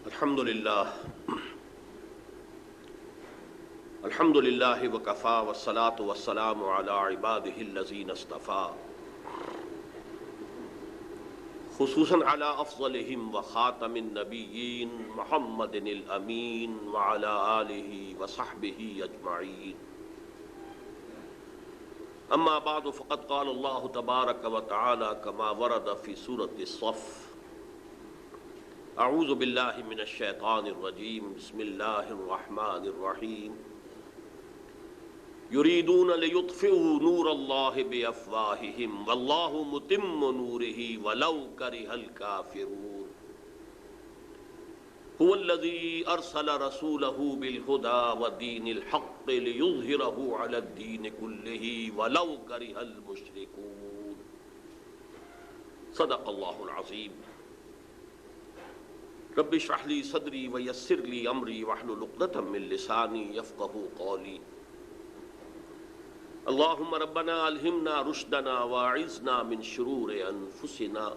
الحمد للہ وکفا والصلاة والسلام علی عبادہ الذین اصطفى خصوصاً علی افضلہم وخاتم النبیین محمد الامین وعلی آلہ وصحبہ اجمعین اما بعد فقد قال اللہ تبارک وتعالی کما ورد فی سورۃ الصف اعوذ باللہ من الشیطان الرجیم بسم اللہ الرحمن الرحیم یریدون لیطفئوا نور اللہ بافواہہم واللہ متم نورہ ولو کرہ الکافرون هو الذی ارسل رسولہ بالہدی ودین الحق لیظہرہ علی الدین کلہ ولو کرہ المشرکون صدق اللہ العظیم رب اشرح لی صدری ویسر لی امری واحلل عقدۃ من لسانی یفقہوا قولی اللہم ربنا الہمنا رشدنا واعذنا من شرور انفسنا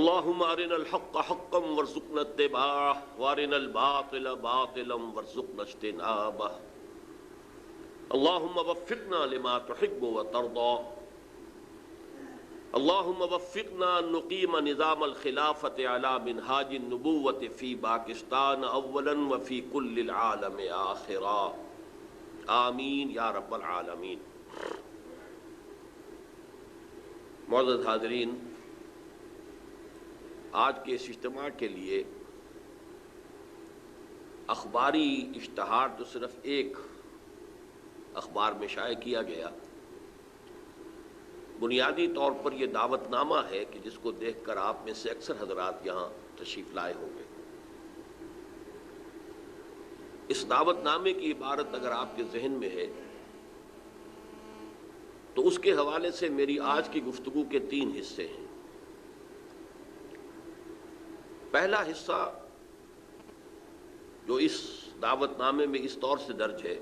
اللہم ارنا الحق حقا وارزقنا اتباعہ وارنا الباطل باطلا وارزقنا اجتنابہ اللہم وفقنا لما تحب وترضى اللہم وفقنا نقیم نظام الخلافت علی منہاج النبوت فی پاکستان اولا وفی کل العالم آخرا آمین یا رب العالمین۔ معزز حاضرین، آج کے اس اجتماع کے لیے اخباری اشتہار تو صرف ایک اخبار میں شائع کیا گیا، بنیادی طور پر یہ دعوت نامہ ہے کہ جس کو دیکھ کر آپ میں سے اکثر حضرات یہاں تشریف لائے ہوں گے۔ اس دعوت نامے کی عبارت اگر آپ کے ذہن میں ہے تو اس کے حوالے سے میری آج کی گفتگو کے 3 حصے ہیں۔ پہلا حصہ جو اس دعوت نامے میں اس طور سے درج ہے،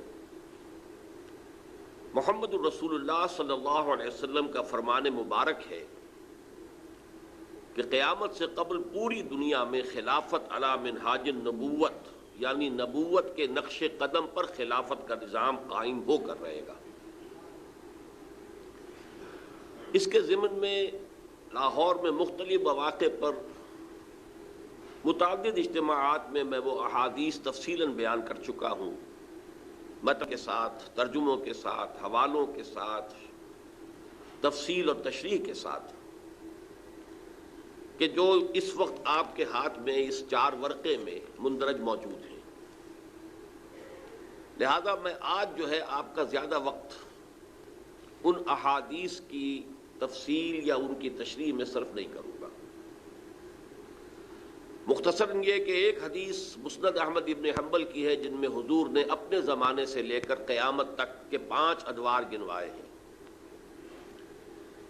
محمد الرسول اللہ صلی اللہ علیہ وسلم کا فرمان مبارک ہے کہ قیامت سے قبل پوری دنیا میں خلافت علی منہاج النبوت، یعنی نبوت کے نقش قدم پر خلافت کا نظام قائم ہو کر رہے گا۔ اس کے ضمن میں لاہور میں مختلف مواقع پر متعدد اجتماعات میں وہ احادیث تفصیلاً بیان کر چکا ہوں، متن کے ساتھ، ترجموں کے ساتھ، حوالوں کے ساتھ، تفصیل اور تشریح کے ساتھ، کہ جو اس وقت آپ کے ہاتھ میں اس 4 ورقے میں مندرج موجود ہیں۔ لہذا میں آج جو ہے آپ کا زیادہ وقت ان احادیث کی تفصیل یا ان کی تشریح میں صرف نہیں کروں گا۔ مختصراً یہ کہ ایک حدیث مسند احمد ابن حنبل کی ہے جن میں حضور نے اپنے زمانے سے لے کر قیامت تک کے 5 ادوار گنوائے ہیں۔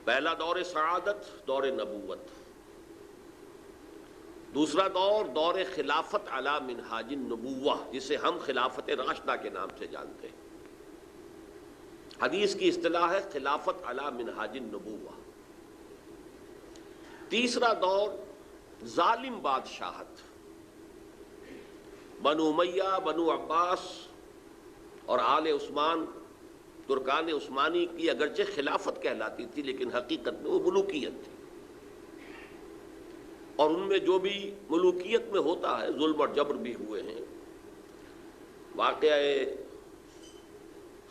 پہلا دور سعادت، دور نبوت۔ دوسرا دور، دور خلافت علی منہاج النبوہ، جسے ہم خلافت راشدہ کے نام سے جانتے ہیں۔ حدیث کی اصطلاح ہے خلافت علی منہاج النبوہ۔ تیسرا دور ظالم بادشاہت، بنو امیہ، بنو عباس اور آل عثمان، ترکان عثمانی کی اگرچہ خلافت کہلاتی تھی لیکن حقیقت میں وہ ملوکیت تھی، اور ان میں جو بھی ملوکیت میں ہوتا ہے ظلم اور جبر بھی ہوئے ہیں۔ واقعہ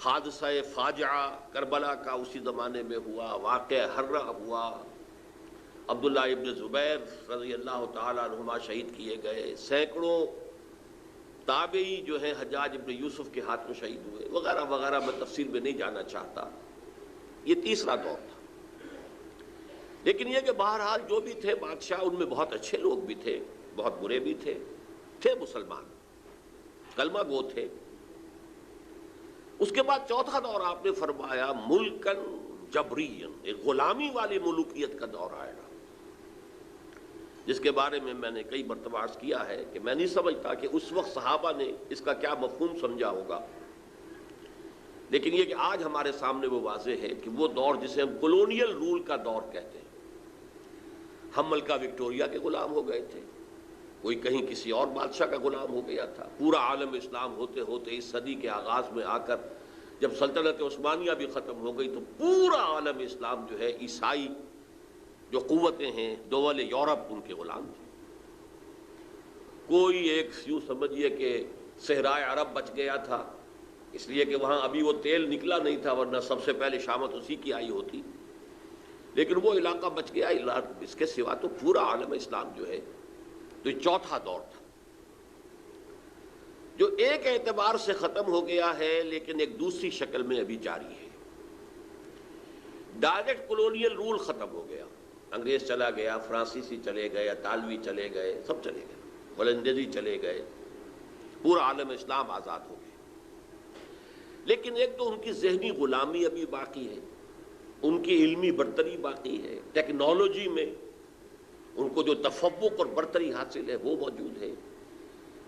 حادثہ فاجعہ کربلا کا اسی زمانے میں ہوا، واقعہ حرہ ہوا، عبداللہ ابن زبیر رضی اللہ تعالیٰ عنہما شہید کیے گئے، سینکڑوں تابعی جو ہیں حجاج ابن یوسف کے ہاتھوں شہید ہوئے، وغیرہ وغیرہ، میں تفصیل میں نہیں جانا چاہتا۔ یہ تیسرا دور تھا۔ لیکن یہ کہ بہرحال جو بھی تھے بادشاہ، ان میں بہت اچھے لوگ بھی تھے، بہت برے بھی تھے مسلمان، کلمہ گو تھے۔ اس کے بعد چوتھا دور آپ نے فرمایا ملکن جبرین، ایک غلامی والی ملوکیت کا دور آئے گا، جس کے بارے میں نے کئی مرتبہ عرض کیا ہے کہ میں نہیں سمجھتا کہ اس وقت صحابہ نے اس کا کیا مفہوم سمجھا ہوگا، لیکن یہ کہ آج ہمارے سامنے وہ واضح ہے کہ وہ دور جسے ہم کولونیل رول کا دور کہتے ہیں، ہم ملکہ وکٹوریہ کے غلام ہو گئے تھے، کوئی کہیں کسی اور بادشاہ کا غلام ہو گیا تھا. پورا عالم اسلام ہوتے ہوتے اس صدی کے آغاز میں آ کر جب سلطنت عثمانیہ بھی ختم ہو گئی تو پورا عالم اسلام جو ہے عیسائی جو قوتیں ہیں دول یورپ ان کے غلام تھے. کوئی ایک یوں سمجھیے کہ صحرائے عرب بچ گیا تھا، اس لیے کہ وہاں ابھی وہ تیل نکلا نہیں تھا، ورنہ سب سے پہلے شامت اسی کی آئی ہوتی، لیکن وہ علاقہ بچ گیا. اس کے سوا تو پورا عالم اسلام جو ہے تو یہ چوتھا دور تھا جو ایک اعتبار سے ختم ہو گیا ہے لیکن ایک دوسری شکل میں ابھی جاری ہے. ڈائریکٹ کولونیل رول ختم ہو گیا، انگریز چلا گیا، فرانسیسی چلے گئے، اطالوی چلے گئے، سب چلے گئے، ولندیزی چلے گئے، پورا عالم اسلام آزاد ہو گیا. لیکن ایک تو ان کی ذہنی غلامی ابھی باقی ہے، ان کی علمی برتری باقی ہے، ٹیکنالوجی میں ان کو جو تفوق اور برتری حاصل ہے وہ موجود ہے.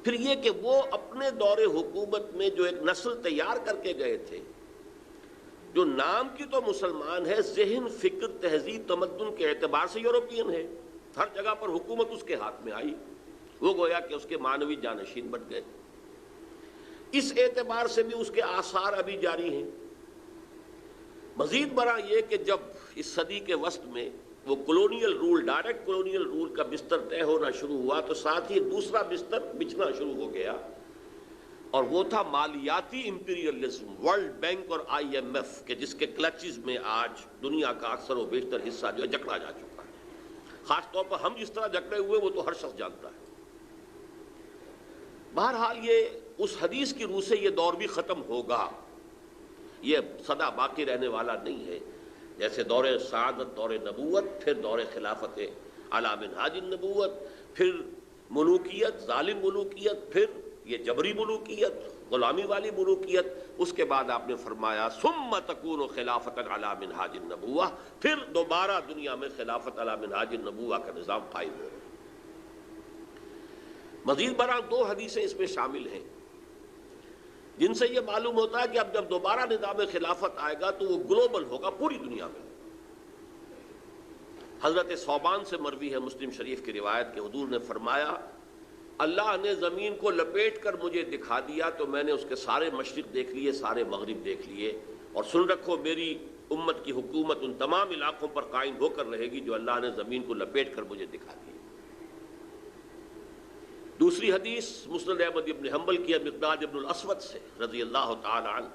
پھر یہ کہ وہ اپنے دور حکومت میں جو ایک نسل تیار کر کے گئے تھے جو نام کی تو مسلمان ہے، ذہن، فکر، تہذیب، تمدن کے اعتبار سے یورپین ہے، ہر جگہ پر حکومت اس کے ہاتھ میں آئی، وہ گویا کہ اس کے معنوی جانشین بن گئے. اس اعتبار سے بھی اس کے آثار ابھی جاری ہیں. مزید برآں یہ کہ جب اس صدی کے وسط میں وہ colonial rule, direct colonial rule کا بستر طے ہونا شروع ہوا تو ساتھ ہی دوسرا بستر بچھنا شروع ہو گیا، اور وہ تھا مالیاتی امپیریلزم. ورلڈ بینک اور آئی ایم ایف کے جس کے کلچز میں آج دنیا کا اکثر و بیشتر حصہ جو ہے جکڑا جا چکا ہے. خاص طور پر ہم جس طرح جکڑے ہوئے وہ تو ہر شخص جانتا ہے. بہرحال یہ اس حدیث کی روح سے یہ دور بھی ختم ہوگا، یہ سدا باقی رہنے والا نہیں ہے. جیسے دور سعادت، دور نبوت، پھر دور خلافت علی منہاج النبوت، پھر ملوکیت، ظالم ملوکیت، پھر یہ جبری ملوکیت، غلامی والی ملوکیت. اس کے بعد آپ نے فرمایا ثم تکون خلافت علی منہاج النبوہ، پھر دوبارہ دنیا میں خلافت علی منہاج النبوہ کا نظام قائم ہو. مزید برآں دو حدیثیں اس میں شامل ہیں جن سے یہ معلوم ہوتا ہے کہ اب جب دوبارہ نظام خلافت آئے گا تو وہ گلوبل ہوگا، پوری دنیا میں. حضرت ثوبان سے مروی ہے مسلم شریف کی روایت کہ حضور نے فرمایا اللہ نے زمین کو لپیٹ کر مجھے دکھا دیا تو میں نے اس کے سارے مشرق دیکھ لیے، سارے مغرب دیکھ لیے، اور سن رکھو میری امت کی حکومت ان تمام علاقوں پر قائم ہو کر رہے گی جو اللہ نے زمین کو لپیٹ کر مجھے دکھا دی. دوسری حدیث مسند احمد ابن حنبل کی مقداد ابن الاسود سے رضی اللہ تعالی عنہ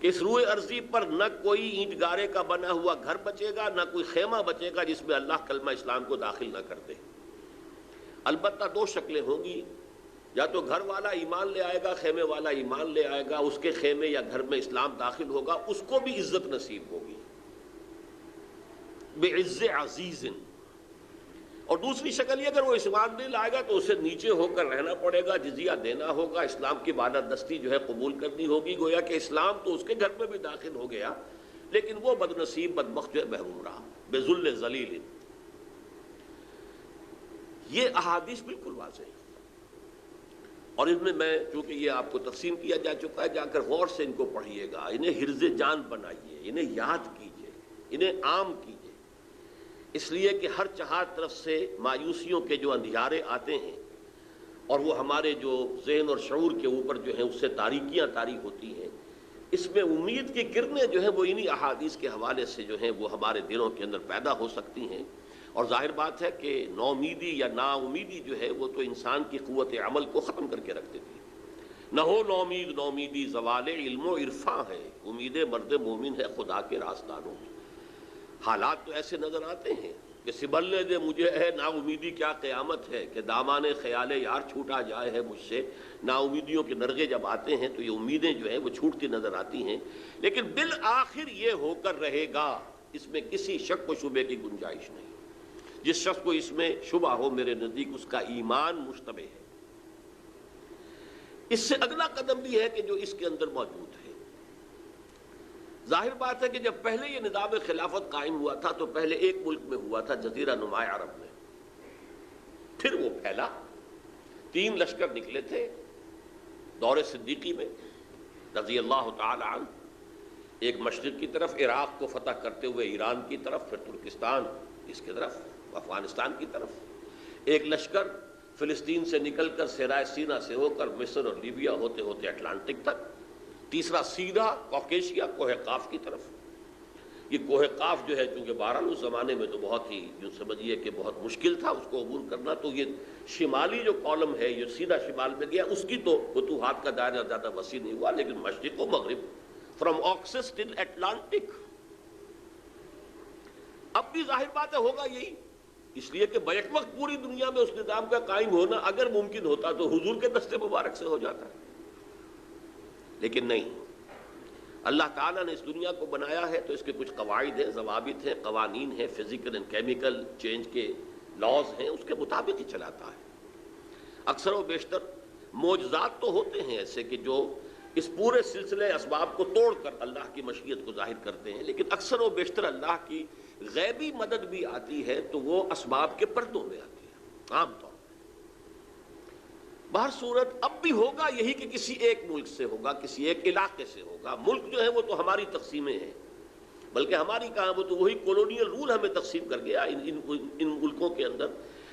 کہ اس روئے ارضی پر نہ کوئی اینٹ گارے کا بنا ہوا گھر بچے گا، نہ کوئی خیمہ بچے گا جس میں اللہ کلمہ اسلام کو داخل نہ کر دے. البتہ دو شکلیں ہوں گی، یا تو گھر والا ایمان لے آئے گا، خیمے والا ایمان لے آئے گا، اس کے خیمے یا گھر میں اسلام داخل ہوگا، اس کو بھی عزت نصیب ہوگی بعز عزیز. اور دوسری شکل یہ اگر وہ اسلام نہیں لائے گا تو اسے نیچے ہو کر رہنا پڑے گا، جزیہ دینا ہوگا، اسلام کی بالادستی جو ہے قبول کرنی ہوگی. گویا کہ اسلام تو اس کے گھر میں بھی داخل ہو گیا لیکن وہ بد نصیب بدبخت جو ہے محروم رہا بذل ذلیل. یہ احادیث بالکل واضح ہے اور ان میں چونکہ یہ آپ کو تقسیم کیا جا چکا ہے، جا کر غور سے ان کو پڑھیے گا، انہیں حرز جان بنائیے، انہیں یاد کیجیے، انہیں عام کیجیے، اس لیے کہ ہر چہار طرف سے مایوسیوں کے جو اندھیارے آتے ہیں اور وہ ہمارے جو ذہن اور شعور کے اوپر جو ہیں اس سے تاریکیاں طاری ہوتی ہیں، اس میں امید کی کرنیں جو ہیں وہ انہی احادیث کے حوالے سے جو ہیں وہ ہمارے دلوں کے اندر پیدا ہو سکتی ہیں. اور ظاہر بات ہے کہ نومیدی یا نا امیدی جو ہے وہ تو انسان کی قوت عمل کو ختم کر کے رکھ دیتی ہے. نہ ہو نومیدی زوال علم و عرفاں ہے، امید مرد مومن ہے خدا کے راستانوں میں. حالات تو ایسے نظر آتے ہیں کہ سبلنے دے مجھے ہے نا امیدی کیا قیامت ہے، کہ دامان خیال یار چھوٹا جائے ہے مجھ سے. نا امیدیوں کے نرغے جب آتے ہیں تو یہ امیدیں جو ہیں وہ چھوٹتی نظر آتی ہیں، لیکن بالآخر یہ ہو کر رہے گا، اس میں کسی شک و شبے کی گنجائش نہیں. جس شخص کو اس میں شبہ ہو میرے نزدیک اس کا ایمان مشتبہ ہے. اس سے اگلا قدم بھی ہے کہ جو اس کے اندر موجود ہے. ظاہر بات ہے کہ جب پہلے یہ نظام خلافت قائم ہوا تھا تو پہلے ایک ملک میں ہوا تھا، جزیرہ نما عرب میں، پھر وہ پھیلا. 3 لشکر نکلے تھے دور صدیقی میں رضی اللہ تعالی عنہ، ایک مشرق کی طرف عراق کو فتح کرتے ہوئے ایران کی طرف، پھر ترکستان اس کی طرف، افغانستان کی طرف. ایک لشکر فلسطین سے نکل کر صحرائے سینا سے ہو کر مصر اور لیبیا ہوتے ہوتے اٹلانٹک تک، تیسرا سیدھا کوکیشیا کوہ قاف کی طرف۔ یہ کوہ قاف جو ہے چونکہ بہرحال اس زمانے میں تو بہت ہی جو سمجھیے کہ بہت مشکل تھا اس کو عبور کرنا، تو یہ شمالی جو کالم ہے یہ سیدھا شمال میں گیا، اس کی تو فتوحات کا دائرہ زیادہ وسیع نہیں ہوا، لیکن مشرق و مغرب فرام آکسس ٹل اٹلانٹک۔ اب بھی ظاہر بات ہے ہوگا یہی، اس لیے کہ بیک وقت پوری دنیا میں اس نظام کا قائم ہونا اگر ممکن ہوتا تو حضور کے دست مبارک سے ہو جاتا ہے، لیکن نہیں۔ اللہ تعالیٰ نے اس دنیا کو بنایا ہے تو اس کے کچھ قواعد ہیں، ضوابط ہیں، قوانین ہیں، فزیکل اینڈ کیمیکل چینج کے لاز ہیں، اس کے مطابق ہی چلاتا ہے۔ اکثر و بیشتر معجزات تو ہوتے ہیں ایسے کہ جو اس پورے سلسلے اسباب کو توڑ کر اللہ کی مشیت کو ظاہر کرتے ہیں، لیکن اکثر و بیشتر اللہ کی غیبی مدد بھی آتی ہے تو وہ اسباب کے پردوں میں آتی ہے عام طور پر۔ بہر صورت اب بھی ہوگا یہی کہ کسی ایک ملک سے ہوگا، کسی ایک علاقے سے ہوگا۔ ملک جو ہے وہ تو ہماری تقسیمیں ہیں، بلکہ ہماری کہاں وہ تو وہی کولونیل رول ہمیں تقسیم کر گیا ان ملکوں کے اندر،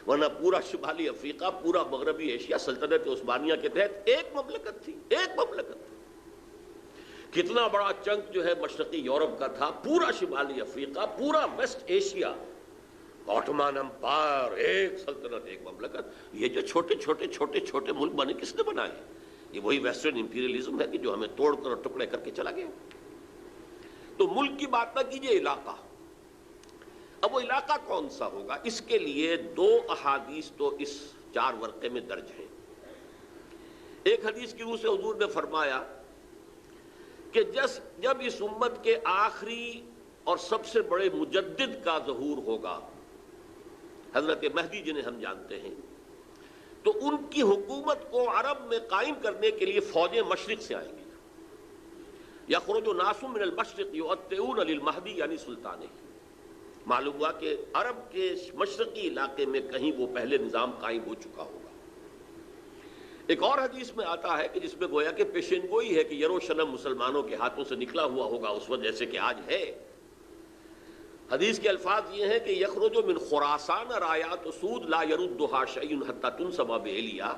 ورنہ پورا شمالی افریقہ، پورا مغربی ایشیا سلطنت عثمانیہ کے تحت ایک مملکت تھی، ایک مملکت تھی۔ کتنا بڑا چنک جو ہے مشرقی یورپ کا تھا، پورا شمالی افریقہ، پورا ویسٹ ایشیا، آٹومان امپائر، ایک سلطنت ایک مملکت۔ یہ جو چھوٹے چھوٹے چھوٹے چھوٹے ملک بنے کس نے بنائے؟ یہ وہی ویسٹرن امپیریلزم ہے کہ جو ہمیں توڑ کر اور ٹکڑے کر کے چلا گیا۔ تو ملک کی بات نہ کیجئے، علاقہ۔ اب وہ علاقہ کون سا ہوگا؟ اس کے لیے دو احادیث تو اس 4 ورقے میں درج ہیں۔ ایک حدیث کی روح سے حضور نے فرمایا کہ جب اس امت کے آخری اور سب سے بڑے مجدد کا ظہور ہوگا، حضرت مہدی جنہیں ہم جانتے ہیں، تو ان کی حکومت کو عرب میں قائم کرنے کے لیے فوجیں مشرق سے آئیں گی۔ یخرج ناس من المشرق یؤطئون للمہدی یعنی سلطانہ۔ معلوم ہوا کہ عرب کے مشرقی علاقے میں کہیں وہ پہلے نظام قائم ہو چکا ہوگا۔ ایک اور حدیث میں آتا ہے کہ جس میں گویا کہ پیشین گوئی ہے کہ یروشلم مسلمانوں کے ہاتھوں سے نکلا ہوا ہوگا اس وقت جیسے کہ آج ہے۔ حدیث کے الفاظ یہ ہیں کہ یخرج من خراسان رایات سود لا یردھا شیء حتی تنصب بإیلیا۔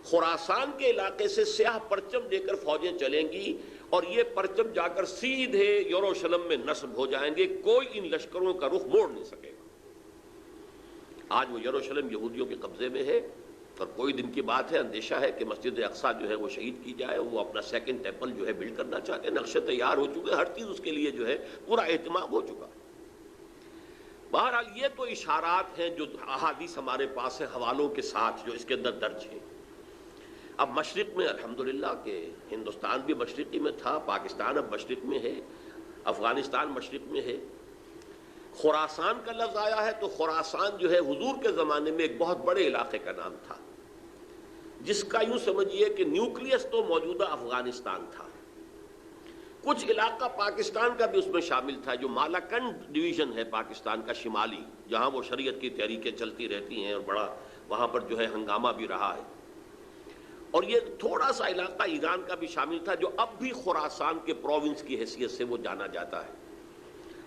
خراسان کے علاقے سے سیاہ پرچم لے کر فوجیں چلیں گی اور یہ پرچم جا کر سیدھے یروشلم میں نصب ہو جائیں گے، کوئی ان لشکروں کا رخ موڑ نہیں سکے گا۔ آج وہ یروشلم یہودیوں کے قبضے میں ہے اور کوئی دن کی بات ہے، اندیشہ ہے کہ مسجد اقصیٰ جو ہے وہ شہید کی جائے، وہ اپنا سیکنڈ ٹیمپل جو ہے بلڈ کرنا چاہتے ہیں، نقشے تیار ہو چکے، ہر چیز اس کے لیے جو ہے پورا اہتمام ہو چکا۔ بہرحال یہ تو اشارات ہیں جو احادیث ہمارے پاس ہیں حوالوں کے ساتھ جو اس کے اندر درج ہیں۔ اب مشرق میں الحمدللہ کہ ہندوستان بھی مشرقی میں تھا، پاکستان اب مشرق میں ہے، افغانستان مشرق میں ہے۔ خراسان کا لفظ آیا ہے تو خراسان جو ہے حضور کے زمانے میں ایک بہت بڑے علاقے کا نام تھا، جس کا یوں سمجھیے کہ نیوکلیس تو موجودہ افغانستان تھا، کچھ علاقہ پاکستان کا بھی اس میں شامل تھا، جو مالاکنڈ ڈویژن ہے پاکستان کا شمالی، جہاں وہ شریعت کی تحریکیں چلتی رہتی ہیں اور بڑا وہاں پر جو ہے ہنگامہ بھی رہا ہے۔ اور یہ تھوڑا سا علاقہ ایران کا بھی شامل تھا جو اب بھی خراسان کے پروونس کی حیثیت سے وہ جانا جاتا ہے۔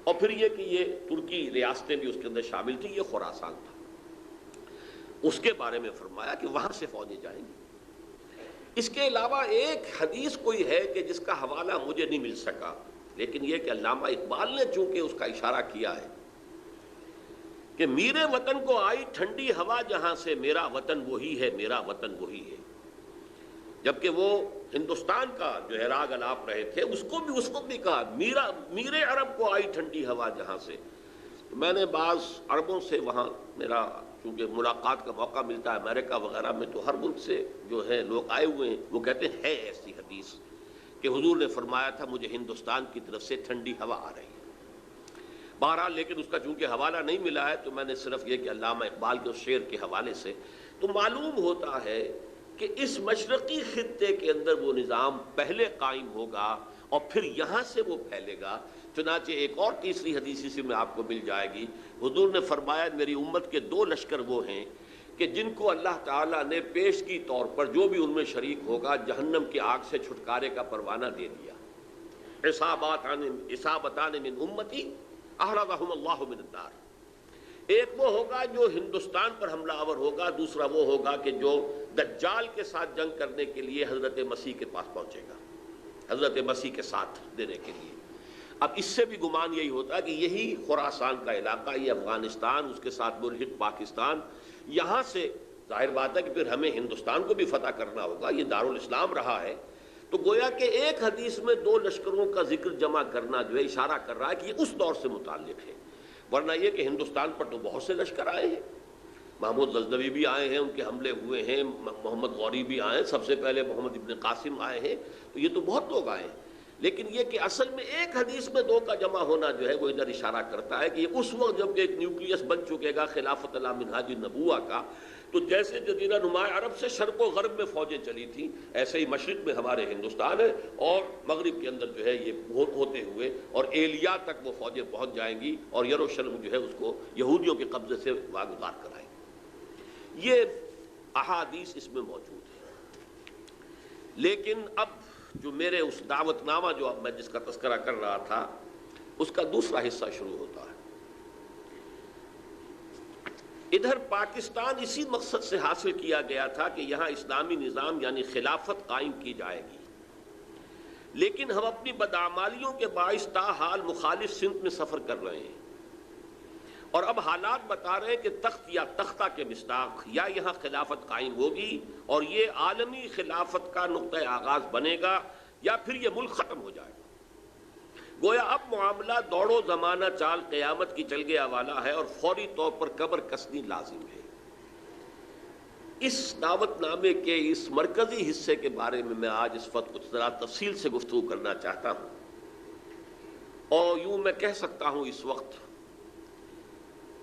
اور پھر یہ کہ یہ ترکی ریاستیں بھی اس کے اندر شامل تھی، یہ خراسان تھا۔ اس کے بارے میں فرمایا کہ وہاں سے فوجیں جائیں گی۔ اس کے علاوہ ایک حدیث کوئی ہے کہ جس کا حوالہ مجھے نہیں مل سکا، لیکن یہ کہ علامہ اقبال نے چونکہ اس کا اشارہ کیا ہے کہ میرے وطن کو آئی ٹھنڈی ہوا جہاں سے، میرا وطن وہی ہے، میرا وطن وہی ہے۔ جبکہ وہ ہندوستان کا جو ہے راگ الاپ رہے تھے، اس کو بھی کہا میرے عرب کو آئی ٹھنڈی ہوا جہاں سے۔ میں نے بعض عربوں سے وہاں میرا چونکہ ملاقات کا موقع ملتا ہے امریکہ وغیرہ میں، تو ہر ملک سے جو ہے لوگ آئے ہوئے ہیں، وہ کہتے ہیں ہے ایسی حدیث کہ حضور نے فرمایا تھا مجھے ہندوستان کی طرف سے ٹھنڈی ہوا آ رہی ہے۔ بہرحال لیکن اس کا چونکہ حوالہ نہیں ملا ہے تو میں نے صرف یہ کہ علامہ اقبال کے اس شعر کے حوالے سے تو معلوم ہوتا ہے کہ اس مشرقی خطے کے اندر وہ نظام پہلے قائم ہوگا اور پھر یہاں سے وہ پھیلے گا۔ چنانچہ ایک اور تیسری حدیث اسی میں آپ کو مل جائے گی، حضور نے فرمایا میری امت کے 2 لشکر وہ ہیں کہ جن کو اللہ تعالیٰ نے پیش کی طور پر جو بھی ان میں شریک ہوگا جہنم کی آگ سے چھٹکارے کا پروانہ دے دیا۔ عصابتان من امتی احرزہم اللہ من النار۔ ایک وہ ہوگا جو ہندوستان پر حملہ آور ہوگا، دوسرا وہ ہوگا کہ جو دجال کے ساتھ جنگ کرنے کے لیے حضرت مسیح کے پاس پہنچے گا، حضرت مسیح کے ساتھ دینے کے لیے۔ اب اس سے بھی گمان یہی ہوتا ہے کہ یہی خراسان کا علاقہ، یہ افغانستان، اس کے ساتھ ملحد پاکستان، یہاں سے ظاہر بات ہے کہ پھر ہمیں ہندوستان کو بھی فتح کرنا ہوگا، یہ دارالاسلام رہا ہے۔ تو گویا کہ ایک حدیث میں دو لشکروں کا ذکر جمع کرنا جو ہے اشارہ کر رہا ہے کہ یہ اس دور سے متعلق ہے، ورنہ یہ کہ ہندوستان پر تو بہت سے لشکر آئے ہیں، محمود غزنوی بھی آئے ہیں، ان کے حملے ہوئے ہیں، محمد غوری بھی آئے ہیں، سب سے پہلے محمد ابن قاسم آئے ہیں، تو یہ تو بہت لوگ آئے ہیں، لیکن یہ کہ اصل میں ایک حدیث میں دو کا جمع ہونا جو ہے وہ ادھر اشارہ کرتا ہے کہ یہ اس وقت جب ایک نیوکلیس بن چکے گا خلافت علی منہاج النبوہ کا، تو جیسے جزیرہ نما عرب سے شرق و غرب میں فوجیں چلی تھیں، ایسے ہی مشرق میں ہمارے ہندوستان ہے، اور مغرب کے اندر جو ہے یہ ہوتے ہوئے اور ایلیا تک وہ فوجیں پہنچ جائیں گی، اور یروشلم جو ہے اس کو یہودیوں کے قبضے سے واگزار کرائیں گی۔ یہ احادیث اس میں موجود ہے، لیکن اب جو میرے اس دعوت نامہ جو اب میں جس کا تذکرہ کر رہا تھا اس کا دوسرا حصہ شروع ہوتا ہے۔ ادھر پاکستان اسی مقصد سے حاصل کیا گیا تھا کہ یہاں اسلامی نظام یعنی خلافت قائم کی جائے گی، لیکن ہم اپنی بدعمالیوں کے باعث تاحال مخالف سمت میں سفر کر رہے ہیں، اور اب حالات بتا رہے ہیں کہ تخت یا تختہ کے مصداق یا یہاں خلافت قائم ہوگی اور یہ عالمی خلافت کا نقطہ آغاز بنے گا، یا پھر یہ ملک ختم ہو جائے گا۔ گویا اب معاملہ دوڑو زمانہ چال قیامت کی چل گیا والا ہے، اور فوری طور پر قبر کسنی لازم ہے۔ اس دعوت نامے کے اس مرکزی حصے کے بارے میں آج اس وقت کچھ ذرا تفصیل سے گفتگو کرنا چاہتا ہوں، اور یوں میں کہہ سکتا ہوں اس وقت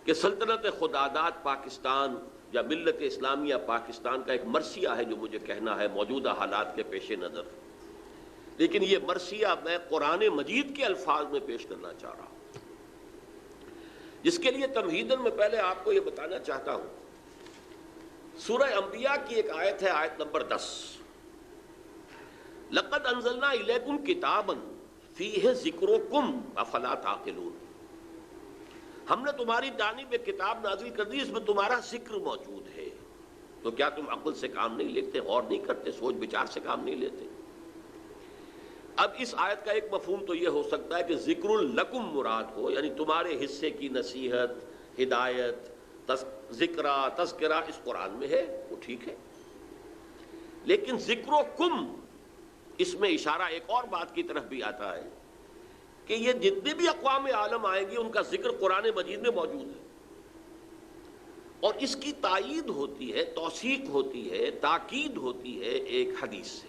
کہ سلطنت خداداد پاکستان یا ملت اسلامیہ پاکستان کا ایک مرثیہ ہے جو مجھے کہنا ہے موجودہ حالات کے پیش نظر، لیکن یہ مرثیہ میں قرآن مجید کے الفاظ میں پیش کرنا چاہ رہا ہوں، جس کے لیے تمہیداً میں پہلے آپ کو یہ بتانا چاہتا ہوں۔ سورہ انبیاء کی ایک آیت ہے، آیت نمبر 10، لَقَدْ أَنزَلْنَا إِلَيْكُمْ كِتَابًا فِيهِ ذِكْرُكُمْ أَفَلَا تَعْقِلُونَ، ہم نے تمہاری جانب ایک کتاب نازل کر دی، اس میں تمہارا ذکر موجود ہے، تو کیا تم عقل سے کام نہیں لیتے، غور نہیں کرتے، سوچ بچار سے کام نہیں لیتے؟ اب اس آیت کا ایک مفہوم تو یہ ہو سکتا ہے کہ ذکر لکم مراد ہو، یعنی تمہارے حصے کی نصیحت، ہدایت، تذکرہ اس قرآن میں ہے، وہ ٹھیک ہے، لیکن ذکرکم اس میں اشارہ ایک اور بات کی طرف بھی آتا ہے کہ یہ جتنے بھی اقوام عالم آئیں گے ان کا ذکر قرآن مجید میں موجود ہے، اور اس کی تائید ہوتی ہے، توثیق ہوتی ہے، تاکید ہوتی ہے ایک حدیث سے،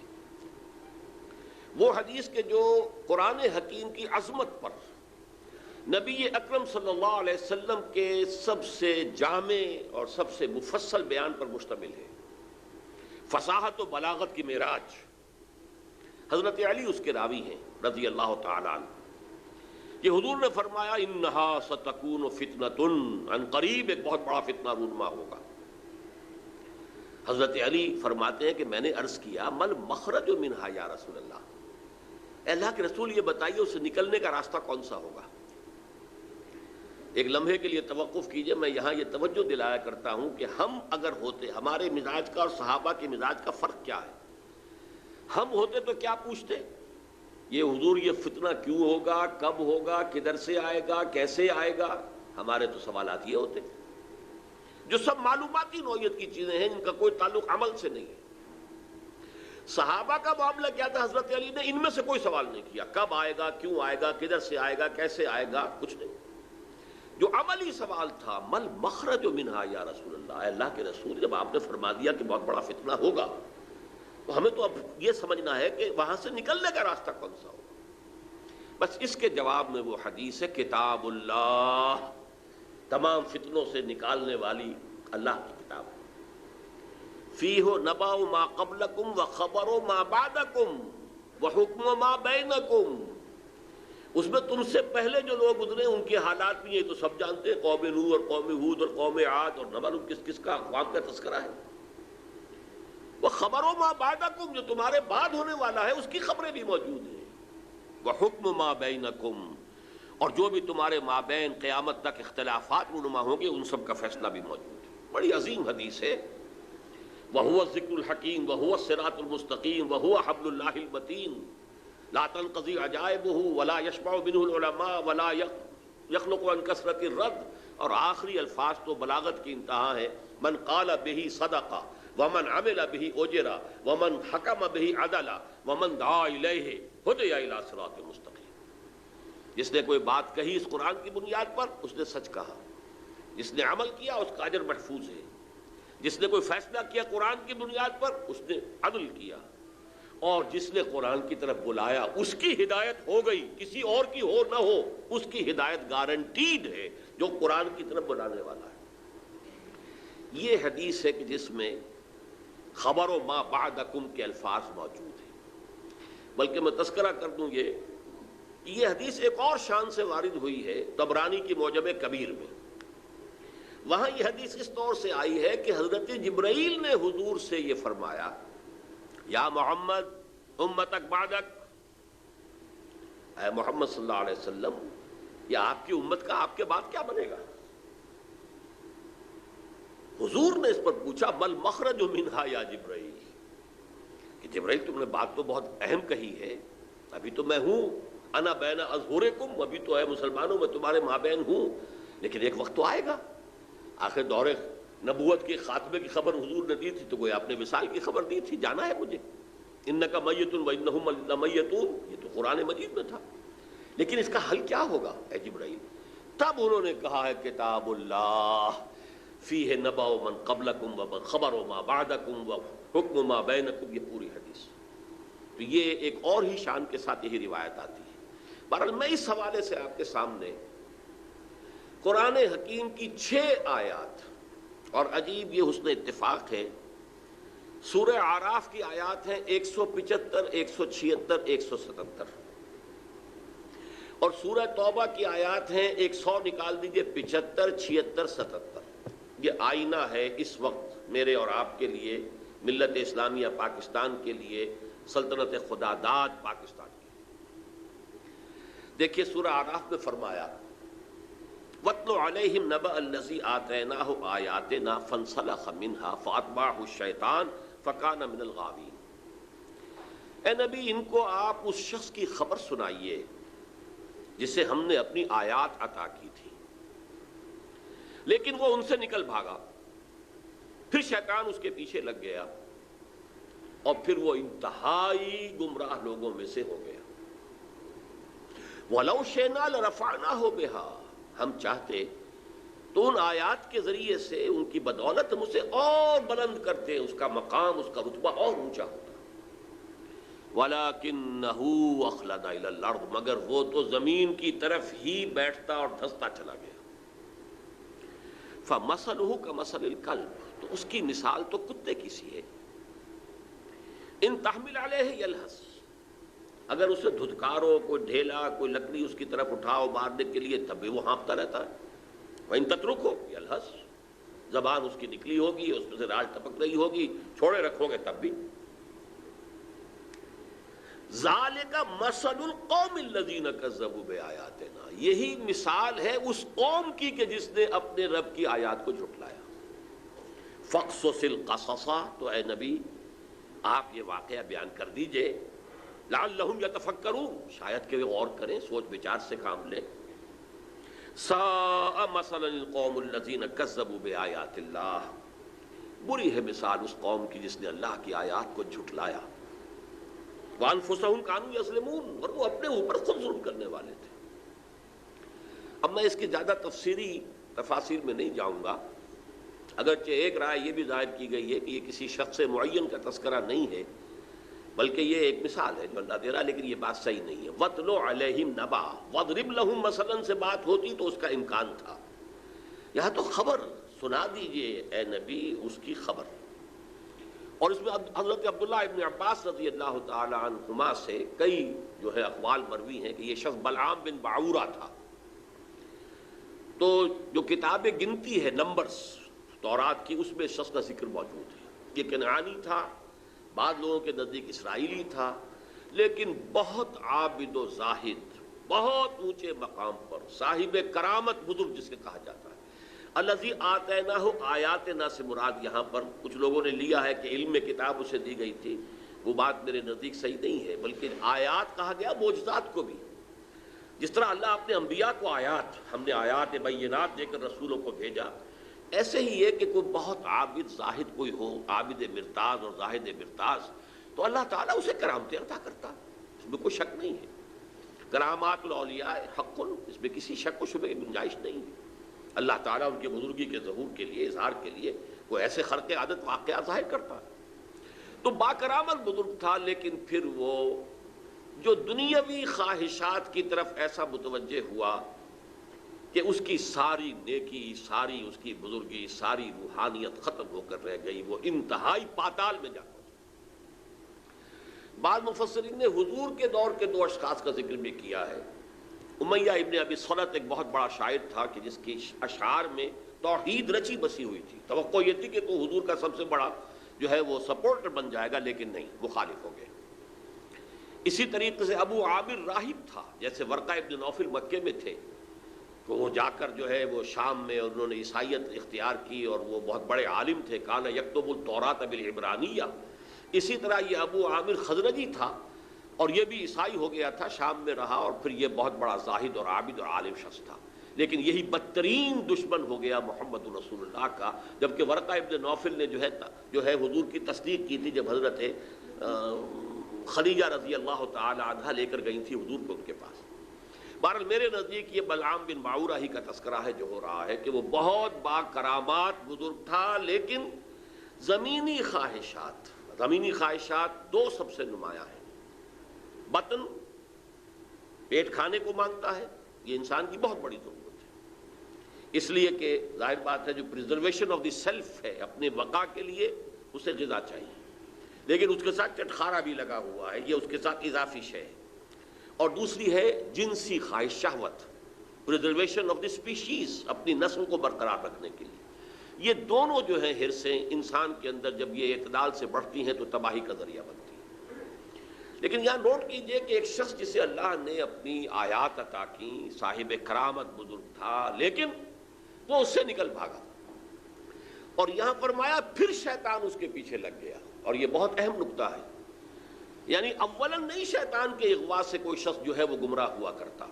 وہ حدیث کے جو قرآن حکیم کی عظمت پر، نبی اکرم صلی اللہ علیہ وسلم کے سب سے جامع اور سب سے مفصل بیان پر مشتمل ہے، فصاحت و بلاغت کی معراج۔ حضرت علی اس کے راوی ہیں رضی اللہ تعالیٰ عنہ، کہ حضور نے فرمایا انہا ستکون فتنۃ، عن قریب ایک بہت بڑا فتنہ رونما ہوگا۔ حضرت علی فرماتے ہیں کہ میں نے عرض کیا مل مخرج منہا یا رسول اللہ، اے اللہ کے رسول یہ بتائیے اس سے نکلنے کا راستہ کون سا ہوگا؟ ایک لمحے کے لیے توقف کیجئے، میں یہاں یہ توجہ دلایا کرتا ہوں کہ ہم اگر ہوتے، ہمارے مزاج کا اور صحابہ کے مزاج کا فرق کیا ہے؟ ہم ہوتے تو کیا پوچھتے؟ یہ حضور یہ فتنہ کیوں ہوگا، کب ہوگا، کدھر سے آئے گا، کیسے آئے گا؟ ہمارے تو سوالات یہ ہوتے جو سب معلوماتی نوعیت کی چیزیں ہیں، جن کا کوئی تعلق عمل سے نہیں ہے۔ صحابہ کا معاملہ کیا تھا؟ حضرت علی نے ان میں سے کوئی سوال نہیں کیا، کب آئے گا، کیوں آئے گا، کدھر سے آئے گا، کیسے آئے گا، کچھ نہیں۔ جو عملی سوال تھا مل مخرج منہا یا رسول اللہ، اے اللہ کے رسول جب آپ نے فرما دیا کہ بہت بڑا فتنہ ہوگا تو ہمیں تو اب یہ سمجھنا ہے کہ وہاں سے نکلنے کا راستہ کون سا ہوگا۔ بس اس کے جواب میں وہ حدیث ہے کتاب اللہ، تمام فتنوں سے نکالنے والی اللہ کی کتاب، فیہ نبأ ما قبلکم وخبر ما بعدکم وحکم ما بینکم، اس میں تم سے پہلے جو لوگ گزرے ان کے حالات بھی یہ تو سب جانتے ہیں، قوم نوح اور قوم ہود اور قوم عاد، اور نہ معلوم کس کس کا اقوام کا تذکرہ ہے، وہ خبروں ما بعدکم جو تمہارے بعد ہونے والا ہے اس کی خبریں بھی موجود ہیں، وحکم ما بینکم، اور جو بھی تمہارے مابین قیامت تک اختلافات رونما ہوں گے ان سب کا فیصلہ بھی موجود ہے۔ بڑی عظیم حدیث ہے، وَهُوَ الذِّكْرُ الْحَكِيمُ وَهُوَ الصِّرَاطُ الْمُسْتَقِيمُ وَهُوَ حَبْلُ اللَّهِ الْمَتِينُ لَا تَنْقَضِي عَجَائِبُهُ وَلَا يَشْبَعُ مِنْهُ الْعُلَمَاءُ وَلَا يَخْلُقُ عَنْ كَثْرَةِ الرَّدِّ۔ اور آخری الفاظ تو بلاغت کی انتہا ہے، من قال به صدقہ ومن عمل به اجرا ومن حکم به عدلا ومن دعا الیہ ہدی الی صراط مستقیم۔ جس نے کوئی بات کہی اس قرآن کی بنیاد پر اس نے سچ کہا، جس نے عمل کیا اس کا اجر محفوظ ہے، جس نے کوئی فیصلہ کیا قرآن کی بنیاد پر اس نے عدل کیا، اور جس نے قرآن کی طرف بلایا اس کی ہدایت ہو گئی، کسی اور کی ہو نہ ہو اس کی ہدایت گارنٹیڈ ہے جو قرآن کی طرف بلانے والا ہے۔ یہ حدیث ہے کہ جس میں خبر و ما بعدکم کے الفاظ موجود ہیں، بلکہ میں تذکرہ کر دوں یہ حدیث ایک اور شان سے وارد ہوئی ہے طبرانی کی معجم کبیر میں۔ وہاں یہ حدیث اس طور سے آئی ہے کہ حضرت جبرائیل نے حضور سے یہ فرمایا، یا محمد امتک بعدک، اے محمد صلی اللہ علیہ وسلم یہ آپ کی امت کا آپ کے بعد کیا بنے گا؟ حضور نے اس پر پوچھا مل مخرج منہا یا جبرائیل، کہ جبرائیل تم نے بات تو بہت اہم کہی ہے، ابھی تو میں ہوں انا بین اظہرکم، ابھی تو ہے مسلمانوں میں تمہارے مابین ہوں، لیکن ایک وقت تو آئے گا۔ آخر دور نبوت کے خاتمے کی خبر حضور نے دی تھی تو کوئی آپ نے وصال کی خبر دی تھی، جانا ہے مجھے، انک میت و انہم لمیتون، یہ تو قرآن مجید میں تھا، لیکن اس کا حل کیا ہوگا اے جبرائیل؟ تب انہوں نے کہا ہے کتاب اللہ فیہ نبأ من قبلکم و خبر ما بعدکم و حکم ما بینکم، یہ پوری حدیث۔ تو یہ ایک اور ہی شان کے ساتھ یہی روایت آتی ہے۔ بہرحال میں اس حوالے سے آپ کے سامنے قرآن حکیم کی 6 آیات، اور عجیب یہ حسن اتفاق ہے، سورہ اعراف کی آیات ہیں 175 176 177، اور سورہ توبہ کی آیات ہیں 100 نکال دیجئے 75 76 77۔ یہ آئینہ ہے اس وقت میرے اور آپ کے لیے، ملت اسلامیہ پاکستان کے لیے، سلطنت خدا داد پاکستان کے لیے۔ دیکھیے سورہ اعراف میں فرمایا وَاتْلُ عَلَيْهِمْ نَبَأَ الَّذِي آتَيْنَاهُ آيَاتِنَا فَانْسَلَخَ مِنْهَا فَأَتْبَعَهُ الشَّيْطَانُ فَكَانَ مِنَ الْغَاوِينَ۔ اے نبی ان کو آپ اس شخص کی خبر سنائیے جسے ہم نے اپنی آیات عطا کی تھی، لیکن وہ ان سے نکل بھاگا، پھر شیطان اس کے پیچھے لگ گیا، اور پھر وہ انتہائی گمراہ لوگوں میں سے ہو گیا۔ وَلَوْ شِئْنَا لَرَفَعْنَاهُ بِهَا، ہم چاہتے تو ان آیات کے ذریعے سے ان کی بدولت ہم اسے اور بلند کرتے، اس کا مقام اس کا رتبہ اور اونچا ہوتا۔ وَلَكِنَّهُ أَخْلَدَ إِلَى الْأَرْضِ، مگر وہ تو زمین کی طرف ہی بیٹھتا اور دھستا چلا گیا۔ فَمَثَلُهُ كَمَثَلِ الْكَلْبِ، تو اس کی مثال تو کتے کی سی ہے، ان تحمل علیہ یلہث، اگر اسے دھتکارو، کوئی ڈھیلا، کوئی لکڑی اس کی طرف اٹھاؤ مارنے کے لیے تب بھی وہ ہانپتا رہتا ہے۔ وَإِن تَتْرُكْهُ یلہث، زبان اس کی نکلی ہوگی، اس میں سے راج ٹپک رہی ہوگی، چھوڑے رکھو گے تب بھی۔ ذَلِكَ مَثَلُ الْقَوْمِ الَّذِينَ كَذَّبُوا بِآيَاتِنَا، یہی مثال ہے اس قوم کی کہ جس نے اپنے رب کی آیات کو جھٹلایا۔ فَقْصُصِ الْقَصَصَ، تو اے نبی آپ یہ واقعہ بیان کر دیجئے، لعلہم یتفکرون، شاید کہ وہ غور کریں، سوچ بچار سے کام لیں۔ ساء مثلا القوم الذین کذبوا بآیات اللہ، بری ہے مثال اس قوم کی جس نے اللہ کی آیات کو جھٹلایا۔ وانفسہم کانوا یظلمون، اور وہ اپنے اوپر خود ظلم کرنے والے تھے۔ اب میں اس کی زیادہ تفسیری تفاصیل میں نہیں جاؤں گا، اگرچہ ایک رائے یہ بھی ظاہر کی گئی ہے کہ یہ کسی شخص معین کا تذکرہ نہیں ہے، بلکہ یہ ایک مثال ہے جو اللہ دے رہا ہے، لیکن یہ بات صحیح نہیں ہے۔ وَاتْلُ عَلَيْهِمْ نَبَأَ، وَاضْرِبْ لَهُمْ مثلاً سے بات ہوتی تو اس کا امکان تھا، یہاں تو خبر سنا دیجئے اے نبی اس کی خبر۔ اور اس میں حضرت عبداللہ ابن عباس رضی اللہ تعالی عنہما سے کئی جو ہے اقوال مروی ہیں کہ یہ شخص بلعام بن باعورہ تھا۔ تو جو کتاب گنتی ہے نمبرز تورات کی، اس میں شخص کا ذکر موجود ہے۔ یہ کنعانی تھا، بعض لوگوں کے نزدیک اسرائیلی تھا، لیکن بہت عابد و زاہد بہت اونچے مقام پر، صاحب کرامت بزرگ جسے کہا جاتا ہے۔ الذی آتیناہ آیاتنا سے مراد یہاں پر کچھ لوگوں نے لیا ہے کہ علم کتاب اسے دی گئی تھی، وہ بات میرے نزدیک صحیح نہیں ہے، بلکہ آیات کہا گیا معجزات کو بھی۔ جس طرح اللہ اپنے انبیاء کو آیات، ہم نے آیات بینات دے کر رسولوں کو بھیجا، ایسے ہی ہے کہ کوئی بہت عابد زاہد کوئی ہو، عابد مرتاز اور زاہد مرتاز، تو اللہ تعالیٰ اسے کرامتیں عطا کرتا، اس میں کوئی شک نہیں ہے۔ کرامات الاولیاء حق، اس میں کسی شک و شبہ کی گنجائش نہیں ہے۔ اللہ تعالیٰ ان کے بزرگی کے ظہور کے لیے، اظہار کے لیے وہ ایسے خرق عادت واقعات ظاہر کرتا ہے۔ تو باکرامت بزرگ تھا، لیکن پھر وہ جو دنیاوی خواہشات کی طرف ایسا متوجہ ہوا کہ اس کی ساری نیکی، ساری اس کی بزرگی، ساری روحانیت ختم ہو کر رہ گئی، وہ انتہائی پاتال میں جا پہنچا۔ بعض مفسرین نے حضور کے دور کے دو اشخاص کا ذکر بھی کیا ہے۔ امیہ ابن ابی صلت ایک بہت بڑا شاعر تھا کہ جس کی اشعار میں توحید رچی بسی ہوئی تھی، توقع یہ تھی کہ تو حضور کا سب سے بڑا جو ہے وہ سپورٹر بن جائے گا، لیکن نہیں، مخالف ہو گئے۔ اسی طریقے سے ابو عامر راہب تھا، جیسے ورقہ ابن نوفل مکے میں تھے، تو وہ جا کر جو ہے وہ شام میں انہوں نے عیسائیت اختیار کی، اور وہ بہت بڑے عالم تھے، کان یکتب التوراۃ بالعبرانیہ۔ اسی طرح یہ ابو عامر خزرجی تھا، اور یہ بھی عیسائی ہو گیا تھا، شام میں رہا، اور پھر یہ بہت بڑا زاہد اور عابد اور عالم شخص تھا، لیکن یہی بدترین دشمن ہو گیا محمد رسول اللہ کا۔ جبکہ ورقہ ابن نوفل نے جو ہے حضور کی تصدیق کی تھی جب حضرت خدیجہ رضی اللہ تعالی عنہا لے کر گئی تھی حضور کو ان کے پاس۔ بہرحال میرے نزدیک یہ بلعام بن باعورہ ہی کا تذکرہ ہے جو ہو رہا ہے کہ وہ بہت با کرامات بزرگ تھا، لیکن زمینی خواہشات دو سب سے نمایاں ہیں۔ بطن، پیٹ کھانے کو مانگتا ہے، یہ انسان کی بہت بڑی ضرورت ہے، اس لیے کہ ظاہر بات ہے جو پریزرویشن آف دی سیلف ہے، اپنے بقا کے لیے اسے غذا چاہیے، لیکن اس کے ساتھ چٹخارا بھی لگا ہوا ہے، یہ اس کے ساتھ اضافی شے ہے۔ اور دوسری ہے جنسی خواہش، شہوت، پریزرویشن آف دی اسپیشیز، اپنی نسل کو برقرار رکھنے کے لیے۔ یہ دونوں جو ہیں حرصیں انسان کے اندر جب یہ اعتدال سے بڑھتی ہیں تو تباہی کا ذریعہ بنتی ہیں۔ لیکن یہاں نوٹ کیجئے کہ ایک شخص جسے اللہ نے اپنی آیات عطا کی، صاحب کرامت بزرگ تھا، لیکن وہ اس سے نکل بھاگا، اور یہاں فرمایا پھر شیطان اس کے پیچھے لگ گیا، اور یہ بہت اہم نکتہ ہے۔ یعنی اولاً نہیں شیطان کے اغوا سے کوئی شخص جو ہے وہ گمراہ ہوا کرتا،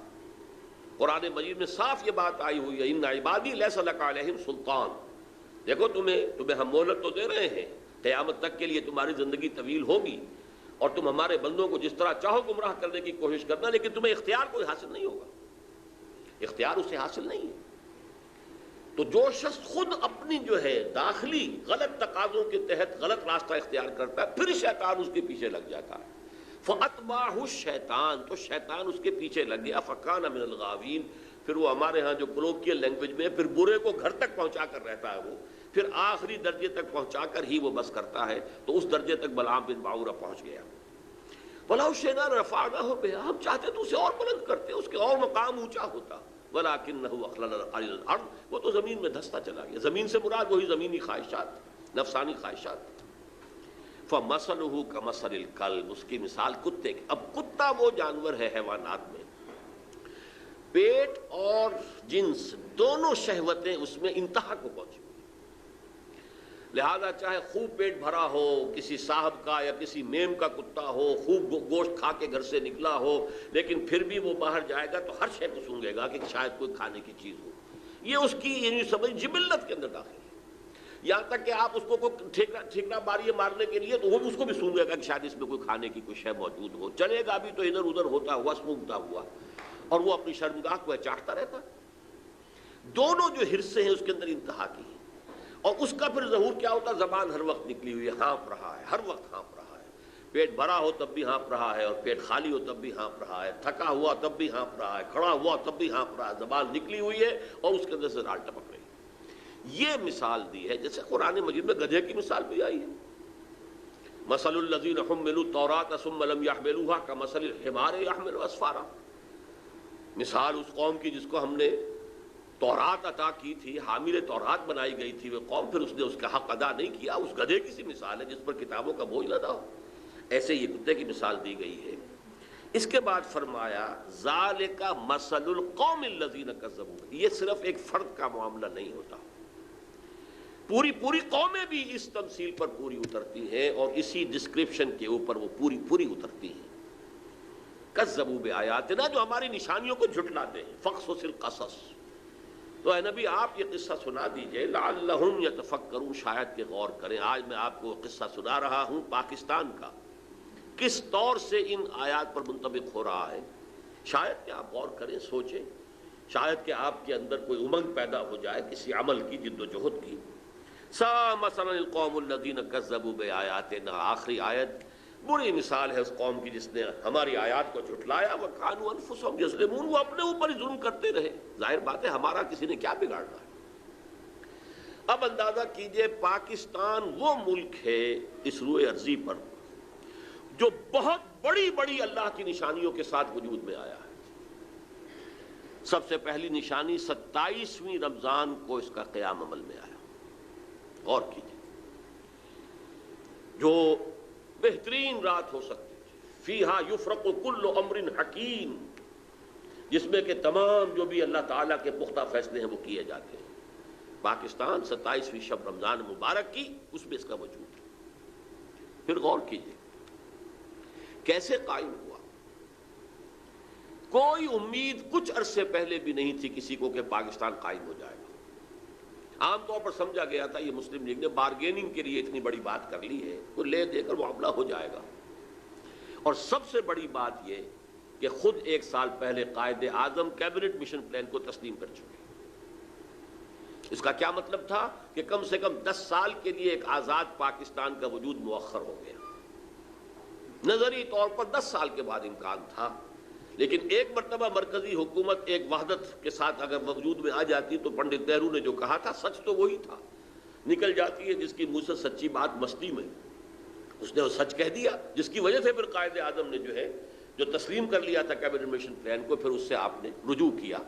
قرآن مجید میں صاف یہ بات آئی ہوئی ہے، ان عبادی لیس لک علیہم سلطان۔ دیکھو تمہیں ہم مہلت تو دے رہے ہیں، قیامت تک کے لیے تمہاری زندگی طویل ہوگی، اور تم ہمارے بندوں کو جس طرح چاہو گمراہ کرنے کی کوشش کرنا، لیکن تمہیں اختیار کوئی حاصل نہیں ہوگا، اختیار اسے حاصل نہیں ہے۔ تو جو شخص خود اپنی جو ہے داخلی غلط تقاضوں کے تحت غلط راستہ اختیار کرتا ہے، پھر شیطان اس کے پیچھے لگ جاتا ہے۔ فَأَتْبَعَهُ الشَّيْطَانُ، تو شیطان اس کے پیچھے لگ گیا، فَكَانَ مِنَ الْغَاوِينَ۔ پھر وہ ہمارے ہاں جو کلوکیل لینگویج میں پھر برے کو گھر تک پہنچا کر رہتا ہے، وہ پھر آخری درجے تک پہنچا کر ہی وہ بس کرتا ہے، تو اس درجے تک بلعام بن باعورہ پہنچ گیا۔ وَلَوْ شِئْنَا رَفَعْنَاهُ بِهَا، ہم چاہتے تو اسے اور بلند کرتے، اس کے اور مقام اونچا ہوتا، وَلَكِنَّهُ أَخْلَدَ إِلَى الْأَرْضِ، وہ تو زمین میں دھستا چلا گیا۔ زمین سے مراد وہی زمینی خواہشات، نفسانی خواہشات۔ فَمَثَلُهُ كَمَثَلِ الْكَلْبِ، اس کی مثال کتے کی۔ اب کتا وہ جانور ہے حیوانات میں، پیٹ اور جنس دونوں شہوتیں اس میں انتہا کو پہنچی، لہذا چاہے خوب پیٹ بھرا ہو کسی صاحب کا یا کسی میم کا کتا ہو، خوب گوشت کھا کے گھر سے نکلا ہو، لیکن پھر بھی وہ باہر جائے گا تو ہر شے کو سونگے گا کہ شاید کوئی کھانے کی چیز ہو۔ یہ اس کی یعنی سمجھ جبلت کے اندر داخل ہے، یہاں تک کہ آپ اس کو کوئی ٹھیکنا ماریے مارنے کے لیے تو وہ بھی اس کو بھی سونگے گا کہ شاید اس میں کوئی کھانے کی کوئی شے موجود ہو، چلے گا بھی تو ادھر ادھر ہوتا ہوا، سونگتا ہوا، اور وہ اپنی شرمگاہ کو چاٹتا رہتا۔ دونوں جو حرصے ہیں اس کے اندر انتہا کی ہیں، اور اس کا پھر ظہور کیا ہوتا؟ زبان ہر وقت نکلی ہوئی ہے، ہانپ رہا ہے، ہر وقت ہانپ رہا ہے، پیٹ بھرا ہو تب بھی ہانپ رہا ہے، اور پیٹ خالی ہو تب بھی ہانپ رہا ہے، تھکا ہوا تب بھی ہانپ رہا ہے، کھڑا ہوا تب بھی ہانپ رہا ہے، زبان نکلی ہوئی ہے اور اس کے اندر سے رال ٹپک رہی ہے۔ یہ مثال دی ہے، جیسے قرآن مجید میں گدھے کی مثال بھی آئی ہے، مثل الذین حملوا التوراۃ ثم لم يحملوها کمثل الحمار يحمل اسفارا، مثال اس قوم کی جس کو ہم نے تورات عطا کی تھی، حامل تورات بنائی گئی تھی، وہ قوم پھر اس نے اس کا حق ادا نہیں کیا، اس گدھے کی سی مثال ہے جس پر کتابوں کا بوجھ لدا ہو، ایسے یہ کتے کی مثال دی گئی ہے۔ اس کے بعد فرمایا ذالک مثل القوم الذین کذبوا، یہ صرف ایک فرد کا معاملہ نہیں ہوتا، پوری قومیں بھی اس تمثیل پر پوری اترتی ہیں اور اسی ڈسکرپشن کے اوپر وہ پوری اترتی ہیں۔ کذبوا بآیاتنا، جو ہماری نشانیوں کو جھٹلاتے ہیں، فقصص القصص، تو اے نبی آپ یہ قصہ سنا دیجئے لعلہم یتفکرون، شاید کہ غور کریں۔ آج میں آپ کو قصہ سنا رہا ہوں پاکستان کا، کس طور سے ان آیات پر منطبق ہو رہا ہے، شاید کہ آپ غور کریں، سوچیں، شاید کہ آپ کے اندر کوئی امنگ پیدا ہو جائے کسی عمل کی، جد و جہد کی۔ سا مثلا القوم الذین کذبوا بآیاتنا، آخری آیت بری مثال ہے اس قوم کی جس نے ہماری آیات کو جھٹلایا، وکانوا انفسہم یظلمون، وہ اپنے اوپر ہی ظلم کرتے رہے۔ ظاہر بات ہے ہمارا کسی نے کیا بگاڑنا ہے۔ اب اندازہ کیجئے پاکستان وہ ملک ہے اس روئے ارضی پر جو بہت بڑی اللہ کی نشانیوں کے ساتھ وجود میں آیا ہے۔ سب سے پہلی نشانی 27ویں رمضان کو اس کا قیام عمل میں آیا، غور کیجئے، جو بہترین رات ہو سکتی تھی، فیہا یفرق کل امر حکیم، جس میں کہ تمام جو بھی اللہ تعالیٰ کے پختہ فیصلے ہیں وہ کیے جاتے ہیں۔ پاکستان 27ویں شب رمضان مبارک کی، اس میں اس کا وجود ہے۔ پھر غور کیجئے کیسے قائم ہوا۔ کوئی امید کچھ عرصے پہلے بھی نہیں تھی کسی کو کہ پاکستان قائم ہو جائے گا۔ عام طور پر سمجھا گیا تھا یہ مسلم لیگ نے بارگیننگ کے لیے اتنی بڑی بات کر لی ہے، کوئی لے دے کر معاملہ ہو جائے گا۔ اور سب سے بڑی بات یہ کہ خود ایک سال پہلے Quaid Azam cabinet mission plan کو تسلیم کر چکے۔ اس کا کیا مطلب تھا کہ کم سے کم 10 سال کے لیے ایک آزاد پاکستان کا وجود مؤخر ہو گیا۔ نظری طور پر 10 سال کے بعد امکان تھا، لیکن ایک مرتبہ مرکزی حکومت ایک وحدت کے ساتھ اگر وجود میں آ جاتی تو پنڈت نہرو نے جو کہا تھا سچ تو وہی تھا، نکل جاتی ہے جس کی منہ سے سچی بات مستی میں، اس نے وہ سچ کہہ دیا، جس کی وجہ سے پھر قائد اعظم نے جو تسلیم کر لیا تھا کیبنٹ مشن پلان کو، پھر اس سے آپ نے رجوع کیا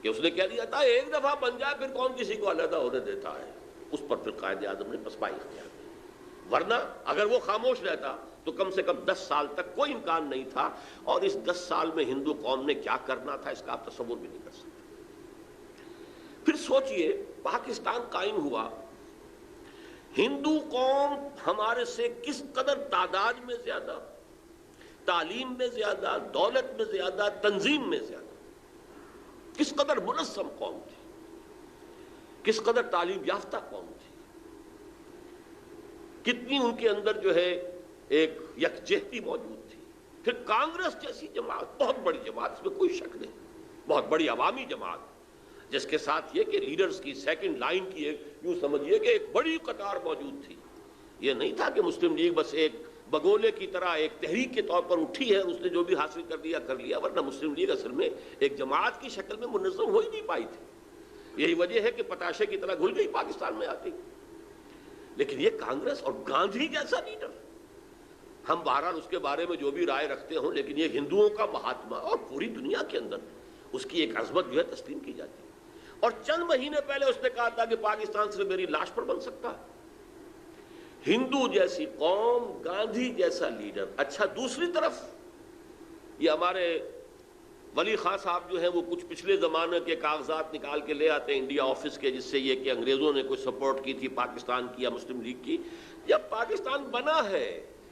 کہ اس نے کہہ دیا تھا ایک دفعہ بن جائے پھر کون کسی کو علیحدہ ہونے دیتا ہے۔ اس پر پھر قائد اعظم نے پسپائی اختیار کی، ورنہ اگر وہ خاموش رہتا تو کم سے کم 10 سال تک کوئی امکان نہیں تھا، اور اس 10 سال میں ہندو قوم نے کیا کرنا تھا اس کا آپ تصور بھی نہیں کر سکتے۔ پھر سوچئے پاکستان قائم ہوا، ہندو قوم ہمارے سے کس قدر تعداد میں زیادہ، تعلیم میں زیادہ، دولت میں زیادہ، تنظیم میں زیادہ، کس قدر منظم قوم تھی، کس قدر تعلیم یافتہ قوم تھی، کتنی ان کے اندر ایک یکجہتی موجود تھی۔ پھر کانگریس جیسی جماعت، بہت بڑی جماعت، اس میں کوئی شک نہیں، بہت بڑی عوامی جماعت، جس کے ساتھ یہ کہ لیڈرز کی سیکنڈ لائن کی یوں سمجھیے کہ ایک بڑی قطار موجود تھی۔ یہ نہیں تھا کہ مسلم لیگ بس ایک بگولے کی طرح ایک تحریک کے طور پر اٹھی ہے، اس نے جو بھی حاصل کر لیا، ورنہ مسلم لیگ اصل میں ایک جماعت کی شکل میں منظم ہو ہی نہیں پائی تھی۔ یہی وجہ ہے کہ پتاشے کی طرح گھل گئی پاکستان میں آتی۔ لیکن یہ کانگریس اور گاندھی جیسا لیڈر، ہم بہرحال اس کے بارے میں جو بھی رائے رکھتے ہوں، لیکن یہ ہندوؤں کا مہاتما اور پوری دنیا کے اندر اس کی ایک عظمت تسلیم کی جاتی ہے۔ اور چند مہینے پہلے اس نے کہا تھا کہ پاکستان صرف میری لاش پر بن سکتا ہے۔ ہندو جیسی قوم، گاندھی جیسا لیڈر۔ اچھا، دوسری طرف یہ ہمارے ولی خان صاحب وہ کچھ پچھلے زمانے کے کاغذات نکال کے لے آتے ہیں انڈیا آفس کے، جس سے یہ کہ انگریزوں نے کوئی سپورٹ کی تھی پاکستان کی یا مسلم لیگ کی۔ جب پاکستان بنا ہے،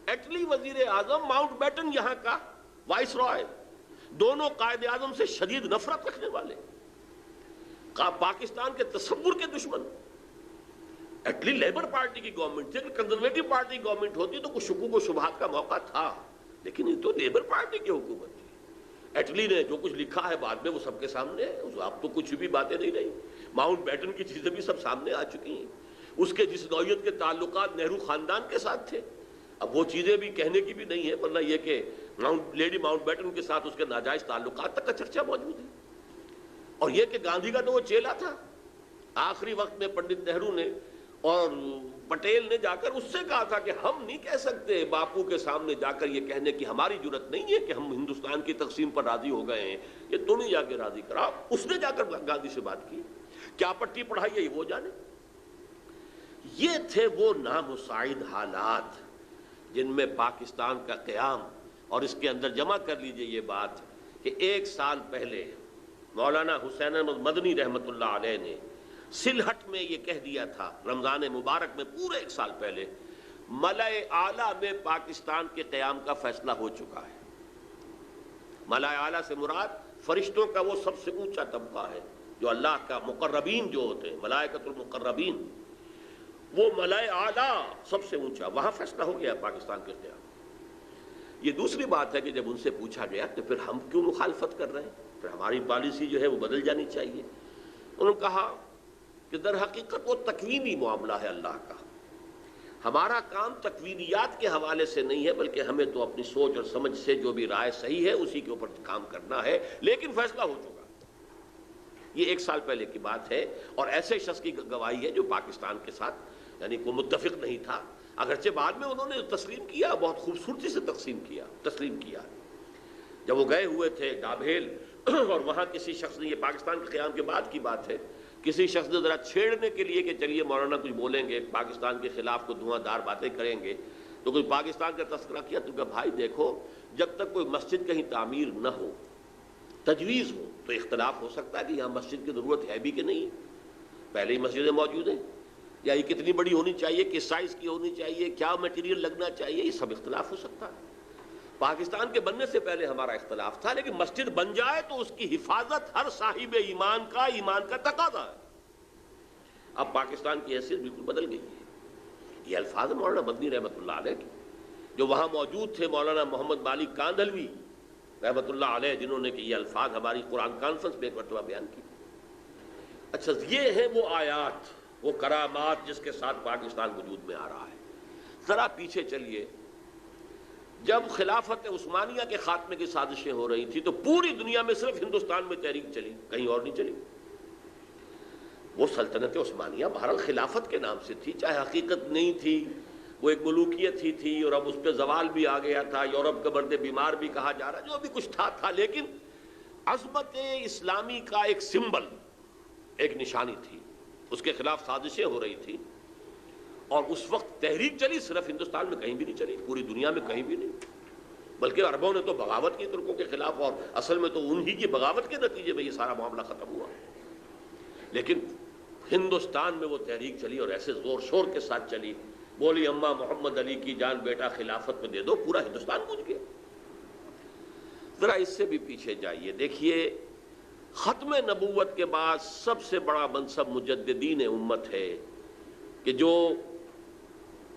ایٹلی وزیر اعظم ماؤنٹ بیٹن یہاں کا وائس رائے، دونوں قائد اعظم سے شدید نفرت رکھنے والے، پاکستان کے تصور کے دشمن۔ ایٹلی لیبر پارٹی کی گورنمنٹ تھی، اگر کنزرویٹو پارٹی کی گورنمنٹ ہوتی تو کچھ شکوک و شبہات کا موقع تھا، لیکن یہ تو لیبر پارٹی کی حکومت تھی۔ ایٹلی نے جو کچھ لکھا ہے بعد میں وہ سب کے سامنے ہے، اب تو کچھ بھی باتیں نہیں رہی۔ ماؤنٹ بیٹن کی چیزیں بھی سب سامنے آ چکی ہیں، اس کے جس نوعیت کے تعلقات نہرو خاندان کے ساتھ تھے، اب وہ چیزیں بھی کہنے کی بھی نہیں ہے، ورنہ یہ کہ لیڈی ماؤنٹ بیٹن کے ساتھ اس کے ناجائز تعلقات تک کا چرچا موجود ہے۔ اور یہ کہ گاندھی کا تو وہ چیلا تھا، آخری وقت میں پنڈت نہرو نے اور پٹیل نے جا کر اس سے کہا تھا کہ ہم نہیں کہہ سکتے باپو کے سامنے جا کر یہ کہنے کی ہماری جرت نہیں ہے کہ ہم ہندوستان کی تقسیم پر راضی ہو گئے ہیں، یہ تم ہی جا کے راضی کراؤ۔ اس نے جا کر گاندھی سے بات کی، کیا پٹی پڑھائی ہے یہ وہ جانے۔ یہ تھے وہ نامساعد حالات جن میں پاکستان کا قیام اور اس کے اندر جمع کر لیجئے یہ بات کہ 1 سال پہلے مولانا حسین احمد مدنی رحمۃ اللہ علیہ نے سلہٹ میں یہ کہہ دیا تھا، رمضان مبارک میں پورے 1 سال پہلے، ملأ اعلیٰ میں پاکستان کے قیام کا فیصلہ ہو چکا ہے۔ ملأ اعلیٰ سے مراد فرشتوں کا وہ سب سے اونچا طبقہ ہے، جو اللہ کا مقربین جو ہوتے ہیں، ملائکۃ المقربین، وہ ملأ اعلیٰ سب سے اونچا، وہاں فیصلہ ہو گیا پاکستان کے قیام۔ یہ دوسری بات ہے کہ جب ان سے پوچھا گیا تو پھر ہم کیوں مخالفت کر رہے ہیں، پھر ہماری پالیسی جو ہے وہ بدل جانی چاہیے۔ انہوں نے کہا کہ در حقیقت وہ تکوینی معاملہ ہے اللہ کا، ہمارا کام تکوینیات کے حوالے سے نہیں ہے، بلکہ ہمیں تو اپنی سوچ اور سمجھ سے جو بھی رائے صحیح ہے اسی کے اوپر کام کرنا ہے، لیکن فیصلہ ہو چکا۔ یہ 1 سال پہلے کی بات ہے، اور ایسے شخص کی گواہی ہے جو پاکستان کے ساتھ یعنی کوئی متفق نہیں تھا، اگرچہ بعد میں انہوں نے تسلیم کیا، بہت خوبصورتی سے تسلیم کیا۔ جب وہ گئے ہوئے تھے ڈابھیل اور وہاں کسی شخص نے، یہ پاکستان کے قیام کے بعد کی بات ہے، کسی شخص نے ذرا چھیڑنے کے لیے کہ چلیے مولانا کچھ بولیں گے، پاکستان کے خلاف کو دھواں دار باتیں کریں گے، تو کوئی پاکستان کا تذکرہ کیا تو کہا بھائی دیکھو، جب تک کوئی مسجد کہیں تعمیر نہ ہو، تجویز ہو، تو اختلاف ہو سکتا ہے کہ یہاں مسجد کی ضرورت ہے بھی کہ نہیں، پہلے ہی مسجدیں موجود ہیں، یا یہ کتنی بڑی ہونی چاہیے، کس سائز کی ہونی چاہیے، کیا میٹیریل لگنا چاہیے، یہ سب اختلاف ہو سکتا ہے۔ پاکستان کے بننے سے پہلے ہمارا اختلاف تھا، لیکن مسجد بن جائے تو اس کی حفاظت ہر صاحب ایمان کا تقاضا ہے۔ اب پاکستان کی حیثیت بالکل بدل گئی ہے۔ یہ الفاظ مولانا مدنی رحمۃ اللہ علیہ کے، جو وہاں موجود تھے مولانا محمد مالک کاندھلوی رحمۃ اللہ علیہ، جنہوں نے کہ یہ الفاظ ہماری قرآن کانفرنس میں ایک مرتبہ بیان کی۔ اچھا، یہ ہے وہ آیات، وہ کرامات جس کے ساتھ پاکستان وجود میں آ رہا ہے۔ ذرا پیچھے چلیے، جب خلافت عثمانیہ کے خاتمے کی سازشیں ہو رہی تھی تو پوری دنیا میں صرف ہندوستان میں تحریک چلی، کہیں اور نہیں چلی۔ وہ سلطنت عثمانیہ بہرحال خلافت کے نام سے تھی، چاہے حقیقت نہیں تھی، وہ ایک ملوکیت ہی تھی، اور اب اس پہ زوال بھی آ گیا تھا، یورپ کا مرد بیمار بھی کہا جا رہا، جو بھی کچھ تھا، لیکن عظمت اسلامی کا ایک سمبل، ایک نشانی تھی، اس کے خلاف سازشیں ہو رہی تھی، اور اس وقت تحریک چلی، صرف ہندوستان میں کہیں بھی نہیں چلی، پوری دنیا میں کہیں بھی نہیں، بلکہ عربوں نے تو بغاوت کی ترکوں کے خلاف، اور اصل میں تو انہی کی بغاوت کے نتیجے میں یہ سارا معاملہ ختم ہوا۔ لیکن ہندوستان میں وہ تحریک چلی، اور ایسے زور شور کے ساتھ چلی، بولی اماں محمد علی کی جان بیٹا خلافت میں دے دو، پورا ہندوستان گونج گیا۔ ذرا اس سے بھی پیچھے جائیے، دیکھیے ختم نبوت کے بعد سب سے بڑا منصب مجددین امت ہے، کہ جو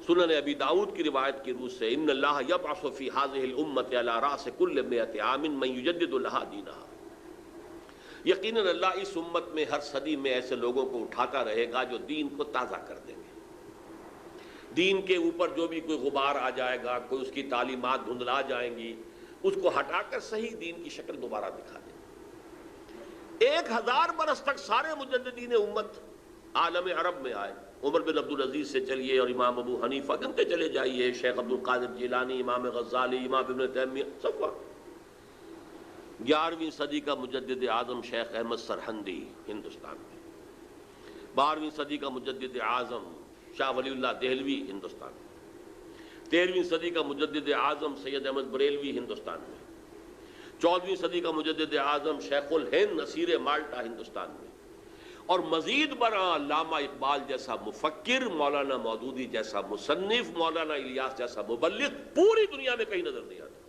سنن ابی داؤد کی روایت کی روح سے ان اللہ یبعث فی هذه الامت علی راس کل 100 عام من یجدد لها دینها، یقیناً اللہ اس امت میں ہر صدی میں ایسے لوگوں کو اٹھاتا رہے گا جو دین کو تازہ کر دیں گے، دین کے اوپر جو بھی کوئی غبار آ جائے گا، کوئی اس کی تعلیمات دھندلا جائیں گی، اس کو ہٹا کر صحیح دین کی شکل دوبارہ دکھا دیں گے۔ 1000 برس تک سارے مجددین امت عالم عرب میں آئے، عمر بن عبدالعزیز سے چلیے اور امام ابو حنیفہ گنتے چلے جائیے، شیخ عبد القادر جیلانی، امام غزالی، امام ابن تیمیہ، سب وہاں۔ 11ویں صدی کا مجدد اعظم شیخ احمد سرہندی ہندوستان میں، 12ویں صدی کا مجدد اعظم شاہ ولی اللہ دہلوی ہندوستان میں، 13ویں صدی کا مجدد اعظم سید احمد بریلوی ہندوستان میں، 14ویں صدی کا مجدد اعظم شیخ الہند نصیر مالٹا ہندوستان میں، اور مزید برآں علامہ اقبال جیسا مفکر، مولانا مودودی جیسا مصنف، مولانا الیاس جیسا مبلغ پوری دنیا میں کہیں نظر نہیں آتا۔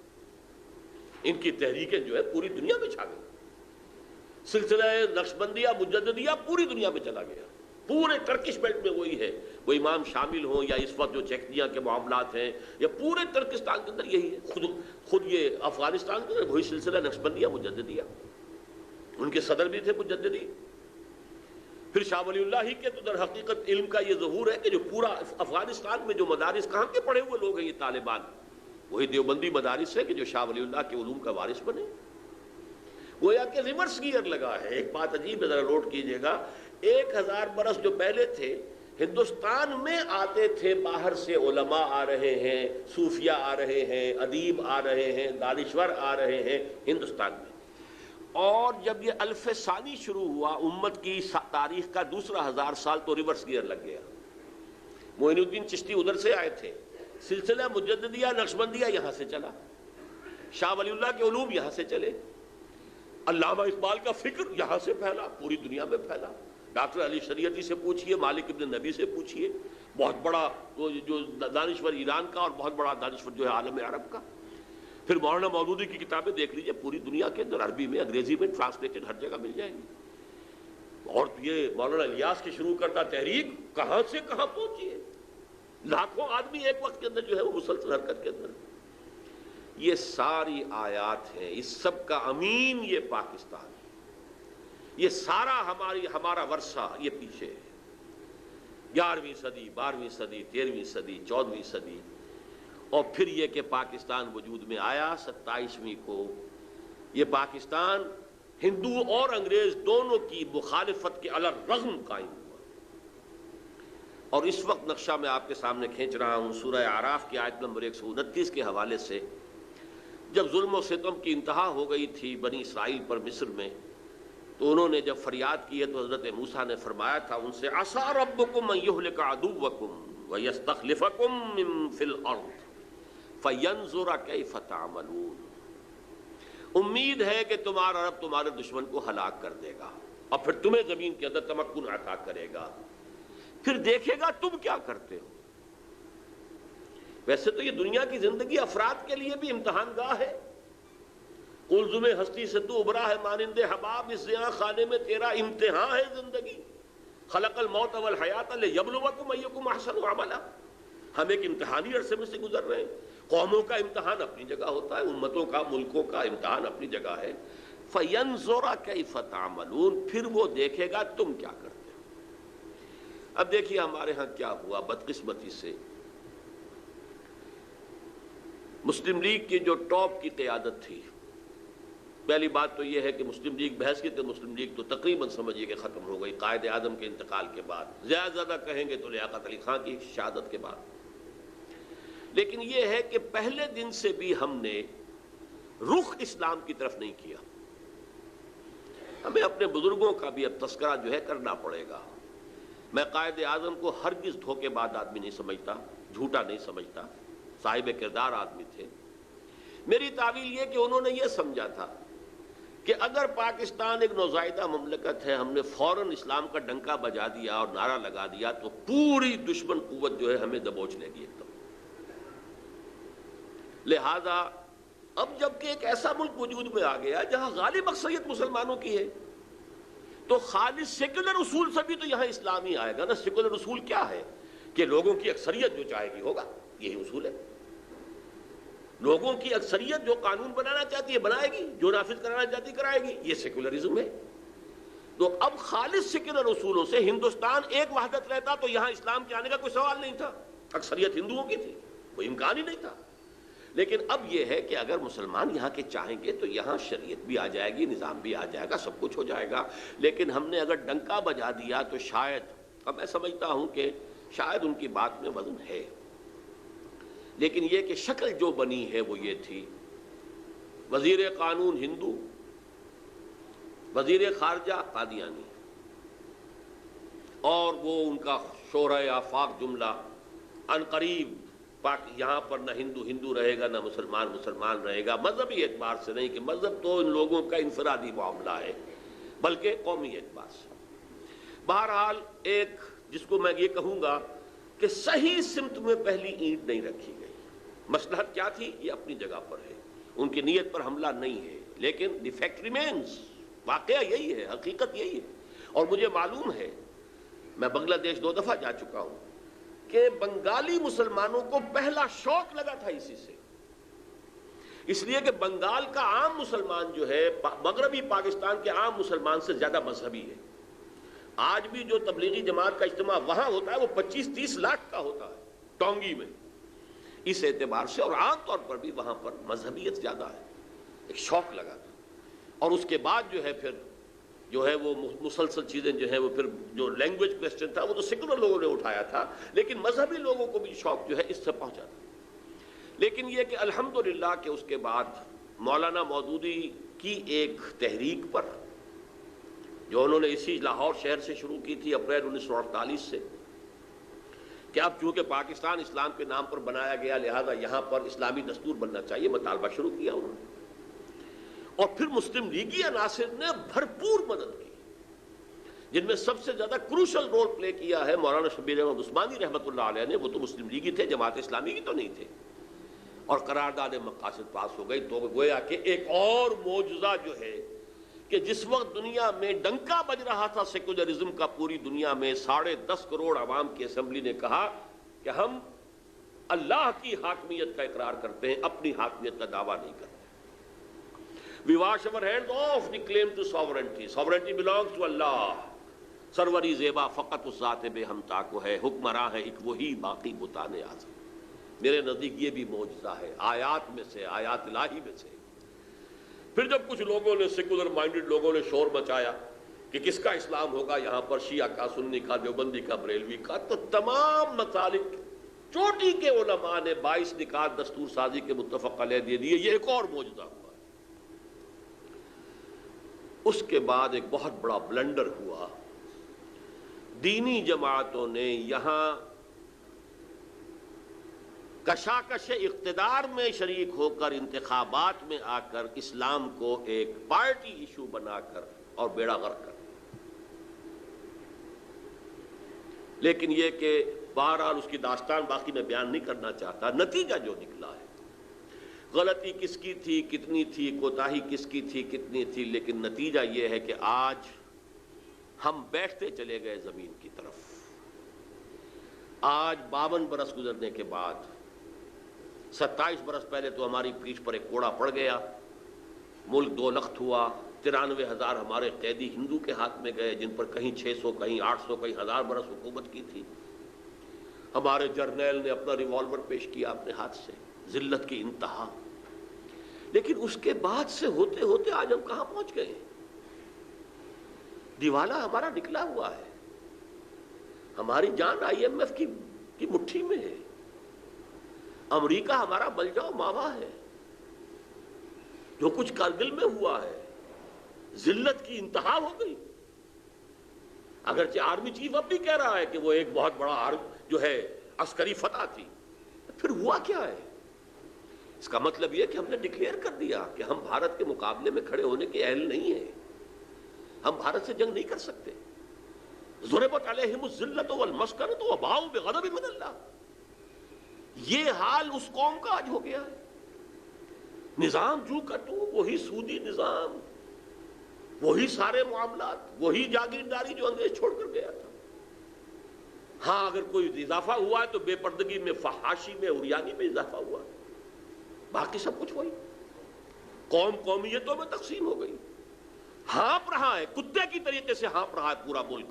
ان کی تحریکیں جو ہے پوری دنیا میں چھا گئی، سلسلہ نقشبندیہ مجددیہ پوری دنیا میں چلا گیا، پورے ٹرکش بیلٹ میں وہی ہے، وہ امام شامل ہوں یا اس وقت جو چیچنیا کے معاملات ہیں، یا پورے ترکستان کے اندر یہی ہے، خود یہ افغانستان کے اندر وہی سلسلہ نقشبندیہ مجددیہ، ان کے صدر بھی تھے مجددی۔ پھر شاہ ولی اللہ ہی کے تو در حقیقت علم کا یہ ظہور ہے کہ جو پورا افغانستان میں جو مدارس کہاں کے پڑھے ہوئے لوگ ہیں یہ طالبان، وہی دیوبندی مدارس ہے کہ جو شاہ ولی اللہ کے علوم کا وارث بنے، گویا کہ ریورس گیئر لگا ہے۔ ایک بات عجیب ہے، ذرا نوٹ کیجئے گا، 1000 برس جو پہلے تھے ہندوستان میں آتے تھے، باہر سے علماء آ رہے ہیں، صوفیاء آ رہے ہیں، ادیب آ رہے ہیں، دانشور آ رہے ہیں ہندوستان میں، اور جب یہ الف ثانی شروع ہوا امت کی تاریخ کا دوسرا 1000 سال، تو ریورس گیئر لگ گیا۔ معین الدین چشتی ادھر سے آئے تھے، سلسلہ مجددیہ نقشبندیہ یہاں سے چلا، شاہ ولی اللہ کے علوم یہاں سے چلے، علامہ اقبال کا فکر یہاں سے پھیلا، پوری دنیا میں پھیلا۔ ڈاکٹر علی شریعتی سے پوچھئے، مالک ابن نبی سے پوچھئے، بہت بڑا جو دانشور ایران کا اور بہت بڑا دانشور جو ہے عالم عرب کا۔ پھر مولانا مودودی کی کتابیں دیکھ لیجئے، پوری دنیا کے اندر عربی میں، انگریزی میں ٹرانسلیٹڈ ہر جگہ مل جائیں گی۔ اور یہ مولانا الیاس کی شروع کرتا تحریک کہاں سے کہاں پہنچی ہے، لاکھوں آدمی ایک وقت کے اندر جو ہے وہ مسلسل حرکت کے اندر۔ یہ ساری آیات ہیں، اس سب کا امین یہ پاکستان ہے، یہ سارا ہمارا ورثہ یہ پیچھے ہے۔ 11ویں صدی، 12ویں صدی، 13ویں صدی، 14ویں صدی، اور پھر یہ کہ پاکستان وجود میں آیا 27ویں کو۔ یہ پاکستان ہندو اور انگریز دونوں کی مخالفت کے علی الرغم قائم ہوا، اور اس وقت نقشہ میں آپ کے سامنے کھینچ رہا ہوں سورہ اعراف کی آیت نمبر 129 کے حوالے سے۔ جب ظلم و ستم کی انتہا ہو گئی تھی بنی اسرائیل پر مصر میں، تو انہوں نے جب فریاد کی ہے تو حضرت موسیٰ نے فرمایا تھا ان سے، عَسَىٰ رَبُّكُمْ أَن يُهْلِكَ عَدُوَّكُمْ وَيَسْتَخْلِفَكُمْ فِي الْأَرْضِ فَيَنْظُرَ كَيْفَ تَعْمَلُونَ۔ امید ہے کہ تمہارا رب تمہارے دشمن کو ہلاک کر دے گا اور پھر تمہیں زمین کے اندر تمکن عطا کرے گا، پھر دیکھے گا تم کیا کرتے ہو۔ ویسے تو یہ دنیا کی زندگی افراد کے لیے بھی امتحان گاہ ہے۔ قلزم ہستی سے تو ابھرا ہے مانند حباب، اس زیاں خانے میں تیرا امتحان ہے زندگی۔ خلق الموت والحیات لیبلوکم ایکم احسن عملا۔ ہم ایک امتحانی عرصے میں سے گزر رہے ہیں۔ قوموں کا امتحان اپنی جگہ ہوتا ہے، امتوں کا، ملکوں کا امتحان اپنی جگہ ہے۔ فَيَنْظُرَ كَيْفَ تَعْمَلُونَ، پھر وہ دیکھے گا تم کیا کرتے ہو۔ اب دیکھیے ہمارے ہاں کیا ہوا بدقسمتی سے، مسلم لیگ کی جو ٹاپ کی قیادت تھی، پہلی بات تو یہ ہے کہ مسلم لیگ بحیثیت مسلم لیگ تو تقریباً سمجھیے کہ ختم ہو گئی قائد اعظم کے انتقال کے بعد، زیادہ کہیں گے تو لیاقت علی خان کی شہادت کے بعد۔ لیکن یہ ہے کہ پہلے دن سے بھی ہم نے رخ اسلام کی طرف نہیں کیا۔ ہمیں اپنے بزرگوں کا بھی اب تذکرہ جو ہے کرنا پڑے گا۔ میں قائد اعظم کو ہرگز دھوکے بعد آدمی نہیں سمجھتا، جھوٹا نہیں سمجھتا، صاحب کردار آدمی تھے۔ میری تعویل یہ کہ انہوں نے یہ سمجھا تھا کہ اگر پاکستان ایک نوزائیدہ مملکت ہے، ہم نے فوراً اسلام کا ڈنکا بجا دیا اور نعرہ لگا دیا تو پوری دشمن قوت جو ہے ہمیں دبوچ لے گی ایک دم۔ لہذا اب جب کہ ایک ایسا ملک وجود میں آ گیا جہاں غالب اکثریت مسلمانوں کی ہے، تو خالص سیکولر اصول سے بھی تو یہاں اسلام ہی آئے گا نا۔ سیکولر اصول کیا ہے کہ لوگوں کی اکثریت جو چاہے گی ہوگا، یہی اصول ہے۔ لوگوں کی اکثریت جو قانون بنانا چاہتی ہے بنائے گی، جو نافذ کرانا چاہتی کرائے گی، یہ سیکولرزم ہے۔ تو اب خالص سیکولر اصولوں سے ہندوستان ایک وحدت رہتا تو یہاں اسلام کے آنے کا کوئی سوال نہیں تھا، اکثریت ہندوؤں کی تھی، کوئی امکان ہی نہیں تھا۔ لیکن اب یہ ہے کہ اگر مسلمان یہاں کے چاہیں گے تو یہاں شریعت بھی آ جائے گی، نظام بھی آ جائے گا، سب کچھ ہو جائے گا۔ لیکن ہم نے اگر ڈنکا بجا دیا تو شاید، اب میں سمجھتا ہوں کہ شاید ان کی بات میں وزن ہے، لیکن یہ کہ شکل جو بنی ہے وہ یہ تھی، وزیر قانون ہندو، وزیر خارجہ قادیانی، اور وہ ان کا شورۂ آفاق جملہ عنقریب یہاں پر نہ ہندو ہندو رہے گا، نہ مسلمان مسلمان رہے گا۔ مذہبی اعتبار سے نہیں، کہ مذہب تو ان لوگوں کا انفرادی معاملہ ہے، بلکہ قومی اعتبار سے۔ بہرحال ایک جس کو میں یہ کہوں گا کہ صحیح سمت میں پہلی اینٹ نہیں رکھی گئی۔ مصلحت کیا تھی یہ اپنی جگہ پر ہے، ان کی نیت پر حملہ نہیں ہے، لیکن دی فیکٹ ریمینز، واقعہ یہی ہے، حقیقت یہی ہے۔ اور مجھے معلوم ہے، میں بنگلہ دیش 2 دفعہ جا چکا ہوں، کہ بنگالی مسلمانوں کو پہلا شوق لگا تھا اسی سے، اس لیے کہ بنگال کا عام مسلمان جو ہے مغربی پاکستان کے عام مسلمان سے زیادہ مذہبی ہے۔ آج بھی جو تبلیغی جماعت کا اجتماع وہاں ہوتا ہے وہ 25-30 لاکھ کا ہوتا ہے ٹونگی میں، اس اعتبار سے، اور عام طور پر بھی وہاں پر مذہبیت زیادہ ہے، ایک شوق لگا تھا۔ اور اس کے بعد جو ہے پھر جو ہے وہ مسلسل چیزیں جو ہیں وہ پھر جو لینگویج کویسچن تھا وہ تو سیکولر لوگوں نے اٹھایا تھا، لیکن مذہبی لوگوں کو بھی شوق جو ہے اس سے پہنچا تھا۔ لیکن یہ کہ الحمدللہ کہ اس کے بعد مولانا مودودی کی ایک تحریک پر، جو انہوں نے اسی لاہور شہر سے شروع کی تھی اپریل 1948 سے، کہ اب چونکہ پاکستان اسلام کے نام پر بنایا گیا لہذا یہاں پر اسلامی دستور بننا چاہیے، مطالبہ شروع کیا انہوں نے، اور پھر مسلم لیگی عناصر نے بھرپور مدد کی، جن میں سب سے زیادہ کروشل رول پلے کیا ہے مولانا شبیر احمد عثمانی رحمۃ اللہ علیہ نے۔ وہ تو مسلم لیگی تھے، جماعت اسلامی کی تو نہیں تھے، اور قرارداد مقاصد پاس ہو گئی۔ تو گویا کہ ایک اور معجزہ جو ہے کہ جس وقت دنیا میں ڈنکا بج رہا تھا سیکولرزم کا پوری دنیا میں، 10.5 کروڑ عوام کی اسمبلی نے کہا کہ ہم اللہ کی حاکمیت کا اقرار کرتے ہیں، اپنی حاکمیت کا دعویٰ نہیں کرتے۔ We wash our hands off the claim to sovereignty. Sovereignty belongs to Allah. سروری زیبا فقط اس ذات بے ہمتا کو ہے، حکمراں ہے ایک وہی باقی بتانے اعظم۔ میرے نزدیک یہ بھی معجزہ ہے، آیات میں سے، آیات الہی میں سے۔ پھر جب کچھ لوگوں نے، سیکولر مائنڈڈ لوگوں نے شور مچایا کہ کس کا اسلام ہوگا یہاں پر، شیعہ کا، سنی کا، دیوبندی کا، بریلوی کا، تو تمام مسالک چوٹی کے علماء نے 22 نکات دستور سازی کے متفق علیہ دے دیے۔ یہ ایک اور معجزہ ہوا۔ اس کے بعد ایک بہت بڑا بلنڈر ہوا، دینی جماعتوں نے یہاں کشاکش اقتدار میں شریک ہو کر، انتخابات میں آ کر اسلام کو ایک پارٹی ایشو بنا کر اور بیڑا غرق کر دیا۔ لیکن یہ کہ بہرحال اس کی داستان باقی میں بیان نہیں کرنا چاہتا، نتیجہ جو نکلا ہے، غلطی کس کی تھی، کتنی تھی، کوتاہی کس کی تھی، کتنی تھی، لیکن نتیجہ یہ ہے کہ آج ہم بیٹھتے چلے گئے زمین کی طرف۔ آج 52 برس گزرنے کے بعد، 27 برس پہلے تو ہماری پیٹھ پر ایک کوڑا پڑ گیا، ملک 2 لخت ہوا، 93,000 ہمارے قیدی ہندو کے ہاتھ میں گئے، جن پر کہیں 600 کہیں 800 کہیں 1000 برس حکومت کی تھی۔ ہمارے جرنیل نے اپنا ریوالور پیش کیا اپنے ہاتھ سے، ذلت کی انتہا۔ لیکن اس کے بعد سے ہوتے ہوتے آج ہم کہاں پہنچ گئے؟ دیوالا ہمارا نکلا ہوا ہے، ہماری جان IMF کی مٹھی میں ہے، امریکہ ہمارا بل جاؤ ماوا ہے، جو کچھ کارگل میں ہوا ہے ذلت کی انتہا ہو گئی۔ اگرچہ آرمی چیف اب بھی کہہ رہا ہے کہ وہ ایک بہت بڑا جو ہے عسکری فتح تھی، پھر ہوا کیا ہے؟ اس کا مطلب یہ کہ ہم نے ڈکلیئر کر دیا کہ ہم بھارت کے مقابلے میں کھڑے ہونے کے اہل نہیں ہیں، ہم بھارت سے جنگ نہیں کر سکتے۔ ضربت علیہم الذلۃ والمسکنۃ وباؤوا بغضب من اللہ، یہ حال اس قوم کا آج ہو گیا ہے۔ نظام جو کا تو وہی سودی نظام، وہی سارے معاملات، وہی جاگیرداری جو انگریز چھوڑ کر گیا تھا۔ ہاں اگر کوئی اضافہ ہوا ہے تو بے پردگی میں، فحاشی میں، عریانی میں اضافہ ہوا، باقی سب کچھ وہی۔ قوم قومیتوں میں تقسیم ہو گئی، ہانپ رہا ہے، کتے کی طریقے سے ہانپ رہا ہے پورا ملک۔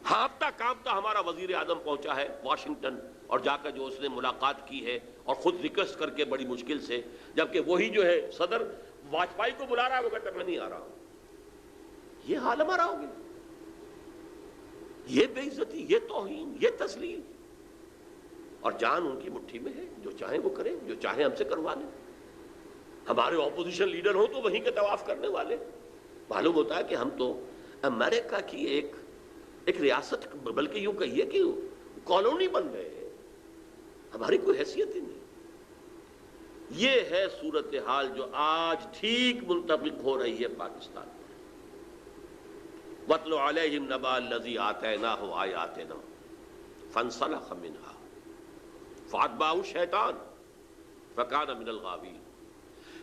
ہانپتا کانپتا ہمارا وزیر اعظم پہنچا ہے واشنگٹن، اور جا کر جو اس نے ملاقات کی ہے اور خود ریکویسٹ کر کے بڑی مشکل سے، جبکہ وہی جو ہے صدر واجپئی کو بلا رہا ہے، وہ کہتا ہے میں نہیں آ رہا ہوں۔ یہ حال ہمارا ہو گیا، یہ بے عزتی، یہ توہین، یہ تذلیل، اور جان ان کی مٹھی میں ہے، جو چاہیں وہ کریں، جو چاہیں ہم سے کروا لیں۔ ہمارے اپوزیشن لیڈر ہوں تو وہیں کے طواف کرنے والے۔ معلوم ہوتا ہے کہ ہم تو امریکہ کی ایک ریاست، بلکہ یوں کہیے کہ کالونی بن گئے ہیں، ہماری کوئی حیثیت ہی نہیں۔ یہ ہے صورتحال جو آج ٹھیک منطبق ہو رہی ہے پاکستان میں۔ وَاتْلُ عَلَيْهِمْ نَبَأَ الَّذِي آتَيْنَاهُ آيَاتِنَا فَانسَلَخَ مِنْهَا فَأَتْبَعَهُ الشَّيْطَانُ فَكَانَ مِنَ الْغَاوِينَ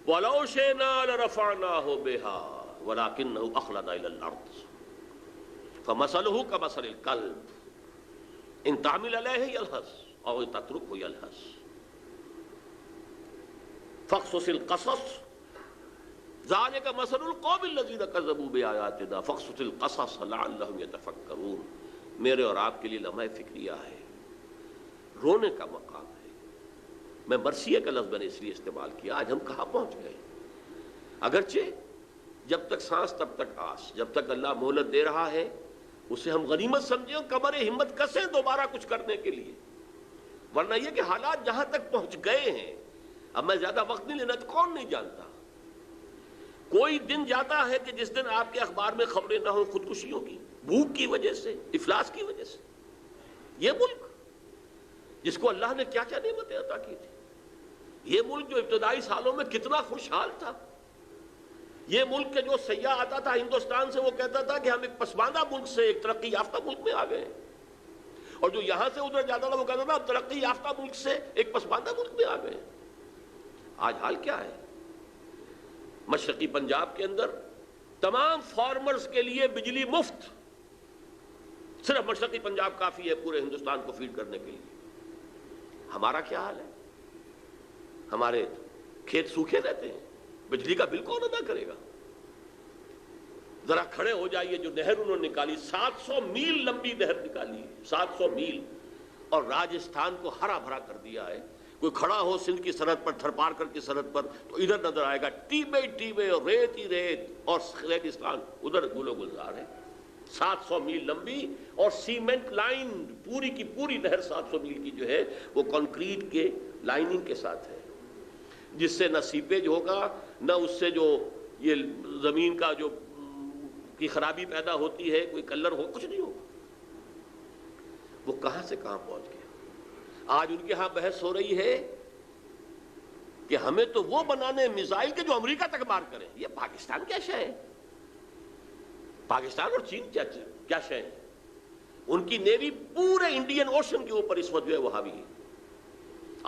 وَلَوْ شِئْنَا لَرَفَعْنَاهُ بِهَا وَلَكِنَّهُ أَخْلَدَ إِلَى الْأَرْضِ فَمَثَلُهُ كَمَثَلِ الْكَلْبِ إِنْ تَحْمِلْ عَلَيْهِ يَلْهَثْ أَوْ تَتْرُكْهُ يَلْهَثْ فَاقْصُصِ الْقَصَصَ ذَلِكَ مَثَلُ الْقَوْمِ الَّذِينَ كَذَّبُوا بِآيَاتِنَا فَاقْصُصِ الْقَصَصَ لَعَلَّهُمْ يَتَفَكَّرُونَ۔ میرے اور آپ کے لیے لمحہ فکریہ ہے، رونے کا مقام ہے۔ میں مرثیہ کا لفظ میں نے اس لیے استعمال کیا۔ آج ہم کہاں پہنچ گئے؟ اگرچہ جب تک سانس تب تک آس، جب تک اللہ مہلت دے رہا ہے اسے ہم غنیمت سمجھیں اور کمر ہمت کسیں دوبارہ کچھ کرنے کے لیے، ورنہ یہ کہ حالات جہاں تک پہنچ گئے ہیں، اب میں زیادہ وقت نہیں لینا، تو کون نہیں جانتا؟ کوئی دن جاتا ہے کہ جس دن آپ کے اخبار میں خبریں نہ ہوں خودکشیوں کی، بھوک کی وجہ سے، افلاس کی وجہ سے۔ یہ ملک جس کو اللہ نے کیا کیا نعمتیں عطا کی تھی، یہ ملک جو ابتدائی سالوں میں کتنا خوشحال تھا، یہ ملک کے جو سیاح آتا تھا ہندوستان سے وہ کہتا تھا کہ ہم ایک پسماندہ ملک سے ایک ترقی یافتہ ملک میں آ گئے ہیں، اور جو یہاں سے ادھر جاتا تھا وہ کہتا تھا ہم ترقی یافتہ ملک سے ایک پسماندہ ملک میں آ گئے ہیں۔ آج حال کیا ہے؟ مشرقی پنجاب کے اندر تمام فارمرز کے لیے بجلی مفت، صرف مشرقی پنجاب کافی ہے پورے ہندوستان کو فیڈ کرنے کے لیے۔ ہمارا کیا حال ہے؟ ہمارے کھیت سوکھے رہتے ہیں، بجلی کا بل کون ادا کرے گا؟ ذرا کھڑے ہو جائیے، جو نہر انہوں نے نکالی 700 میل لمبی نہر نکالی، 700 میل، اور راجستھان کو ہرا بھرا کر دیا ہے۔ کوئی کھڑا ہو سندھ کی سرحد پر، تھرپارکر کی سرحد پر، تو ادھر نظر آئے گا ٹیبے ٹیبے اور ریت ہی ریت، اور ریگستان ادھر گل و گلزار ہے۔ 700 میل لمبی اور سیمنٹ لائن، پوری کی پوری نہر 700 میل کی جو ہے وہ کنکریٹ کے لائننگ کے ساتھ ہے، جس سے نہ سیپیج ہوگا، نہ اس سے جو یہ زمین کا جو کی خرابی پیدا ہوتی ہے، کوئی کلر ہو، کچھ نہیں ہوگا۔ وہ کہاں سے کہاں پہنچ گیا؟ آج ان کے ہاں بحث ہو رہی ہے کہ ہمیں تو وہ بنانے میزائل کے جو امریکہ تک مار کریں۔ یہ پاکستان کیا شے ہے؟ پاکستان اور چین کیا شے ہے؟ ان کی نیوی پورے انڈین اوشن کے اوپر اس وقت جو ہے وہ حاوی ہے۔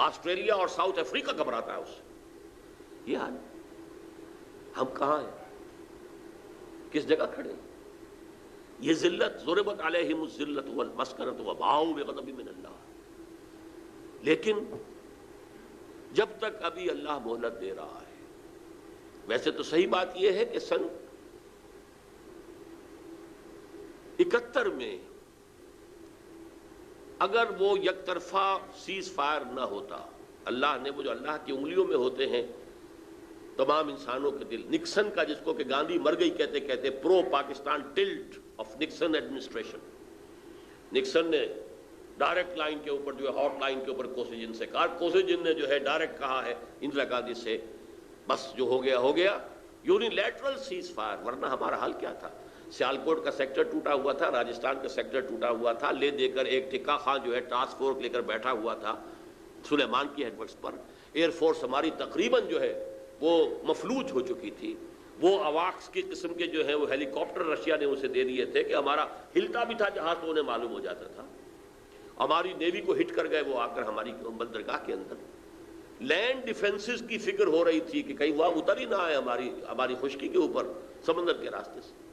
آسٹریلیا اور ساؤتھ افریقہ گھبراتا ہے اس سے۔ یہ حال، ہم کہاں ہیں؟ کس جگہ کھڑے ہیں؟ یہ ذلت، ضربت علیہم الذلۃ والمسکنۃ وباؤوا بغضب من اللہ۔ لیکن جب تک ابھی اللہ مہلت دے رہا ہے، ویسے تو صحیح بات یہ ہے کہ سن 71 میں اگر وہ یک طرفہ سیز فائر نہ ہوتا، اللہ نے وہ جو اللہ کی انگلیوں میں ہوتے ہیں تمام انسانوں کے دل، نکسن کا جس کو کہ گاندھی مر گئی کہتے کہتے pro Pakistan tilt of Nixon administration, Nixon نے ڈائریکٹ لائن کے اوپر جو ہے ہاٹ لائن کے اوپر کوسیجن سے کہا، کوسیجن نے جو ہے ڈائریکٹ کہا ہے اندرا گاندھی سے، بس جو ہو گیا ہو گیا، یونیلیٹرل سیز فائر۔ ورنہ ہمارا حال کیا تھا؟ سیالکوٹ کا سیکٹر ٹوٹا ہوا تھا، راجستھان کا سیکٹر ٹوٹا ہوا تھا، لے دے کر ایک ٹکا خان جو ہے ٹاسک فورس لے کر بیٹھا ہوا تھا سلیمان کی ہیڈ ورکس پر۔ ایئر فورس ہماری تقریباً جو ہے وہ مفلوج ہو چکی تھی، وہ اواکس کی قسم کے جو ہیں وہ ہیلی کاپٹر رشیا نے اسے دے دیے تھے کہ ہمارا ہلتا بھی تھا جہاز تو انہیں معلوم ہو جاتا تھا۔ ہماری نیوی کو ہٹ کر گئے وہ آ کر ہماری بندرگاہ کے اندر۔ لینڈ ڈیفنسز کی فکر ہو رہی تھی کہ کہیں وہاں اتر ہی نہ آئے ہماری خشکی کے اوپر سمندر کے راستے سے۔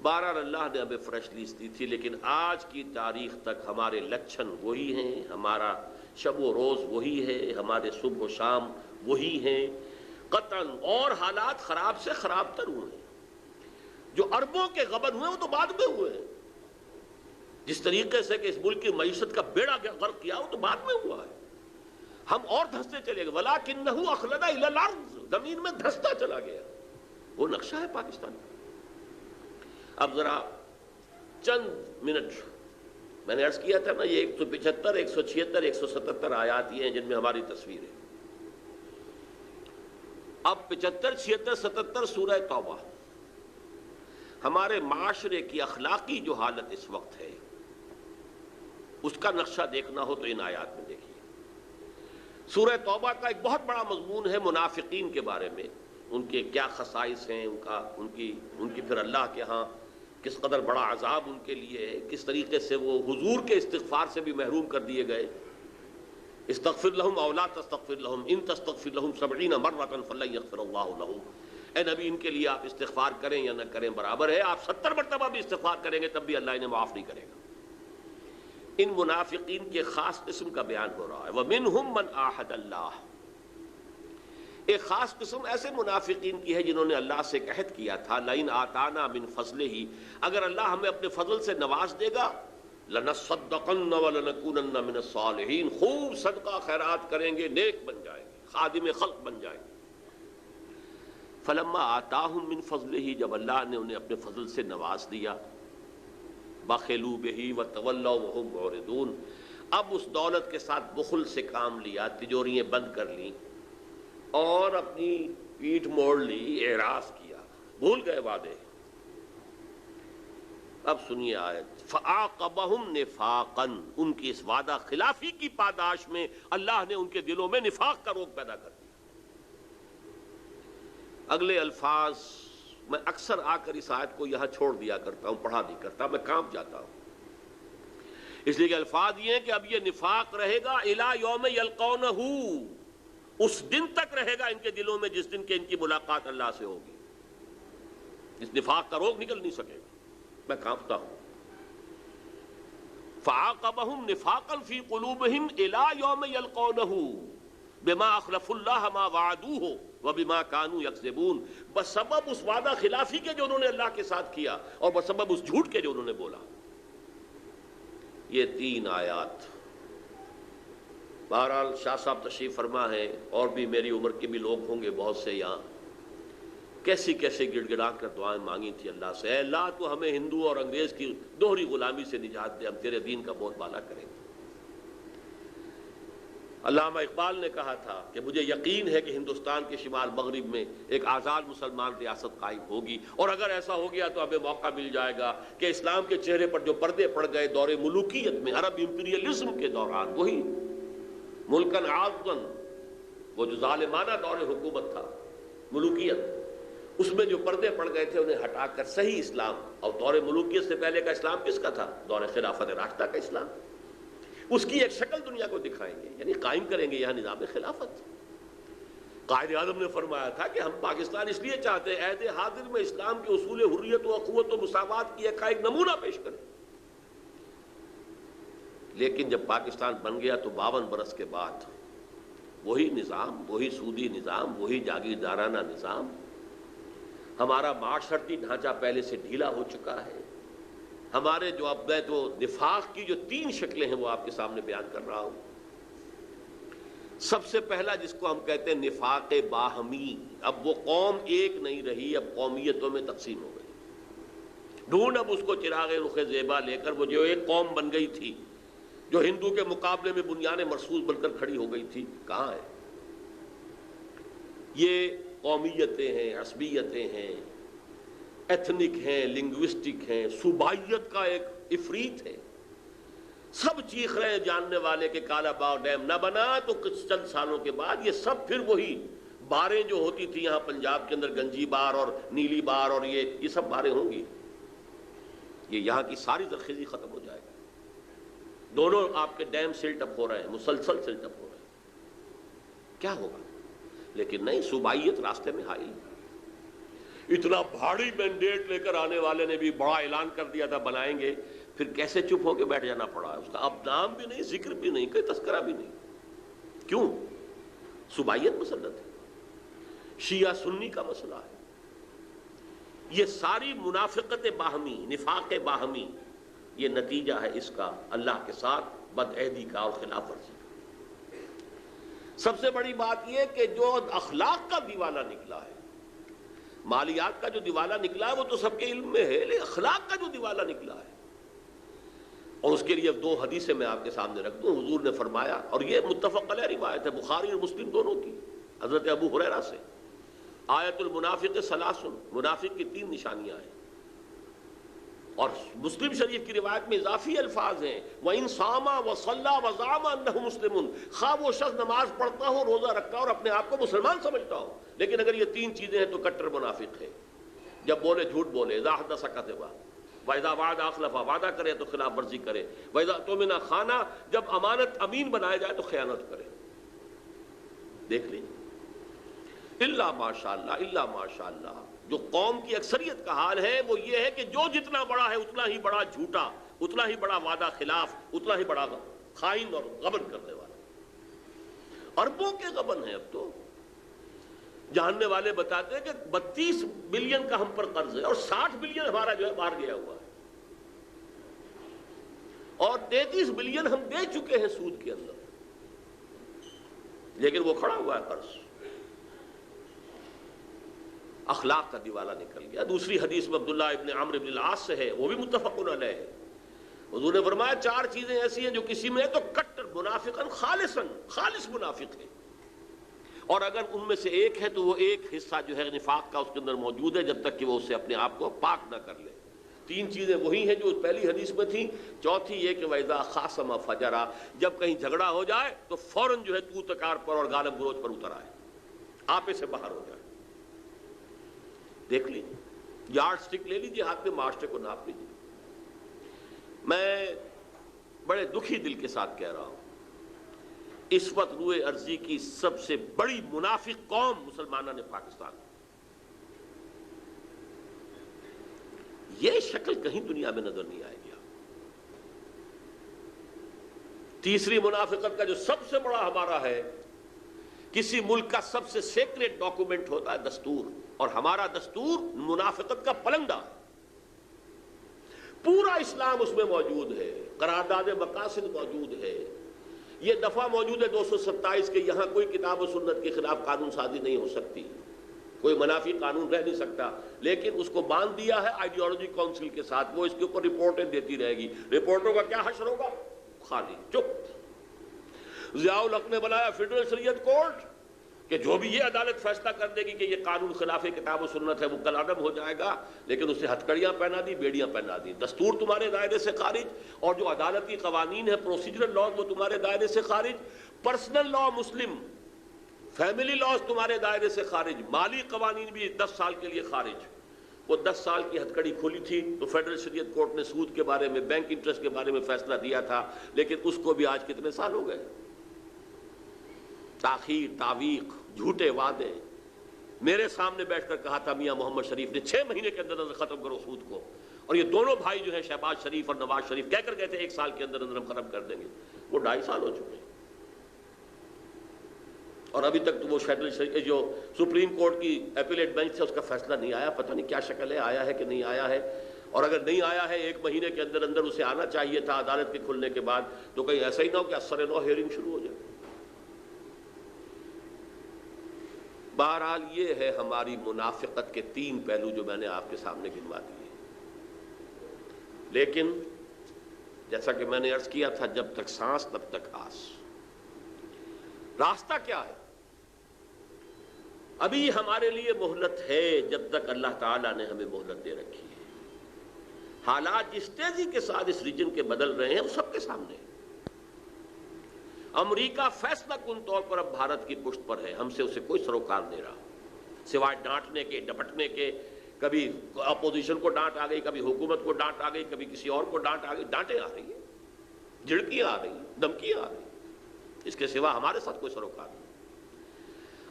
بہرحال اللہ نے ہمیں فریش لیز دی تھی، لیکن آج کی تاریخ تک ہمارے لچھن وہی ہیں، ہمارا شب و روز وہی ہے، ہمارے صبح و شام وہی ہیں قطعاً، اور حالات خراب سے خراب تر ہوئے ہیں۔ جو اربوں کے غبن ہوئے وہ تو بعد میں ہوئے ہیں، جس طریقے سے کہ اس ملک کی معیشت کا بیڑا غرق کیا وہ تو بعد میں ہوا ہے۔ ہم اور دھستے چلے گئے، وَلَٰكِنَّهُ أَخْلَدَ إِلَى الْأَرْضِ، زمین میں دھستا چلا گیا۔ وہ نقشہ ہے پاکستان کا۔ اب ذرا چند منٹ، میں نے عرض کیا تھا نا، یہ 175 176 177 آیات یہ ہیں جن میں ہماری تصویر ہے۔ اب 75 76 77 سورہ توبہ، ہمارے معاشرے کی اخلاقی جو حالت اس وقت ہے اس کا نقشہ دیکھنا ہو تو ان آیات میں دیکھیے۔ سورہ توبہ کا ایک بہت بڑا مضمون ہے منافقین کے بارے میں، ان کے کیا خصائص ہیں، ان کی پھر اللہ کے ہاں کس قدر بڑا عذاب ان کے لیے ہے، کس طریقے سے وہ حضور کے استغفار سے بھی محروم کر دیے گئے۔ استغفر لہم او لا تستغفر لہم ان تستغفر لہم 70 مرۃ فلن یغفر اللہ لہم۔ اے نبی، ان کے لیے آپ استغفار کریں یا نہ کریں برابر ہے، آپ 70 مرتبہ بھی استغفار کریں گے تب بھی اللہ انہیں معاف نہیں کرے گا۔ ان منافقین کے خاص قسم کا بیان ہو رہا ہے۔ وَمِنْهُمْ مَنْ عَاهَدَ اللَّهُ، ایک خاص قسم ایسے منافقین کی ہے جنہوں نے اللہ سے ایک عہد کیا تھا، لَئِنْ آتَانَا مِنْ فَضْلِهِ، اگر اللہ ہمیں اپنے فضل سے نواز دے گا، لَنَصَّدَّقَنَّ وَلَنَكُونَنَّ مِنَ الصَّالِحِينَ، خوب صدقہ خیرات کریں گے، نیک بن جائیں گے، خادم خلق بن جائیں گے۔ فَلَمَّا آتَاهُم مِنْ فَضْلِهِ، جب اللہ نے انہیں اپنے فضل سے نواز دیا، بخلوا بہ وتولوا وهم معرضون، اب اس دولت کے ساتھ بخل سے کام لیا، تجوریاں بند کر لیں اور اپنی پیٹھ موڑ لی، اعراض کیا، بھول گئے وعدے۔ اب سنیے آیت، فَعَاقَبَهُمْ نِفَاقًا، ان کی اس وعدہ خلافی کی پاداش میں اللہ نے ان کے دلوں میں نفاق کا روگ پیدا کر دیا۔ اگلے الفاظ میں اکثر آ کر اس آیت کو یہاں چھوڑ دیا کرتا ہوں، پڑھا نہیں کرتا، میں کانپ جاتا ہوں، اس لیے کہ الفاظ یہ ہیں کہ اب یہ نفاق رہے گا اِلَى يَوْمِ يَلْقَوْنَهُ، اس دن تک رہے گا ان کے دلوں میں جس دن کہ ان کی ملاقات اللہ سے ہوگی، اس نفاق کا روگ نکل نہیں سکے گا، میں کانپتا ہوں۔ فَعَاقَبَهُمْ نِفَاقًا فِي قُلُوبِهِمْ إِلَى يَوْمِ يَلْقَوْنَهُ بِمَا أَخْلَفُوا اللَّهَ مَا وَعَدُوهُ وَبِمَا كَانُوا يَكْذِبُونَ، بسبب اس وعدہ خلافی کے جو انہوں نے اللہ کے ساتھ کیا اور بسبب اس جھوٹ کے جو انہوں نے بولا۔ یہ 3 آیات، بہرحال شاہ صاحب تشریف فرما ہے، اور بھی میری عمر کے بھی لوگ ہوں گے بہت سے یہاں، کیسی کیسے گڑ گڑا کر دعائیں مانگی تھی اللہ سے، اے اللہ تو ہمیں ہندو اور انگریز کی دوہری غلامی سے نجات دے، ہم تیرے دین کا بہت بالا کریں گے۔ علامہ اقبال نے کہا تھا کہ مجھے یقین ہے کہ ہندوستان کے شمال مغرب میں ایک آزاد مسلمان ریاست قائم ہوگی، اور اگر ایسا ہو گیا تو ہمیں موقع مل جائے گا کہ اسلام کے چہرے پر جو پردے پڑ گئے دور ملوکیت میں، عرب امپیریلزم کے دوران، وہی ملکن عاضن، وہ جو ظالمانہ دور حکومت تھا، ملوکیت، اس میں جو پردے پڑ گئے تھے انہیں ہٹا کر صحیح اسلام، اور دور ملوکیت سے پہلے کا اسلام کس کا تھا؟ دور خلافت راشدہ کا اسلام، اس کی ایک شکل دنیا کو دکھائیں گے، یعنی قائم کریں گے یہاں نظام خلافت۔ قائد اعظم نے فرمایا تھا کہ ہم پاکستان اس لیے چاہتے ہیں عہد حاضر میں اسلام کے اصول حریت و اخوت و مساوات کی ایک نمونہ پیش کریں، لیکن جب پاکستان بن گیا تو 52 برس کے بعد وہی نظام، وہی سودی نظام، وہی جاگیردارانہ نظام، ہمارا معاشرتی ڈھانچہ پہلے سے ڈھیلا ہو چکا ہے، ہمارے جو اب میں تو نفاق کی جو 3 شکلیں ہیں وہ آپ کے سامنے بیان کر رہا ہوں۔ سب سے پہلا جس کو ہم کہتے ہیں نفاق باہمی، اب وہ قوم ایک نہیں رہی، اب قومیتوں میں تقسیم ہو گئی، ڈھونڈ اب اس کو چراغ رخ زیبا لے کر، وہ جو ایک قوم بن گئی تھی جو ہندو کے مقابلے میں بنیان مرصوص بن کر کھڑی ہو گئی تھی، کہاں ہے؟ یہ قومیتیں ہیں، عصبیتیں ہیں، ایتھنک ہیں، لنگوسٹک ہیں، صوبائیت کا ایک افریت ہے، سب چیخ رہے ہیں جاننے والے کہ کالا باغ ڈیم نہ بنا تو کچھ چند سالوں کے بعد یہ سب پھر وہی باریں جو ہوتی تھی یہاں پنجاب کے اندر، گنجی بار اور نیلی بار اور یہ سب باریں ہوں گی، یہ یہاں کی ساری زرخیزی ختم ہو جائے گی، دونوں آپ کے ڈیم سلٹ اپ ہو رہے ہیں، مسلسل سلٹ اپ ہو رہے ہیں، کیا ہوگا؟ لیکن نہیں، صوبائیت راستے میں حائل، اتنا بھاری مینڈیٹ لے کر آنے والے نے بھی بڑا اعلان کر دیا تھا بنائیں گے، پھر کیسے چپ ہو کے بیٹھ جانا پڑا، اس کا اب نام بھی نہیں، ذکر بھی نہیں، کوئی تذکرہ بھی نہیں، کیوں؟ صوبائیت مسلط ہے، شیعہ سنی کا مسئلہ ہے، یہ ساری منافقت باہمی، نفاق باہمی، یہ نتیجہ ہے اس کا اللہ کے ساتھ بدعہدی کا اور خلاف ورزی کا۔ سب سے بڑی بات یہ کہ جو اخلاق کا دیوالہ نکلا ہے، مالیات کا جو دیوالہ نکلا ہے وہ تو سب کے علم میں ہے، لیکن اخلاق کا جو دیوالہ نکلا ہے، اور اس کے لیے 2 حدیثیں میں آپ کے سامنے رکھ دوں۔ حضور نے فرمایا، اور یہ متفق علیہ روایت ہے، بخاری اور مسلم دونوں کی، حضرت ابو ہریرہ سے، آیت المنافق ثلاث، منافق کی 3 نشانیاں ہیں، اور مسلم شریف کی روایت میں اضافی الفاظ ہیں، وَإِن صَامَ وَصَلَّى وَزَعَمَ أَنَّهُ مُسْلِمٌ، خواہ وہ شخص نماز پڑھتا ہو، روزہ رکھتا ہو اور اپنے آپ کو مسلمان سمجھتا ہو، لیکن اگر یہ 3 چیزیں ہیں تو کٹر منافق ہے، جب بولے جھوٹ بولے، اذا حدث کذب، وَإِذَا وَعَدَ أَخْلَفَ، وعدہ کرے تو خلاف ورزی کرے، وَإِذَا اؤْتُمِنَ خَانَ، جب امانت امین بنایا جائے تو خیانت کرے۔ دیکھ لیجیے، الا ماشاءاللہ، الا ماشاءاللہ، جو قوم کی اکثریت کا حال ہے وہ یہ ہے کہ جو جتنا بڑا ہے اتنا ہی بڑا جھوٹا، اتنا ہی بڑا وعدہ خلاف، اتنا ہی بڑا خائن اور غبن کرنے والا۔ اربوں کے غبن ہیں اب تو، جاننے والے بتاتے ہیں کہ 32 بلین کا ہم پر قرض ہے، اور 60 بلین ہمارا جو ہے باہر گیا ہوا ہے، اور 33 بلین ہم دے چکے ہیں سود کے اندر، لیکن وہ کھڑا ہوا ہے قرض۔ اخلاق کا دیوالہ نکل گیا۔ دوسری حدیث میں عبداللہ ابن عمرو ابن العاص سے ہے، وہ بھی متفق علیہ ہے، حضور نے فرمایا 4 چیزیں ایسی ہیں جو کسی میں ہے تو کٹر منافقاً خالصاً، خالص منافق ہے، اور اگر ان میں سے ایک ہے تو وہ ایک حصہ جو ہے نفاق کا اس کے اندر موجود ہے جب تک کہ وہ اسے اپنے آپ کو پاک نہ کر لے۔ تین چیزیں وہی ہیں جو پہلی حدیث میں تھیں. چوتھی یہ کہ وَإِذَا خَاصَمَ فَجَرَ، جب کہیں جھگڑا ہو جائے تو فوراً جو ہے تو تکار پر اور غالب گروج پر اتر آئے، آپے سے باہر ہو جائے. دیکھ لیجیے، یارڈ سٹک لے لیجیے ہاتھ میں، معاشرے کو ناپ لیجیے. میں بڑے دکھی دل کے ساتھ کہہ رہا ہوں، اس وقت روئے ارضی کی سب سے بڑی منافق قوم مسلمانوں نے پاکستان، یہ شکل کہیں دنیا میں نظر نہیں آئے گی. تیسری منافقت کا جو سب سے بڑا ہمارا ہے، کسی ملک کا سب سے سیکریٹ ڈاکومنٹ ہوتا ہے دستور، اور ہمارا دستور منافقت کا پلندہ ہے. پورا اسلام اس میں موجود ہے، قرارداد مقاصد موجود ہے، یہ دفعہ موجود ہے 227 کے یہاں کوئی کتاب و سنت کے خلاف قانون سازی نہیں ہو سکتی، کوئی منافی قانون رہ نہیں سکتا. لیکن اس کو باندھ دیا ہے آئیڈیالوجی کونسل کے ساتھ، وہ اس کے اوپر رپورٹیں دیتی رہے گی. رپورٹوں کا کیا حشر ہوگا؟ خالی چپ. ضیاء الحق نے بنایا فیڈرل شریعت کورٹ کہ جو بھی یہ عدالت فیصلہ کر دے گی کہ یہ قانون خلاف کتاب و سنت ہے وہ کل عدم ہو جائے گا، لیکن اسے ہتھکڑیاں پہنا دی، بیڑیاں پہنا دی. دستور تمہارے دائرے سے خارج، اور جو عدالتی قوانین ہے پروسیجرل لاز وہ تمہارے دائرے سے خارج. پرسنل لا مسلم، فیملی لاز تمہارے دائرے سے خارج، مالی قوانین بھی 10 سال کے لیے خارج. وہ 10 سال کی ہتھکڑی کھلی تھی تو فیڈرل شریعت کورٹ نے سود کے بارے میں، بینک انٹرسٹ کے بارے میں فیصلہ دیا تھا، لیکن اس کو بھی آج کتنے سال ہو گئے. تاخیر، تعویق، جھوٹے وعدے. میرے سامنے بیٹھ کر کہا تھا میاں محمد شریف نے 6 مہینے کے اندر ختم کرو سود کو، اور یہ دونوں بھائی جو ہیں شہباز شریف اور نواز شریف کہہ کر گئے تھے 1 سال کے اندر ہم ختم کر دیں گے. وہ 2.5 سال ہو چکے ہیں، اور ابھی تک تو وہ جو سپریم کورٹ کی اپیلیٹ بینچ ہے اس کا فیصلہ نہیں آیا. پتہ نہیں کیا شکل ہے، آیا ہے کہ نہیں آیا ہے. اور اگر نہیں آیا ہے 1 مہینے کے اندر اندر اسے آنا چاہیے تھا عدالت کے کھلنے کے بعد، تو کہیں ایسا ہی نہ ہو کہ اثر نو ہیئرنگ شروع ہو جائے. بہرحال یہ ہے ہماری منافقت کے 3 پہلو جو میں نے آپ کے سامنے گنوا دیے. لیکن جیسا کہ میں نے عرض کیا تھا، جب تک سانس تب تک آس. راستہ کیا ہے؟ ابھی ہمارے لیے مہلت ہے، جب تک اللہ تعالیٰ نے ہمیں مہلت دے رکھی ہے. حالات جس تیزی کے ساتھ اس ریجن کے بدل رہے ہیں وہ سب کے سامنے ہے. امریکہ فیصلہ کن طور پر اب بھارت کی پشت پر ہے، ہم سے اسے کوئی سروکار نہیں رہا سوائے ڈانٹنے کے، ڈپٹنے کے. کبھی اپوزیشن کو ڈانٹ آ گئی، کبھی حکومت کو ڈانٹ آ گئی، کبھی کسی اور کو ڈانٹ آ گئی. ڈانٹیں آ رہی ہیں، جھڑکیاں آ رہی ہیں، دھمکیاں آ رہی ہیں، اس کے سوا ہمارے ساتھ کوئی سروکار نہیں.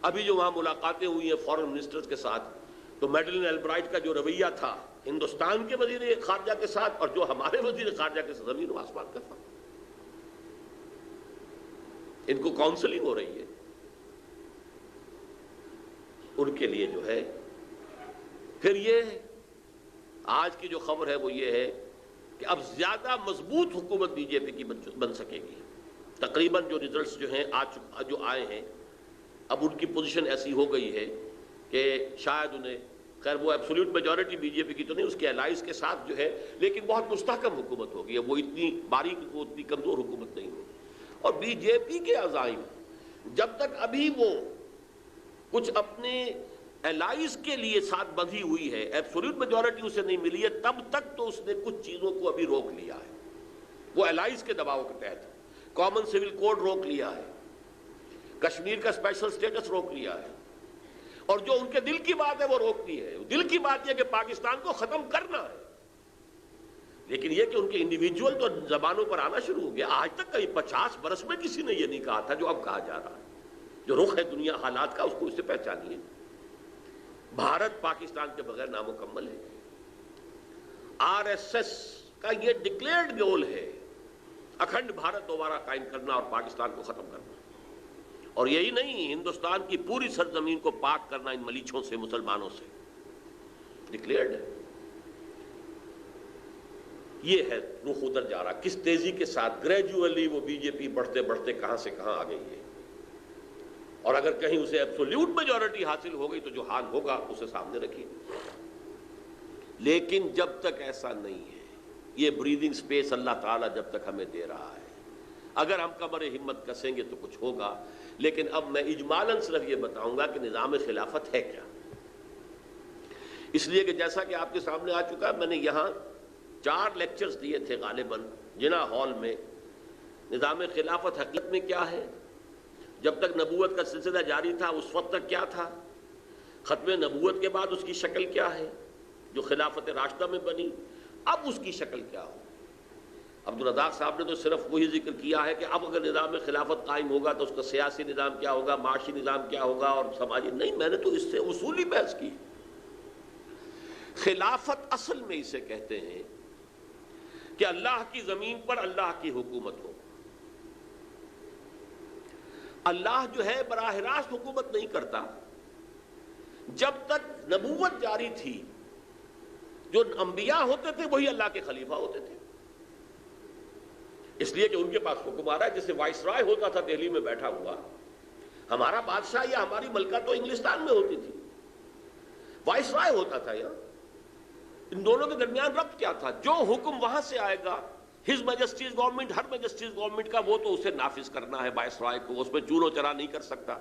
ابھی جو وہاں ملاقاتیں ہوئی ہیں فورن منسٹرز کے ساتھ، تو میڈلن البرائٹ کا جو رویہ تھا ہندوستان کے وزیر خارجہ کے ساتھ اور جو ہمارے وزیر خارجہ کے ساتھ، زمین و آسمان کا فرق. ان کو کاؤنسلنگ ہو رہی ہے، ان کے لیے جو ہے. پھر یہ آج کی جو خبر ہے وہ یہ ہے کہ اب زیادہ مضبوط حکومت بی جے پی کی بن سکے گی. تقریباً جو ریزلٹس جو ہیں جو آئے ہیں، اب ان کی پوزیشن ایسی ہو گئی ہے کہ شاید انہیں، خیر وہ ایبسولوٹ میجورٹی بی جے پی کی تو نہیں، اس کے الائز کے ساتھ جو ہے، لیکن بہت مستحکم حکومت ہوگی. وہ اتنی باریک، وہ اتنی کمزور حکومت نہیں ہوگی. اور بی جے پی کے عزائم جب تک ابھی وہ کچھ اپنے الائز کے لیے ساتھ بندھی ہوئی ہے، ایبسولوٹ میجورٹی اسے نہیں ملی ہے، تب تک تو اس نے کچھ چیزوں کو ابھی روک لیا ہے. وہ الائز کے دباؤ کے تحت کامن سول کوڈ روک لیا ہے، کشمیر کا اسپیشل سٹیٹس روک لیا ہے، اور جو ان کے دل کی بات ہے وہ روکتی ہے. دل کی بات یہ کہ پاکستان کو ختم کرنا ہے. لیکن یہ کہ ان کے انڈیویجول تو زبانوں پر آنا شروع ہو گیا. آج تک کئی 50 برس میں کسی نے یہ نہیں کہا تھا جو اب کہا جا رہا ہے. جو رخ ہے دنیا حالات کا، اس کو اس سے پہچانیے. بھارت پاکستان کے بغیر نامکمل ہے. آر ایس ایس کا یہ ڈکلیئرڈ گول ہے اکھنڈ بھارت دوبارہ قائم کرنا اور پاکستان کو ختم کرنا. اور یہی نہیں، ہندوستان کی پوری سرزمین کو پاک کرنا ان ملیچھوں سے، مسلمانوں سے. ڈکلیئرڈ ہے. یہ ہے رخ ادھر جا رہا. کس تیزی کے ساتھ گریجولی وہ بی جے پی بڑھتے بڑھتے کہاں سے کہاں آ گئی ہے. اور اگر کہیں اسے ایبسولوٹ میجورٹی حاصل ہو گئی تو جو حال ہوگا اسے سامنے رکھیے. لیکن جب تک ایسا نہیں ہے، یہ بریدنگ سپیس اللہ تعالیٰ جب تک ہمیں دے رہا ہے، اگر ہم کمر ہمت کسیں گے تو کچھ ہوگا. لیکن اب میں اجمالاً صرف یہ بتاؤں گا کہ نظام خلافت ہے کیا. اس لیے کہ جیسا کہ آپ کے سامنے آ چکا ہے، میں نے یہاں 4 لیکچرز دیے تھے غالباً جنا ہال میں، نظام خلافت حقیقت میں کیا ہے، جب تک نبوت کا سلسلہ جاری تھا اس وقت تک کیا تھا، ختم نبوت کے بعد اس کی شکل کیا ہے جو خلافت راشدہ میں بنی، اب اس کی شکل کیا ہو۔ عبدالرزاق صاحب نے تو صرف وہی ذکر کیا ہے کہ اب اگر نظام خلافت قائم ہوگا تو اس کا سیاسی نظام کیا ہوگا، معاشی نظام کیا ہوگا اور سماجی، نہیں، میں نے تو اس سے اصولی بحث کی۔ خلافت اصل میں اسے کہتے ہیں کہ اللہ کی زمین پر اللہ کی حکومت ہو۔ اللہ جو ہے براہ راست حکومت نہیں کرتا، جب تک نبوت جاری تھی جو انبیاء ہوتے تھے وہی اللہ کے خلیفہ ہوتے تھے، اس لیے کہ ان کے پاس حکم آ رہا ہے، جیسے وائس رائے ہوتا تھا دہلی میں بیٹھا ہوا، ہمارا بادشاہ یا ہماری ملکہ تو انگلستان میں ہوتی تھی، وائس رائے ہوتا تھا یہاں، ان دونوں کے درمیان ربط کیا تھا، جو حکم وہاں سے آئے گا ہز میجسٹیز گورنمنٹ، ہر میجسٹیز گورنمنٹ کا، وہ تو اسے نافذ کرنا ہے وائس رائے کو، اس میں چور و چرا نہیں کر سکتا۔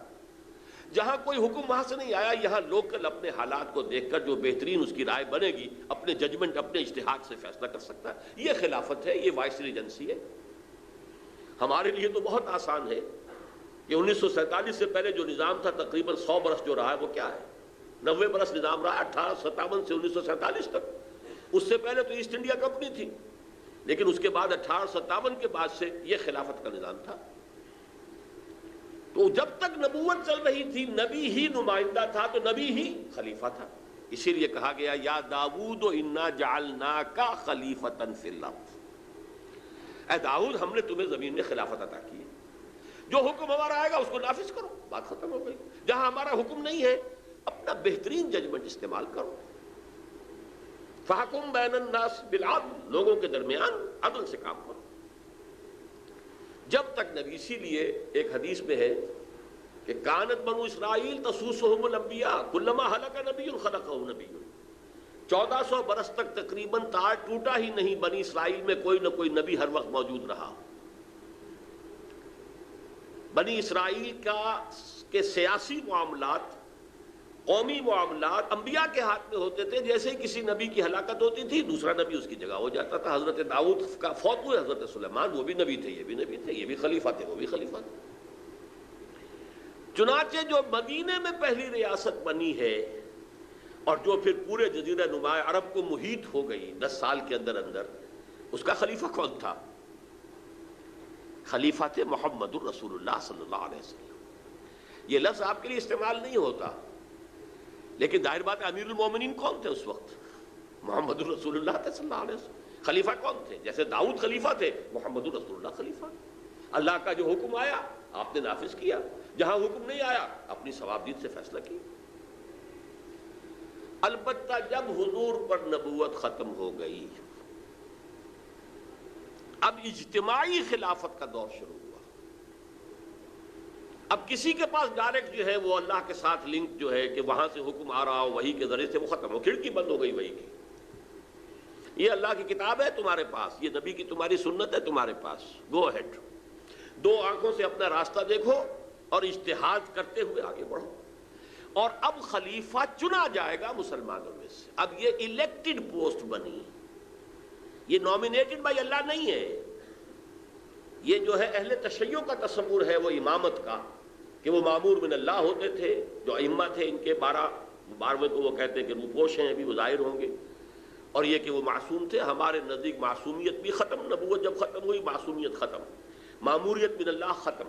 جہاں کوئی حکم وہاں سے نہیں آیا، یہاں لوکل اپنے حالات کو دیکھ کر جو بہترین اس کی رائے بنے گی اپنے ججمنٹ، اپنے اجتہاد سے فیصلہ کر سکتا ہے۔ یہ خلافت ہے، یہ وائس ریجنسی ہے۔ ہمارے لیے تو بہت آسان ہے کہ 1947 سے پہلے جو نظام تھا تقریباً 100 برس جو رہا ہے وہ کیا ہے، 90 برس نظام رہا، 1857 سے 1947 تک۔ اس سے پہلے تو ایسٹ انڈیا کمپنی تھی، لیکن اس کے بعد 1857 کے بعد سے یہ خلافت کا نظام تھا۔ تو جب تک نبوت چل رہی تھی نبی ہی نمائندہ تھا، تو نبی ہی خلیفہ تھا، اسی لیے کہا گیا یا داؤد انا جعلناک خلیفۃ فی الارض، اے داؤد ہم نے تمہیں زمین میں خلافت عطا کی ہے، جو حکم ہمارا آئے گا اس کو نافذ کرو، بات ختم ہو گئی۔ جہاں ہمارا حکم نہیں ہے اپنا بہترین ججمنٹ استعمال کرو، فحکم بین الناس بالعدل، لوگوں کے درمیان عدل سے کام کرو۔ جب تک نبی، اسی لیے ایک حدیث میں ہے کہ کانت بنو اسرائیل تسوسہم الانبیاء کلما ہلک نبی خلقہ نبی، 1400 برس تک تقریباً تار ٹوٹا ہی نہیں، بنی اسرائیل میں کوئی نہ کوئی نبی ہر وقت موجود رہا۔ بنی اسرائیل کے سیاسی معاملات، قومی معاملات انبیاء کے ہاتھ میں ہوتے تھے، جیسے ہی کسی نبی کی ہلاکت ہوتی تھی دوسرا نبی اس کی جگہ ہو جاتا تھا۔ حضرت داؤد کا فوت ہوئے، حضرت سلیمان، وہ بھی نبی تھے، یہ بھی نبی تھے، یہ بھی خلیفہ تھے، وہ بھی خلیفہ تھے۔ چنانچہ جو مدینے میں پہلی ریاست بنی ہے اور جو پھر پورے جزیرہ نما عرب کو محیط ہو گئی 10 سال کے اندر اندر، اس کا خلیفہ کون تھا؟ خلیفہ تھے محمد الرسول اللہ صلی اللہ علیہ وسلم۔ یہ لفظ آپ کے لیے استعمال نہیں ہوتا، لیکن ظاہر بات ہے امیر المومنین کون تھے اس وقت؟ محمد الرسول اللہ صلی اللہ علیہ وسلم۔ خلیفہ کون تھے؟ جیسے داؤد خلیفہ تھے، محمد الرسول اللہ خلیفہ۔ اللہ کا جو حکم آیا آپ نے نافذ کیا، جہاں حکم نہیں آیا اپنی ثوابدید سے فیصلہ کیا۔ البتہ جب حضور پر نبوت ختم ہو گئی، اب اجتماعی خلافت کا دور شروع ہوا۔ اب کسی کے پاس ڈائریکٹ جو ہے وہ اللہ کے ساتھ لنک جو ہے کہ وہاں سے حکم آ رہا ہو وحی کے ذریعے سے، وہ ختم ہو، کھڑکی بند ہو گئی وحی کی۔ یہ اللہ کی کتاب ہے تمہارے پاس، یہ نبی کی تمہاری سنت ہے تمہارے پاس، گو اہیڈ، 2 آنکھوں سے اپنا راستہ دیکھو اور اجتہاد کرتے ہوئے آگے بڑھو۔ اور اب خلیفہ چنا جائے گا مسلمانوں میں سے۔ اب یہ الیکٹڈ پوسٹ بنی، یہ نامینیٹڈ بائی اللہ نہیں ہے۔ یہ جو ہے اہل تشیع کا تصور ہے وہ امامت کا، کہ وہ معمور من اللہ ہوتے تھے، جو ائمہ تھے ان کے 12ویں کو وہ کہتے ہیں کہ روپوش ہیں، ابھی وہ ظاہر ہوں گے، اور یہ کہ وہ معصوم تھے۔ ہمارے نزدیک معصومیت بھی ختم، نبوت جب ختم ہوئی معصومیت ختم، معموریت من اللہ ختم۔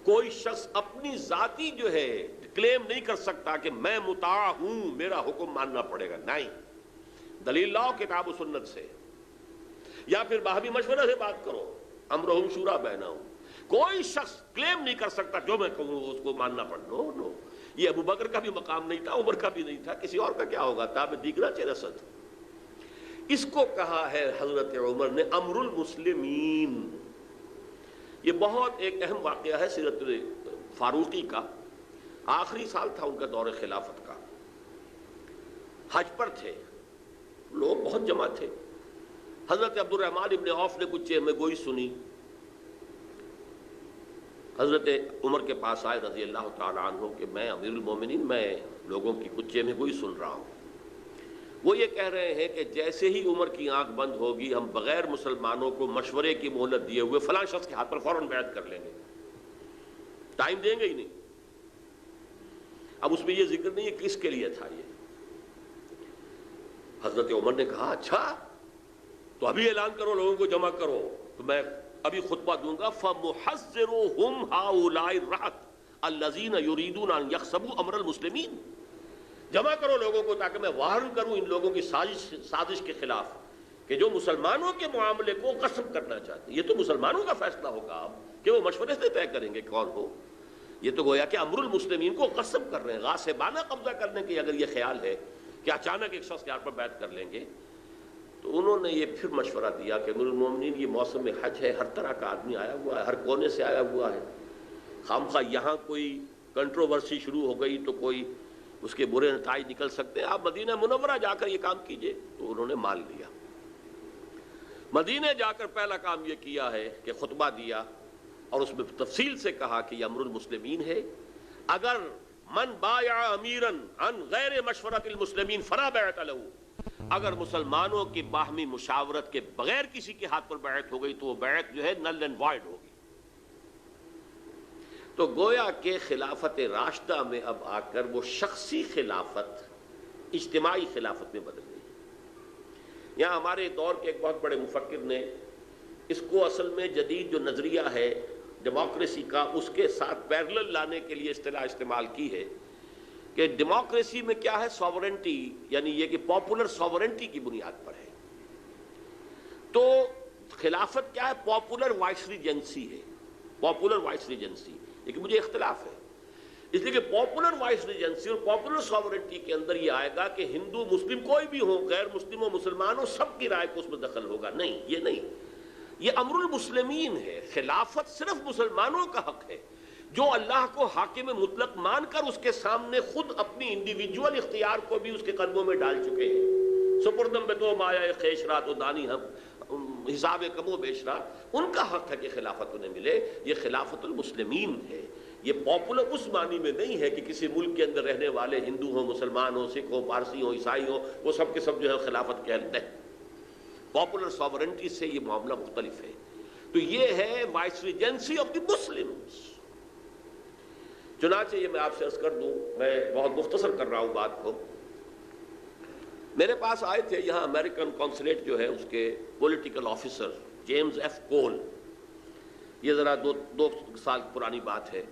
کوئی شخص اپنی ذاتی جو ہے کلیم نہیں کر سکتا کہ میں مطاع ہوں، میرا حکم ماننا پڑے گا، نہیں، دلیل لاؤ کتاب و سنت سے، یا پھر باہمی مشورہ سے بات کرو، امرہم شورا بینہم۔ کوئی شخص کلیم نہیں کر سکتا جو میں کہوں اس کو ماننا پڑ، نو، یہ ابو بکر کا بھی مقام نہیں تھا، عمر کا بھی نہیں تھا، کسی اور کا کیا ہوگا، تاب دیگرہ چہ رسد۔ اس کو کہا ہے حضرت عمر نے امر المسلمین۔ یہ بہت ایک اہم واقعہ ہے سیرت فاروقی کا، آخری سال تھا ان کا دور خلافت کا، حج پر تھے، لوگ بہت جمع تھے۔ حضرت عبد الرحمن ابن عوف نے کچھ میں گوئی سنی، حضرت عمر کے پاس آئے رضی اللہ تعالی عنہ کہ میں امیر المومنین، میں لوگوں کی کچھ میں گوئی سن رہا ہوں۔ وہ یہ کہہ رہے ہیں کہ جیسے ہی عمر کی آنکھ بند ہوگی ہم بغیر مسلمانوں کو مشورے کی مہلت دیے ہوئے فلاں شخص کے ہاتھ پر فوراً بیعت کر لیں گے، ٹائم دیں گے ہی نہیں۔ اب اس میں یہ ذکر نہیں ہے کس کے لیے تھا یہ۔ حضرت عمر نے کہا اچھا تو ابھی اعلان کرو، لوگوں کو جمع کرو، تو میں ابھی خطبہ دوں گا فَمُحَذِّرُهُمْ هَؤُلَاءِ الرَّهَطِ الَّذِينَ يُرِيدُونَ أَن يَخْسَبُوا أَمْرَ الْمُسْلِمِينَ۔ جمع کرو لوگوں کو تاکہ میں وارن کروں ان لوگوں کی سازش کے خلاف کہ جو مسلمانوں کے معاملے کو غصب کرنا چاہتے ہیں۔ یہ تو مسلمانوں کا فیصلہ ہوگا اب کہ وہ مشورے سے طے کریں گے کون ہو۔ یہ تو گویا کہ امر المسلمین کو غصب کر رہے ہیں، غاصبانہ قبضہ کرنے کے اگر یہ خیال ہے کہ اچانک ایک شخص کے ہاتھ پر بیعت کر لیں گے۔ تو انہوں نے یہ پھر مشورہ دیا کہ امیر المومنین یہ موسم حج ہے، ہر طرح کا آدمی آیا ہوا ہے، ہر کونے سے آیا ہوا ہے، خامخواہ یہاں کوئی کنٹروورسی شروع ہو گئی تو کوئی اس کے برے نتائج نکل سکتے ہیں، آپ مدینہ منورہ جا کر یہ کام کیجئے۔ تو انہوں نے مان لیا، مدینہ جا کر پہلا کام یہ کیا ہے کہ خطبہ دیا اور اس میں تفصیل سے کہا کہ یہ امر المسلمین ہے، اگر من بایع امیرا عن غیر مشورت المسلمین فلا بیعت لہ، اگر مسلمانوں کی باہمی مشاورت کے بغیر کسی کے ہاتھ پر بیعت ہو گئی تو وہ بیعت جو ہے نل اینڈ وائڈ ہوگی۔ تو گویا کہ خلافت راشدہ میں اب آ کر وہ شخصی خلافت اجتماعی خلافت میں بدل گئی۔ یہاں ہمارے دور کے ایک بہت بڑے مفکر نے اس کو اصل میں جدید جو نظریہ ہے ڈیموکریسی کا اس کے ساتھ پیرلل لانے کے لیے اصطلاح استعمال کی ہے کہ ڈیموکریسی میں کیا ہے، ساورنٹی، یعنی یہ کہ پاپولر ساورنٹی کی بنیاد پر ہے، تو خلافت کیا ہے، پاپولر وائس ریجنسی ہے، پاپولر وائس ریجنسی، لیکن مجھے اختلاف ہے، اس لیے کہ پاپولر وائس ریجنسی اور پاپولر ساورنٹی کے اندر یہ آئے گا کہ ہندو مسلم کوئی بھی ہو، غیر مسلم و مسلمان ہو، سب کی رائے کو اس میں دخل ہوگا، نہیں، یہ نہیں، یہ امر المسلمین ہے۔ خلافت صرف مسلمانوں کا حق ہے جو اللہ کو حاکم مطلق مان کر اس کے سامنے خود اپنی انڈیویجول اختیار کو بھی اس کے قدموں میں ڈال چکے ہیں۔ سپردم بے تو مایا خیش رات و دانی ہم حساب کم و بیش رات، ان کا حق ہے کہ خلافت انہیں ملے۔ یہ خلافت المسلمین ہے، یہ پاپولر اس معنی میں نہیں ہے کہ کسی ملک کے اندر رہنے والے ہندو ہوں، مسلمان ہوں، سکھ ہوں، پارسی ہوں، عیسائی ہوں، وہ سب کے سب جو ہے خلافت کے اہل نہیں۔ پاپولر ساورنٹی سے یہ معاملہ مختلف ہے۔ تو یہ ہے vice regency of the Muslims. چنانچہ یہ میں آپ سے عرض کر دوں، میں بہت مختصر کر رہا ہوں بات کو، میرے پاس آئے تھے یہاں امریکن کونسلیٹ جو ہے اس کے پولیٹیکل آفیسر جیمز ایف کول، یہ ذرا دو سال پرانی بات ہے،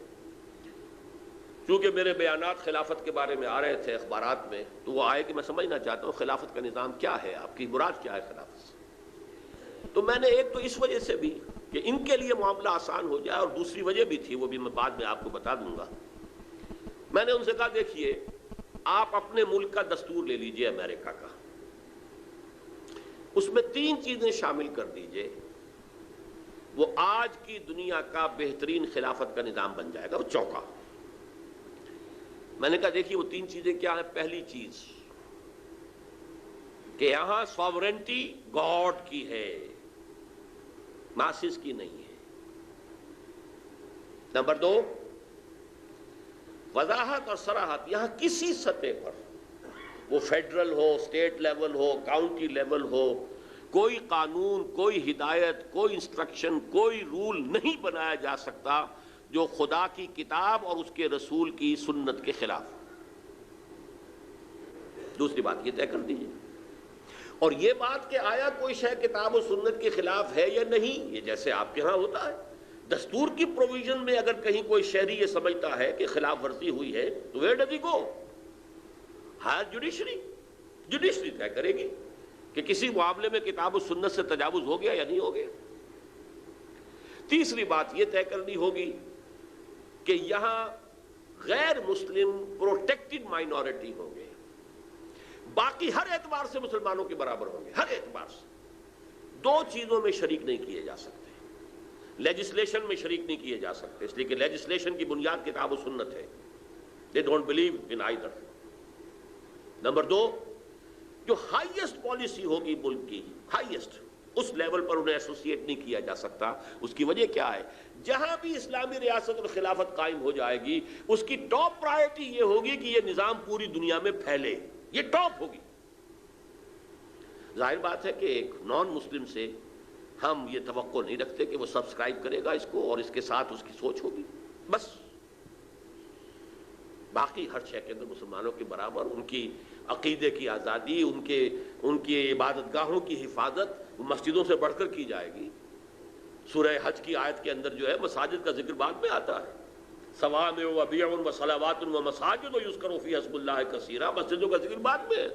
چونکہ میرے بیانات خلافت کے بارے میں آ رہے تھے اخبارات میں، تو وہ آئے کہ میں سمجھنا چاہتا ہوں خلافت کا نظام کیا ہے، آپ کی مراد کیا ہے خلافت سے۔ تو میں نے ایک تو اس وجہ سے بھی کہ ان کے لیے معاملہ آسان ہو جائے، اور دوسری وجہ بھی تھی، وہ بھی میں بعد میں آپ کو بتا دوں گا۔ میں نے ان سے کہا دیکھیے آپ اپنے ملک کا دستور لے لیجئے امریکہ کا، اس میں 3 چیزیں شامل کر دیجئے، وہ آج کی دنیا کا بہترین خلافت کا نظام بن جائے گا، وہ چوکا۔ میں نے کہا دیکھیے وہ 3 چیزیں کیا ہیں۔ پہلی چیز کہ یہاں ساورنٹی گاڈ کی ہے، ماسز کی نہیں ہے۔ نمبر 2، وضاحت اور صراحت، یہاں کسی سطح پر، وہ فیڈرل ہو، اسٹیٹ لیول ہو، کاؤنٹی لیول ہو، کوئی قانون، کوئی ہدایت، کوئی انسٹرکشن، کوئی رول نہیں بنایا جا سکتا جو خدا کی کتاب اور اس کے رسول کی سنت کے خلاف۔ دوسری بات یہ طے کر دیجیے، اور یہ بات کہ آیا کوئی شے کتاب و سنت کے خلاف ہے یا نہیں، یہ جیسے آپ کے ہاں ہوتا ہے، دستور کی پروویژن میں اگر کہیں کوئی شہری یہ سمجھتا ہے کہ خلاف ورزی ہوئی ہے تو where does he go? Higher judiciary طے کرے گی کہ کسی معاملے میں کتاب و سنت سے تجاوز ہو گیا یا نہیں ہو گیا۔ تیسری بات یہ طے کرنی ہوگی کہ یہاں غیر مسلم پروٹیکٹڈ مائنورٹی ہوں گے، باقی ہر اعتبار سے مسلمانوں کے برابر ہوں گے، ہر اعتبار سے۔ 2 چیزوں میں شریک نہیں کیے جا سکتے، لیجسلیشن میں شریک نہیں کیے جا سکتے، اس لیے کہ لیجسلیشن کی بنیاد کتاب و سنت ہے۔ they don't believe in either۔ Number 2، جو ہائیسٹ پالیسی ہوگی ملک کی، ہائیسٹ، اس لیول پر انہیں ایسوسیٹ نہیں کیا جا سکتا۔ اس کی وجہ کیا ہے؟ جہاں بھی اسلامی ریاست اور خلافت قائم ہو جائے گی، اس کی ٹاپ پرائرٹی یہ ہوگی کہ یہ نظام پوری دنیا میں پھیلے، یہ ٹاپ ہوگی۔ ظاہر بات ہے کہ ایک نان مسلم سے ہم یہ توقع نہیں رکھتے کہ وہ سبسکرائب کرے گا اس کو اور اس کے ساتھ اس کی سوچ ہوگی، بس باقی ہر شے کے اندر مسلمانوں کے برابر ان کی عقیدے کی آزادی، ان کی عبادت گاہوں کی حفاظت مسجدوں سے بڑھ کر کی جائے گی۔ سورہ حج کی آیت کے اندر جو ہے مساجد کا ذکر بعد میں آتا ہے، صوامع و بیع و صلوات و مساجد یذکر فیہا اسم اللہ کثیرا، مسجدوں کا ذکر بعد میں ہے۔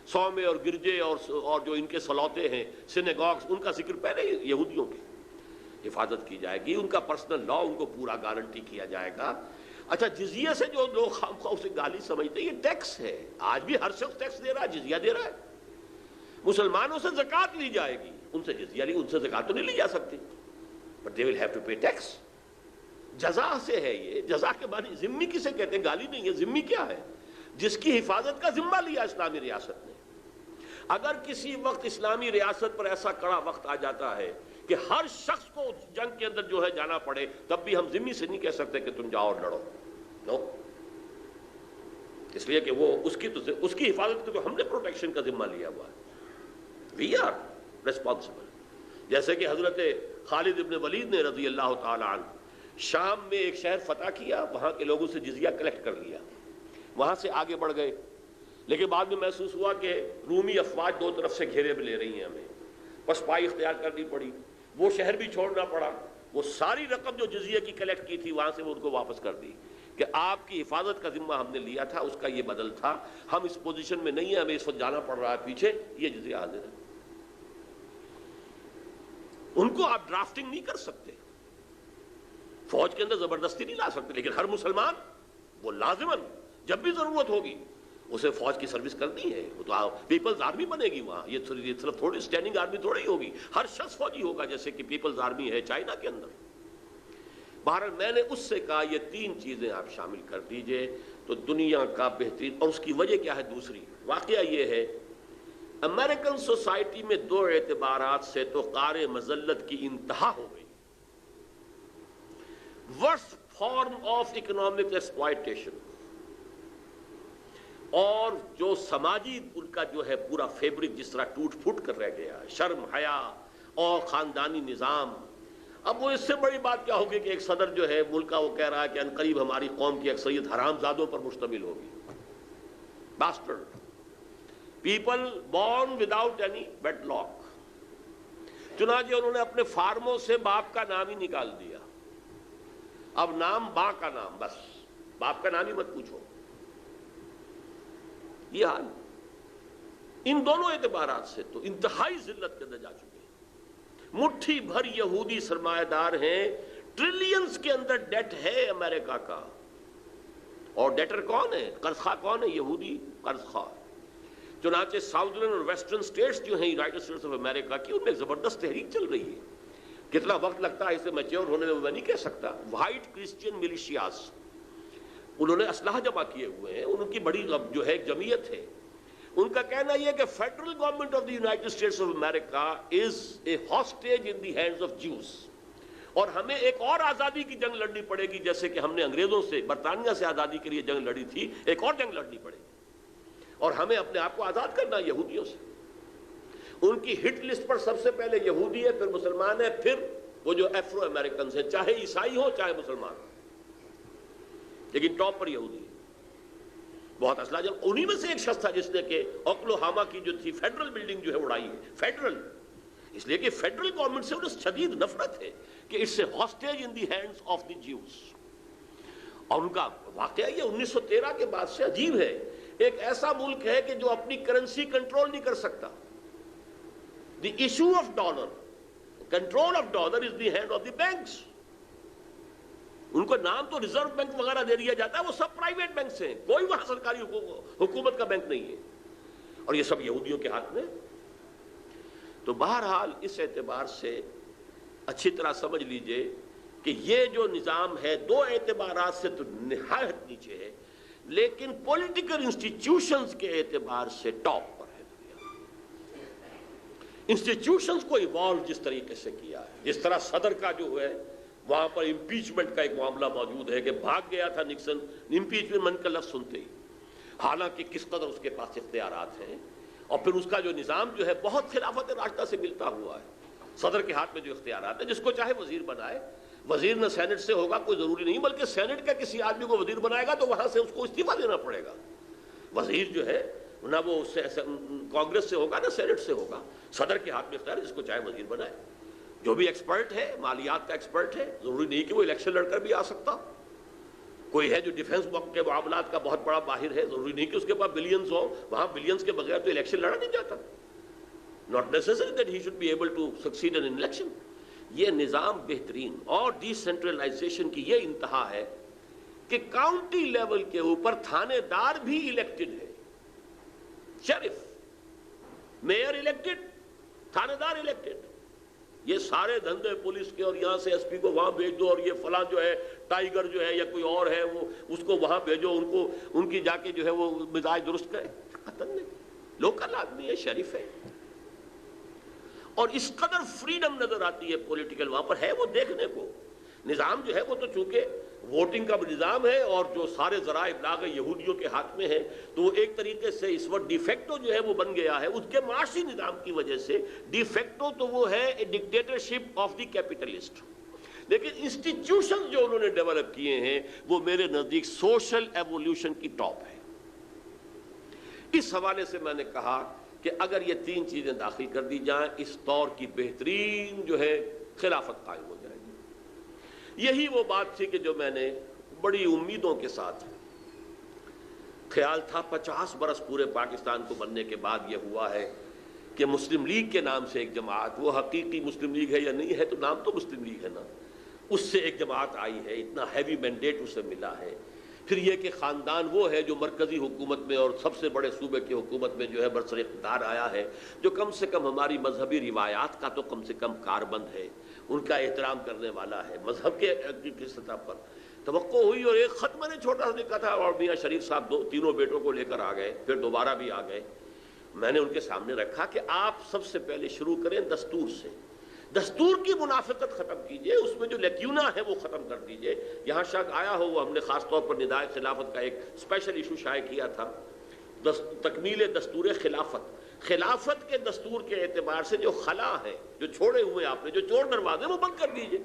صومعے اور گرجے اور جو ان کے صلوتے ہیں سینیگاگز، ان کا ذکر پہلے یہودیوں کی حفاظت کی جائے گی، ان کا پرسنل لا ان کو پورا گارنٹی کیا جائے گا۔ اچھا جزیہ سے جو لوگ خام خواہ اسے گالی سمجھتے ہیں، یہ ٹیکس ہے، آج بھی ہر شخص ٹیکس دے رہا ہے، جزیہ دے رہا ہے۔ مسلمانوں سے زکوٰۃ لی جائے گی، ان سے جزیہ لی، ان سے زکوٰۃ تو نہیں لی جا سکتی، but they will have to pay tax. جزا سے ہے یہ، جزا کے معنی ذمہ کسے کہتے ہیں؟ گالی نہیں ہے، ذمہ کیا ہے؟ جس کی حفاظت کا ذمہ لیا اسلامی ریاست نے۔ اگر کسی وقت اسلامی ریاست پر ایسا کڑا وقت آ جاتا ہے کہ ہر شخص کو جنگ کے اندر جو ہے جانا پڑے، تب بھی ہم ذمہ سے نہیں کہہ سکتے کہ تم جاؤ اور لڑو، نو، اس لیے کہ وہ اس کی حفاظت کو تو ہم نے پروٹیکشن کا ذمہ لیا ہوا ہے، وی آر ریسپانسبل۔ جیسے کہ حضرت خالد ابن ولید نے رضی اللہ تعالی عنہ شام میں ایک شہر فتح کیا، وہاں کے لوگوں سے جزیہ کلیکٹ کر لیا، وہاں سے آگے بڑھ گئے، لیکن بعد میں محسوس ہوا کہ رومی افواج دو طرف سے گھیرے میں لے رہی ہیں، ہمیں پسپائی اختیار کرنی پڑی، وہ شہر بھی چھوڑنا پڑا، وہ ساری رقم جو جزیہ کی کلیکٹ کی تھی وہاں سے وہ ان کو واپس کر دی کہ آپ کی حفاظت کا ذمہ ہم نے لیا تھا، اس کا یہ بدل تھا، ہم اس پوزیشن میں نہیں ہیں، ہمیں اس وقت جانا پڑ رہا ہے پیچھے، یہ جزیہ حاضر ہے۔ ان کو آپ ڈرافٹنگ نہیں کر سکتے، فوج کے اندر زبردستی نہیں لا سکتے، لیکن ہر مسلمان وہ لازماً جب بھی ضرورت ہوگی اسے فوج کی سروس کرنی ہے، وہ تو پیپلز آرمی بنے گی وہاں، یہ صرف تھوڑی اسٹینڈنگ آرمی تھوڑی ہوگی، ہر شخص فوجی ہوگا جیسے کہ پیپلز آرمی ہے چائنا کے اندر۔ بہرحال میں نے اس سے کہا یہ تین چیزیں آپ شامل کر دیجئے تو دنیا کا بہترین، اور اس کی وجہ کیا ہے؟ دوسری واقعہ یہ ہے، امریکن سوسائٹی میں دو اعتبارات سے تو قعر مذلت کی انتہا ہو گئی۔ Worst form of economic exploitation, اور جو سماجی ان کا جو ہے پورا فیبرک جس طرح ٹوٹ پھوٹ کر رہ گیا، شرم حیا اور خاندانی نظام۔ اب وہ اس سے بڑی بات کیا ہوگی کہ ایک صدر جو ہے ملک کا وہ کہہ رہا ہے کہ عنقریب ہماری قوم کی اکثریت حرام زادوں پر مشتمل ہوگی، bastard people born without any bad luck. چنانچہ انہوں نے اپنے فارموں سے باپ کا نام ہی نکال دیا، اب نام ماں کا نام، بس باپ کا نام ہی مت پوچھو۔ یہ حال ان دونوں اعتبارات سے تو انتہائی ذلت کے اندر جا چکے ہیں۔ مٹھی بھر یہودی سرمایہ دار ہیں، ٹریلینز کے اندر ڈیٹ ہے امریکہ کا، اور ڈیٹر کون ہے؟ قرض خواہ کون ہے؟ یہودی قرض خواہ۔ چنانچہ ساؤدرن اور ویسٹرن اسٹیٹس جو ہیں یونائٹڈ اسٹیٹس آف امریکہ کی، ان میں زبردست تحریک چل رہی ہے۔ کتنا وقت لگتا ہے اسے میچور ہونے میں میں نہیں کہہ سکتا۔ وائٹ کرسچین ملیشیاز، انہوں نے اسلحہ جمع کیے ہوئے ہیں، ان کی بڑی جو ہے جمعیت ہے۔ ان کا کہنا یہ ہے کہ federal government of the United States of America is a hostage in the hands of Jews, اور ہمیں ایک اور آزادی کی جنگ لڑنی پڑے گی، جیسے کہ ہم نے انگریزوں سے، برطانیہ سے آزادی کے لیے جنگ لڑی تھی، ایک اور جنگ لڑنی پڑے گی، اور ہمیں اپنے آپ کو آزاد کرنا ہے یہودیوں سے۔ ان کی ہٹ لسٹ پر سب سے پہلے یہودی ہے، پھر مسلمان ہے، پھر وہ جو ایفرو امریکنز ہیں، چاہے عیسائی ہو چاہے مسلمان، لیکن ٹاپ پر یہودی ہے۔ بہت اسلحہ جب انہی میں سے ایک شخص تھا جس نے کہ اوکلاہوما کی جو تھی فیڈرل بلڈنگ جو ہے اڑائی ہے، فیڈرل، اس لیے کہ فیڈرل گورنمنٹ سے انہیں شدید نفرت ہے کہ it's a hostage in the hands of the Jews. اور ان کا واقعہ یہ 1913 کے بعد سے عجیب ہے، ایک ایسا ملک ہے کہ جو اپنی کرنسی کنٹرول نہیں کر سکتا۔ The issue of dollar, control of dollar is the hand of the banks. ان کو نام تو ریزرو بینک وغیرہ دے دیا جاتا ہے، وہ سب پرائیویٹ بینکس ہیں، کوئی وہاں سرکاری حکومت کا بینک نہیں ہے، اور یہ سب یہودیوں کے ہاتھ میں۔ تو بہرحال اس اعتبار سے اچھی طرح سمجھ لیجئے کہ یہ جو نظام ہے دو اعتبارات سے تو نہایت نیچے ہے، لیکن پولیٹیکل انسٹیٹیوشنز کے اعتبار سے ٹاپ پر ہے دنیا۔ انسٹیٹیوشنز کو ایوالو جس طریقے سے کیا ہے، جس طرح صدر کا جو ہے وہاں پر امپیچمنٹ کا ایک معاملہ موجود ہے کہ بھاگ گیا تھا نکسن امپیچمنٹ کا لفظ سنتے ہی، حالانکہ کس قدر اس کے پاس اختیارات ہیں، اور پھر اس کا جو نظام جو ہے بہت خلافت راشدہ سے ملتا ہوا ہے. صدر کے ہاتھ میں جو اختیارات ہیں، جس کو چاہے وزیر بنائے. وزیر نہ سینٹ سے ہوگا، کوئی ضروری نہیں، بلکہ سینٹ کا کسی آدمی کو وزیر بنائے گا تو وہاں سے اس کو استعفیٰ دینا پڑے گا. وزیر جو ہے نہ وہ کانگریس سے ہوگا نہ سینٹ سے ہوگا. صدر کے ہاتھ میں اختیار ہے، جس کو چاہے وزیر بنائے. جو بھی ایکسپرٹ ہے، مالیات کا ایکسپرٹ ہے، ضروری نہیں کہ وہ الیکشن لڑ کر بھی آ سکتا. کوئی ہے جو ڈیفنس کے معاملات کا بہت بڑا ماہر ہے، ضروری نہیں کہ اس کے پاس بلینز ہو. وہاں بلینز کے بغیر تو الیکشن لڑا نہیں جاتا. not necessary that he should be able to succeed in an election. یہ نظام بہترین اور ڈی سینٹرلائزیشن کی یہ انتہا ہے کہ کاؤنٹی لیول کے اوپر تھانے دار بھی الیکٹڈ ہے. شریف، میئر الیکٹڈ، تھانے دار الیکٹڈ. یہ سارے دھندے پولیس کے، اور یہاں سے ایس پی کو وہاں بھیج دو، اور یہ فلاں جو ہے ٹائیگر جو ہے یا کوئی اور ہے وہ اس کو وہاں بھیجو، ان کی جا کے جو ہے وہ مزاج درست کرے. قطن نہیں، لوکل آدمی ہے، شریف ہے. اور اس قدر فریڈم نظر آتی ہے پولیٹیکل وہاں پر ہے. وہ دیکھنے کو نظام جو ہے وہ تو چونکہ ووٹنگ کا نظام ہے اور جو سارے ذرائع ابلاغ یہودیوں کے ہاتھ میں ہے، تو وہ ایک طریقے سے اس وقت ڈی فیکٹو جو ہے وہ بن گیا ہے. اس کے معاشی نظام کی وجہ سے ڈی فیکٹو تو وہ ہے ڈکٹیٹرشپ آف دی کیپیٹلسٹ. لیکن انسٹیٹیوشن جو انہوں نے ڈیولپ کیے ہیں وہ میرے نزدیک سوشل ایوولوشن کی ٹاپ ہے. اس حوالے سے میں نے کہا کہ اگر یہ تین چیزیں داخل کر دی جائیں، اس دور کی بہترین جو ہے خلافت قائم ہو جائے گی. یہی وہ بات تھی کہ جو میں نے بڑی امیدوں کے ساتھ خیال تھا. 50 برس پورے پاکستان کو بننے کے بعد یہ ہوا ہے کہ مسلم لیگ کے نام سے ایک جماعت، وہ حقیقی مسلم لیگ ہے یا نہیں ہے، تو نام تو مسلم لیگ ہے نا، اس سے ایک جماعت آئی ہے. اتنا ہیوی مینڈیٹ اسے ملا ہے. پھر یہ کہ خاندان وہ ہے جو مرکزی حکومت میں اور سب سے بڑے صوبے کی حکومت میں جو ہے برسر اقتدار آیا ہے، جو کم سے کم ہماری مذہبی روایات کا تو کم سے کم کاربند ہے، ان کا احترام کرنے والا ہے. مذہب کے سطح پر توقع ہوئی، اور ایک خط میں نے چھوٹا سا لکھا تھا، اور میاں شریف صاحب تینوں بیٹوں کو لے کر آ گئے، پھر دوبارہ بھی آ گئے. میں نے ان کے سامنے رکھا کہ آپ سب سے پہلے شروع کریں دستور سے. دستور کی منافقت ختم کیجئے، اس میں جو لیکیونا ہے وہ ختم کر دیجئے. یہاں شک آیا ہو، وہ ہم نے خاص طور پر ندائے خلافت کا ایک اسپیشل ایشو شائع کیا تھا، تکمیل دستور خلافت. خلافت کے دستور کے اعتبار سے جو خلا ہے، جو چھوڑے ہوئے آپ نے، جو چور دروازے، وہ بند کر دیجئے.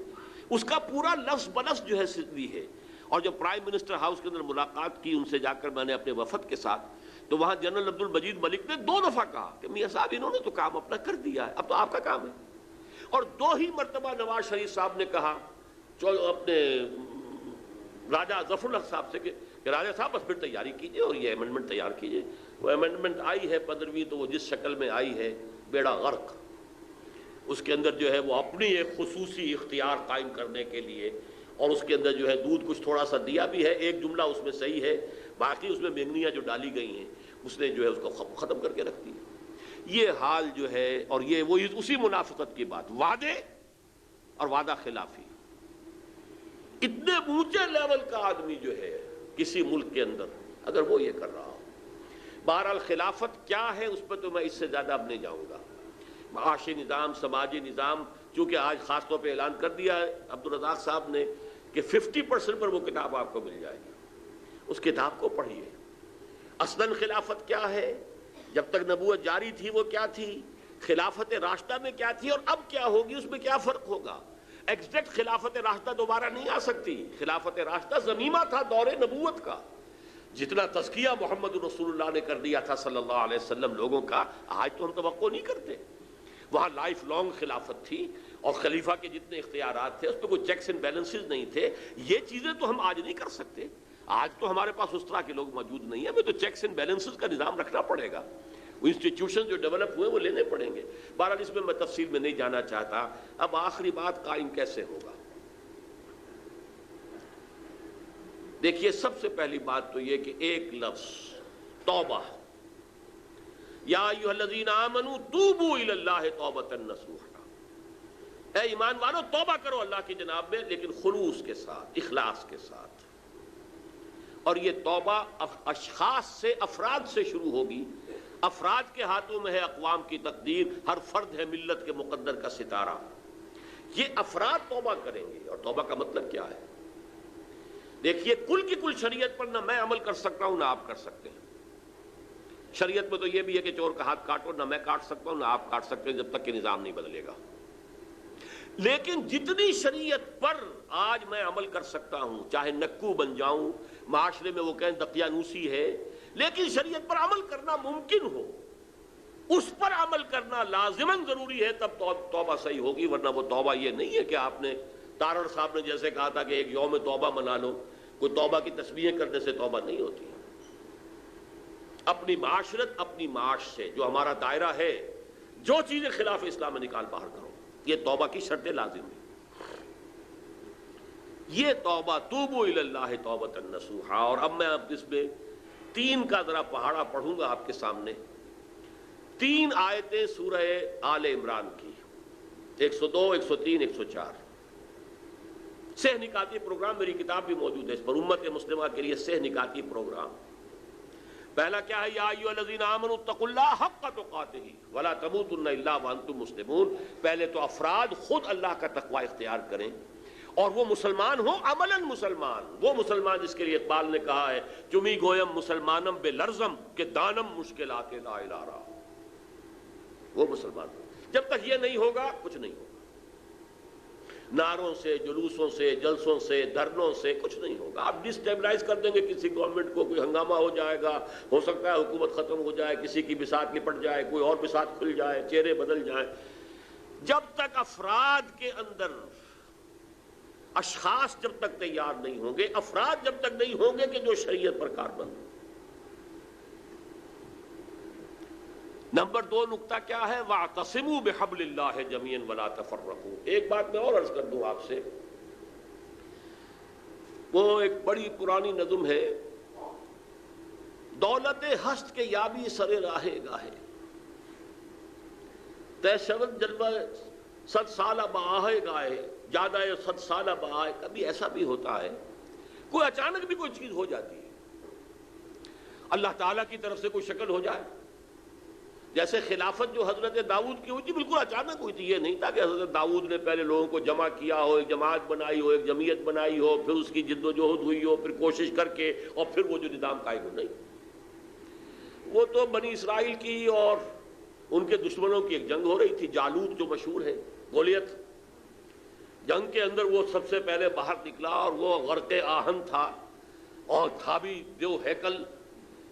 اس کا پورا لفظ بلفظ جو ہے سدھی ہے. اور جب پرائم منسٹر ہاؤس کے اندر ملاقات کی ان سے جا کر میں نے اپنے وفد کے ساتھ، تو وہاں جنرل عبد المجید ملک نے 2 دفعہ کہا کہ میاں صاحب انہوں نے تو کام اپنا کر دیا ہے، اب تو آپ کا کام ہے. اور 2 ہی مرتبہ نواز شریف صاحب نے کہا اپنے راجہ ظفر الحق صاحب سے کہ راجہ صاحب بس پھر تیاری کیجئے اور یہ امینڈمنٹ تیار کیجئے. وہ امینڈمنٹ آئی ہے 15ویں، تو وہ جس شکل میں آئی ہے بیڑا غرق. اس کے اندر جو ہے وہ اپنی ایک خصوصی اختیار قائم کرنے کے لیے، اور اس کے اندر جو ہے دودھ کچھ تھوڑا سا دیا بھی ہے، ایک جملہ اس میں صحیح ہے، باقی اس میں مینگنیاں جو ڈالی گئی ہیں اس نے جو ہے اس کو ختم کر کے رکھ دی. یہ حال جو ہے، اور یہ وہ اسی منافقت کی بات، وعدے اور وعدہ خلافی. اتنے اونچے لیول کا آدمی جو ہے کسی ملک کے اندر، اگر وہ یہ کر رہا ہو. بہرحال خلافت کیا ہے اس پہ تو میں اس سے زیادہ اب نہیں جاؤں گا. معاشی نظام، سماجی نظام، چونکہ آج خاص طور پہ اعلان کر دیا ہے عبدالرزاق صاحب نے کہ 50% پر وہ کتاب آپ کو مل جائے گی. اس کتاب کو پڑھیے. اصلاً خلافت کیا ہے، جب تک نبوت جاری تھی وہ کیا تھی، خلافت راشدہ میں کیا تھی، اور اب کیا ہوگی، اس میں کیا فرق ہوگا. ایگزیکٹ خلافت راشدہ دوبارہ نہیں آ سکتی. خلافت راشدہ ضمیمہ تھا دور نبوت کا. جتنا تزکیہ محمد رسول اللہ نے کر دیا تھا صلی اللہ علیہ وسلم لوگوں کا، آج تو ہم توقع نہیں کرتے. وہاں لائف لانگ خلافت تھی، اور خلیفہ کے جتنے اختیارات تھے اس پہ کوئی چیکس اینڈ بیلنسز نہیں تھے. یہ چیزیں تو ہم آج نہیں کر سکتے. آج تو ہمارے پاس اس طرح کے لوگ موجود نہیں ہیں. ہمیں تو چیکس اینڈ بیلنسز کا نظام رکھنا پڑے گا. وہ انسٹیٹیوشن جو ڈیولپ ہوئے وہ لینے پڑیں گے. بہرحال اس میں تفصیل میں نہیں جانا چاہتا. اب آخری بات، قائم کیسے ہوگا. دیکھیے، سب سے پہلی بات تو یہ کہ ایک لفظ توبہ. یا ایھا الذین آمنوا توبوا الی اللہ توبۃ نصوحا. اے ایمان والو، توبہ کرو اللہ کی جناب میں، لیکن خلوص کے ساتھ، اخلاص کے ساتھ. اور یہ توبہ اشخاص سے، افراد سے شروع ہوگی. افراد کے ہاتھوں میں ہے اقوام کی تقدیر. ہر فرد ہے ملت کے مقدر کا ستارہ. یہ افراد توبہ کریں گے. اور توبہ کا مطلب کیا ہے؟ دیکھیے، کل کی کل شریعت پر نہ میں عمل کر سکتا ہوں نہ آپ کر سکتے ہیں. شریعت میں تو یہ بھی ہے کہ چور کا ہاتھ کاٹو، نہ میں کاٹ سکتا ہوں نہ آپ کاٹ سکتے ہیں جب تک کہ نظام نہیں بدلے گا. لیکن جتنی شریعت پر آج میں عمل کر سکتا ہوں، چاہے نکو بن جاؤں، معاشرے میں وہ کہیں دقیانوسی ہے، لیکن شریعت پر عمل کرنا ممکن ہو، اس پر عمل کرنا لازماً ضروری ہے، تب توبہ صحیح ہوگی. ورنہ وہ توبہ یہ نہیں ہے کہ آپ نے تارڑ صاحب نے جیسے کہا تھا کہ ایک یوم توبہ منا لو. کوئی توبہ کی تسبیحیں کرنے سے توبہ نہیں ہوتی. اپنی معاشرت، اپنی معاش سے جو ہمارا دائرہ ہے، جو چیزیں خلاف اسلام میں نکال باہر کرو، یہ توبہ کی شرط لازم ہے. یہ توبہ توبوا الی اللہ توبۃ نصوحا. اور اب میں اس میں 3 کا ذرا پہاڑا پڑھوں گا آپ کے سامنے. 3 آیتیں سورہ آل عمران کی، 102، 103، 104. سہ نکاتی پروگرام، میری کتاب بھی موجود ہے اس پر، امت مسلمہ کے لیے سہ نکاتی پروگرام. پہلا کیا ہے؟ یا ایھا الذین آمنوا اتقوا اللہ حق تقاتہ ولا تموتن الا وانتم مسلمون. پہلے تو افراد خود اللہ کا تقوی اختیار کریں، اور وہ مسلمان ہوں عملاً مسلمان. وہ مسلمان جس کے لیے اقبال نے کہا ہے چمی گویم مسلمانم بے لرزم کہ دانم مشکلات لا الہ را. وہ مسلمان ہوں. جب تک یہ نہیں ہوگا کچھ نہیں ہوگا. نعروں سے، جلوسوں سے، جلسوں سے، دھرنوں سے کچھ نہیں ہوگا. آپ ڈسٹیبلائز کر دیں گے کسی گورنمنٹ کو، کوئی ہنگامہ ہو جائے گا، ہو سکتا ہے حکومت ختم ہو جائے، کسی کی بساط لپٹ جائے، کوئی اور بساط کھل جائے، چہرے بدل جائیں. جب تک افراد کے اندر، اشخاص جب تک تیار نہیں ہوں گے، افراد جب تک نہیں ہوں گے کہ جو شریعت پر کاربند ہوں. نمبر 2 نقطہ کیا ہے؟ وَاعْتَصِمُوا بِحَبْلِ اللَّهِ جَمِيعًا وَلَا تَفَرَّقُوا. ایک بات میں اور عرض کر دوں آپ سے، وہ ایک بڑی پرانی نظم ہے، دولت ہست کے یابی سر راہ گاہے تے شود جلوہ 100 سالہ بآہ گاہے جادہ 100 سالہ بآہ. کبھی ایسا بھی ہوتا ہے کوئی اچانک بھی کوئی چیز ہو جاتی ہے، اللہ تعالیٰ کی طرف سے کوئی شکل ہو جائے. جیسے خلافت جو حضرت داؤد کی ہوئی تھی بالکل اچانک ہوئی تھی. یہ نہیں تھا کہ حضرت داؤد نے پہلے لوگوں کو جمع کیا ہو، ایک جماعت بنائی ہو، ایک جمعیت بنائی ہو، پھر اس کی جد و جہد ہوئی ہو، پھر کوشش کر کے، اور پھر وہ جو نظام قائم ہو. نہیں، وہ تو بنی اسرائیل کی اور ان کے دشمنوں کی ایک جنگ ہو رہی تھی. جالوت جو مشہور ہے، گولیت، جنگ کے اندر وہ سب سے پہلے باہر نکلا، اور وہ غرق آہن تھا، اور تھا بھی جو ہیکل،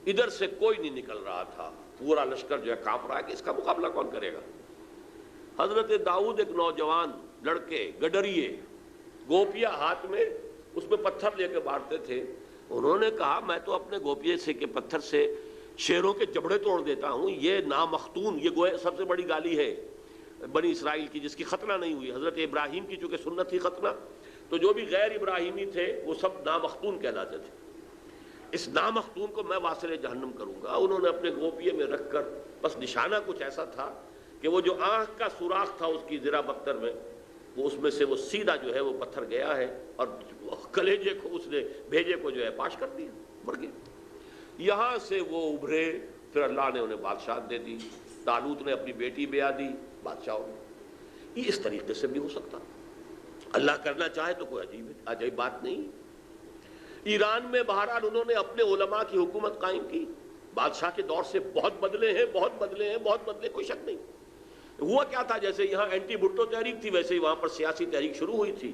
ادھر سے کوئی نہیں نکل رہا تھا. پورا لشکر جو ہے کانپ رہا ہے کہ اس کا مقابلہ کون کرے گا. حضرت داؤد ایک نوجوان لڑکے، گڈریے، گوپیا ہاتھ میں، اس میں پتھر لے کے مارتے تھے. انہوں نے کہا میں تو اپنے گوپیے سے کے پتھر سے شیروں کے جبڑے توڑ دیتا ہوں. یہ نامختون، یہ گویا سب سے بڑی گالی ہے بنی اسرائیل کی، جس کی ختنہ نہیں ہوئی. حضرت ابراہیم کی چونکہ سنت تھی ختنہ، تو جو بھی غیر ابراہیمی تھے وہ سب نامختون کہلاتے تھے. اس نامختون کو میں واصل جہنم کروں گا. انہوں نے اپنے گوپیے میں رکھ کر، بس نشانہ کچھ ایسا تھا کہ وہ جو آنکھ کا سوراخ تھا اس کی ذرا بختر میں، وہ اس میں سے وہ سیدھا جو ہے وہ پتھر گیا ہے، اور کلیجے کو اس نے بھیجے کو جو ہے پاش کر دیا، مر گیا. یہاں سے وہ ابھرے، پھر اللہ نے انہیں بادشاہت دے دی. طالوت نے اپنی بیٹی بیاہ دی، بادشاہ ہو گئے. یہ اس طریقے سے بھی ہو سکتا. اللہ کرنا چاہے تو کوئی عجیب بات نہیں. ایران میں بہرحال انہوں نے اپنے علماء کی حکومت قائم کی. بادشاہ کے دور سے بہت بدلے ہیں، بہت بدلے ہیں، بہت بدلے، کوئی شک نہیں. ہوا کیا تھا، جیسے یہاں اینٹی بھٹو تحریک تھی ویسے ہی وہاں پر سیاسی تحریک شروع ہوئی تھی.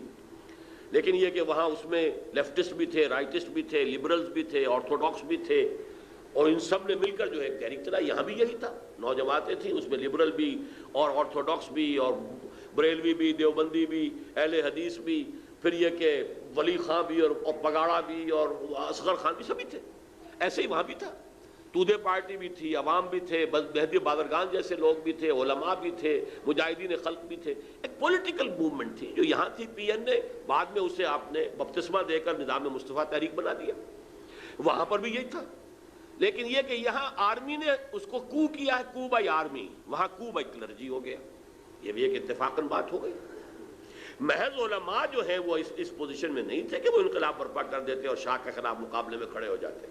لیکن یہ کہ وہاں اس میں لیفٹسٹ بھی تھے، رائٹسٹ بھی تھے، لبرلز بھی تھے، آرتھوڈاکس بھی تھے، اور ان سب نے مل کر جو ہے تحریک چلائی. یہاں بھی یہی تھا، 9 جماعتیں تھیں، اس میں لبرل بھی اور آرتھوڈاکس بھی اور بریلوی بھی، دیوبندی بھی، اہل حدیث بھی، پھر یہ کہ ولی خان بھی اور پگاڑا بھی اور اصغر خان بھی، سبھی تھے. ایسے ہی وہاں بھی تھا. تودے پارٹی بھی تھی، عوام بھی تھے، مہدی بادرگان جیسے لوگ بھی تھے، علماء بھی تھے، مجاہدین خلق بھی تھے. ایک پولیٹیکل موومنٹ تھی جو یہاں تھی. پی این نے بعد میں اسے آپ نے بپتسمہ دے کر نظام مصطفیٰ تحریک بنا دیا. وہاں پر بھی یہی تھا. لیکن یہ کہ یہاں آرمی نے اس کو کو کیا ہے، کو بائی آرمی، وہاں کو بائی کلرجی ہو گیا. یہ بھی ایک اتفاقاً بات ہو گئی. محض علماء جو ہیں وہ اس پوزیشن میں نہیں تھے کہ وہ انقلاب برپا کر دیتے اور شاہ کے خلاف مقابلے میں کھڑے ہو جاتے.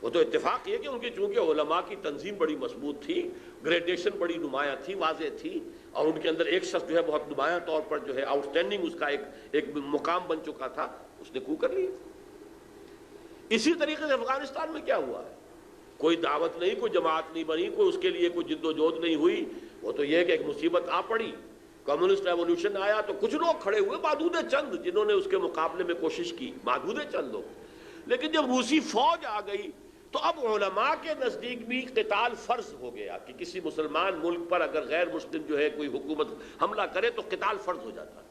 وہ تو اتفاق یہ کہ ان کی چونکہ علماء کی تنظیم بڑی مضبوط تھی، گریڈیشن بڑی نمایاں تھی، واضح تھی، اور ان کے اندر ایک شخص جو ہے بہت نمایاں طور پر جو ہے آؤٹ اسٹینڈنگ اس کا ایک مقام بن چکا تھا، اس نے کو کر لیا. اسی طریقے سے افغانستان میں کیا ہوا ہے، کوئی دعوت نہیں، کوئی جماعت نہیں بنی، کوئی اس کے لیے کوئی جد و جہد نہیں ہوئی. وہ تو یہ کہ ایک مصیبت آ پڑی، کمیونسٹ ریولوشن آیا تو کچھ لوگ کھڑے ہوئے، معدود چند جنہوں نے اس کے مقابلے میں کوشش کی، معدود چند لوگ. لیکن جب روسی فوج آ گئی تو اب علماء کے نزدیک بھی قتال فرض ہو گیا کہ کسی مسلمان ملک پر اگر غیر مسلم جو ہے کوئی حکومت حملہ کرے تو قتال فرض ہو جاتا ہے.